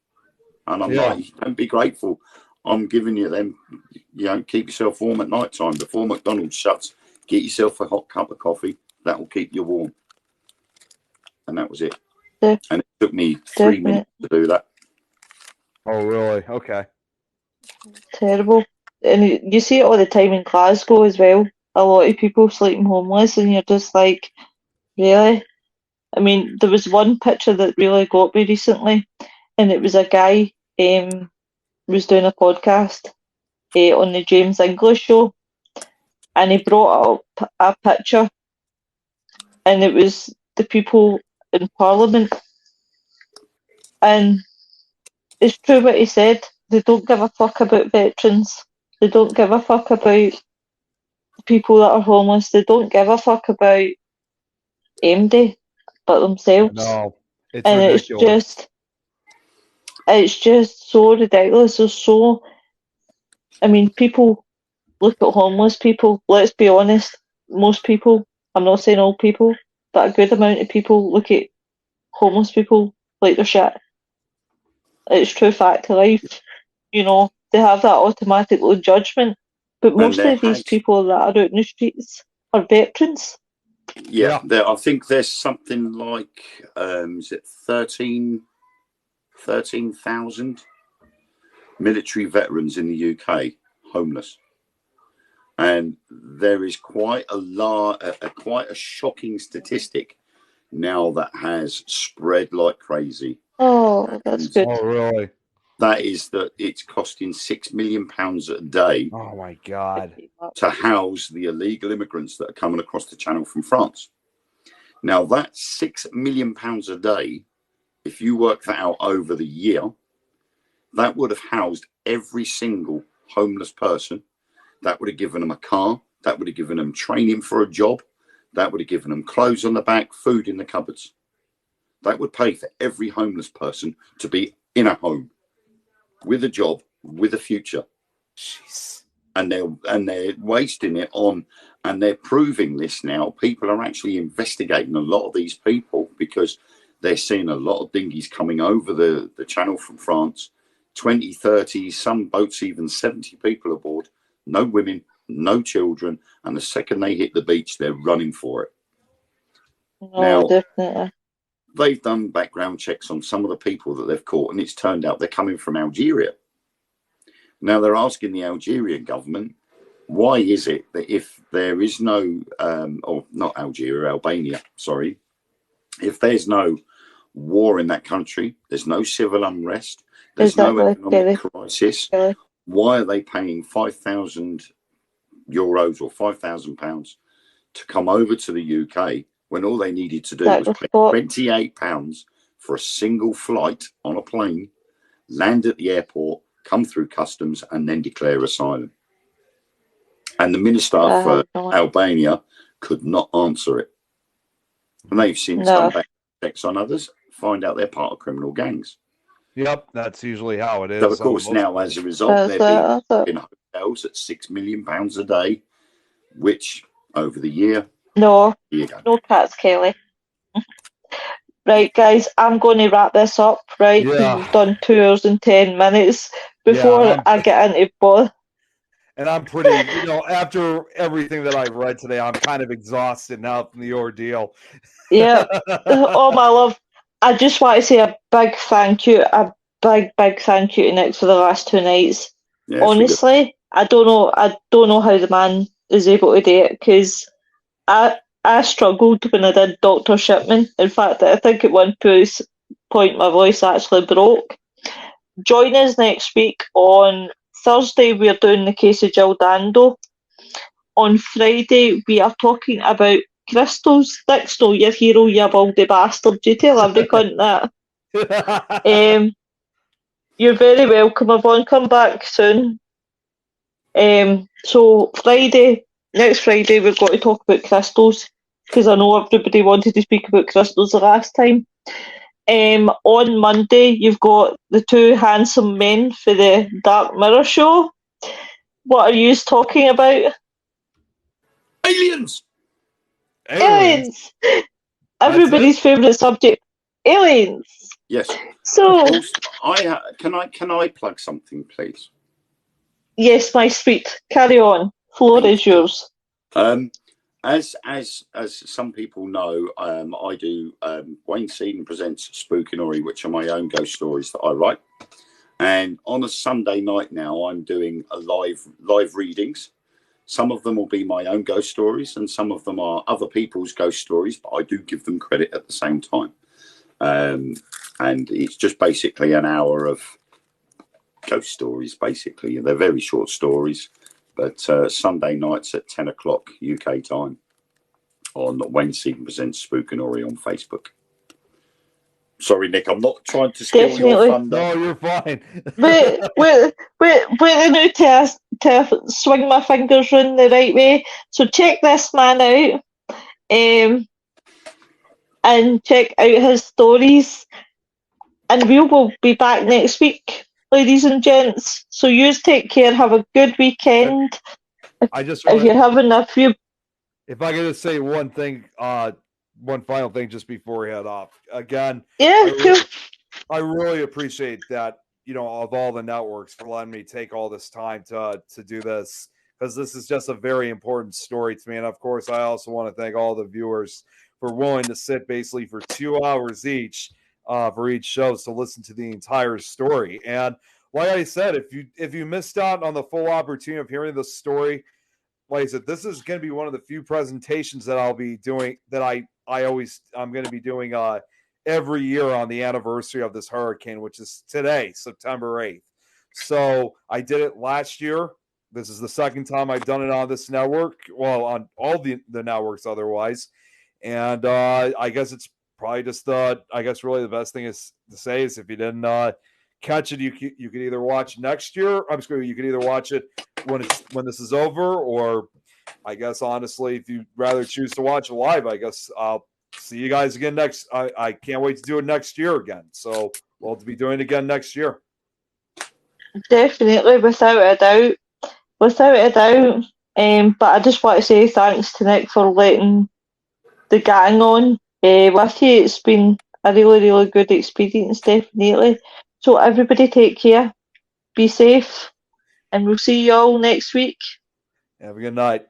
And I'm like, don't be grateful. I'm giving you them, you know, keep yourself warm at night time. Before McDonald's shuts, get yourself a hot cup of coffee. That will keep you warm. And that was it. And it took me 3 minutes to do that. Oh, really? Okay. Terrible. And you see it all the time in Glasgow as well. A lot of people sleeping homeless, and you're just like, really? I mean, there was one picture that really got me recently, and it was a guy was doing a podcast on the James English show, and he brought up a picture, and it was the people in Parliament, and it's true what he said. They don't give a fuck about veterans. They don't give a fuck about people that are homeless. They don't give a fuck about anybody but themselves. No, it's and ridiculous. it's just so ridiculous. There's so, I mean, people look at homeless people. Let's be honest. Most people, I'm not saying all people, but a good amount of people look at homeless people like they're shit. It's true fact of life. You know, they have that automatic low judgment. But most of these people that are out in the streets are veterans. Yeah. I think there's something like, is it 13,000 military veterans in the UK homeless. And there is quite a shocking statistic now that has spread like crazy. Oh, that's good. Oh, really? That is that it's costing £6 million a day. Oh my God! To house the illegal immigrants that are coming across the channel from France. Now that's £6 million a day. If you work that out over the year, that would have housed every single homeless person. That would have given them a car. That would have given them training for a job. That would have given them clothes on the back, food in the cupboards. That would pay for every homeless person to be in a home with a job, with a future. Jeez. And they're wasting it on, and they're proving this now. People are actually investigating a lot of these people because They're seeing a lot of dinghies coming over the channel from France, 20, 30, some boats even 70 people aboard, no women, no children, and the second they hit the beach, they're running for it. Now, definitely. They've done background checks on some of the people that they've caught, and it's turned out they're coming from Algeria. Now, they're asking the Algerian government, why is it that if there is no, or not Algeria, Albania, sorry, if there's no war in that country, there's no civil unrest, there's no economic crisis, why are they paying €5,000 or £5,000 to come over to the UK when all they needed to do was pay £28 for a single flight on a plane, land at the airport, come through customs, and then declare asylum? And the minister for Albania could not answer it. And they've since done back checks on others, find out they're part of criminal gangs. Yep, that's usually how it is. So, of course, now as a result, they're being in hotels at £6 million a day, which over the year. No cats, Kelly. Right, guys, I'm going to wrap this up, right? Because we've done 2 hours and 10 minutes before I get into bed. And I'm pretty, after everything that I've read today, I'm kind of exhausted now from the ordeal. Yeah. Oh, my love. I just want to say a big thank you, big thank you to Nick for the last 2 nights. Yeah, honestly, I don't know how the man is able to do it, because I struggled when I did Dr. Shipman. In fact, I think at one point my voice actually broke. Join us next week. On Thursday, we're doing the case of Jill Dando. On Friday, we are talking about crystals. Dixon, your hero, you baldy bastard. Do you tell every cunt that? You're very welcome, everyone. Come back soon. So next Friday, we're going to talk about crystals, because I know everybody wanted to speak about crystals the last time. On Monday, you've got the 2 handsome men for the Dark Mirror show. What are you talking about? Aliens! Everybody's favourite subject. Aliens! Yes. So, can I plug something, please? Yes, my sweet. Carry on. Floor is yours. As some people know, I do Wayne Seaton Presents Spookinori, which are my own ghost stories that I write. And on a Sunday night now, I'm doing a live readings. Some of them will be my own ghost stories, and some of them are other people's ghost stories, but I do give them credit at the same time. And it's just basically an hour of ghost stories, basically. They're very short stories, but Sunday nights at 10 o'clock UK time on Wayne Seaton Presents Spookinori on Facebook. Sorry, Nick, I'm not trying to steal your thunder. No, you're fine. wait now to swing my fingers round the right way. So check this man out, and check out his stories. And we will be back next week, ladies and gents. So you take care. Have a good weekend. If you're having a few. If I could just say one thing, one final thing just before we head off. Again, I really appreciate that, of all the networks, for letting me take all this time to do this, because this is just a very important story to me. And of course, I also want to thank all the viewers for willing to sit basically for 2 hours each for each show to listen to the entire story. And like I said, if you missed out on the full opportunity of hearing the story, like I said, this is going to be one of the few presentations that I'll be doing that I'm going to be doing every year on the anniversary of this hurricane, which is today, September 8th. So I did it last year. This is the second time I've done it on this network. Well, on all the networks otherwise. And I guess it's probably just really the best thing is to say is if you didn't catch it, you could either watch next year. You could either watch it when this is over, or I guess honestly, if you'd rather choose to watch it live, I guess I'll see you guys again next. I can't wait to do it next year again. So we'll be doing it again next year. Definitely, without a doubt. But I just want to say thanks to Nick for letting the gang on with you. It's been a really, really good experience, definitely. So everybody take care, be safe, and we'll see you all next week. Have a good night.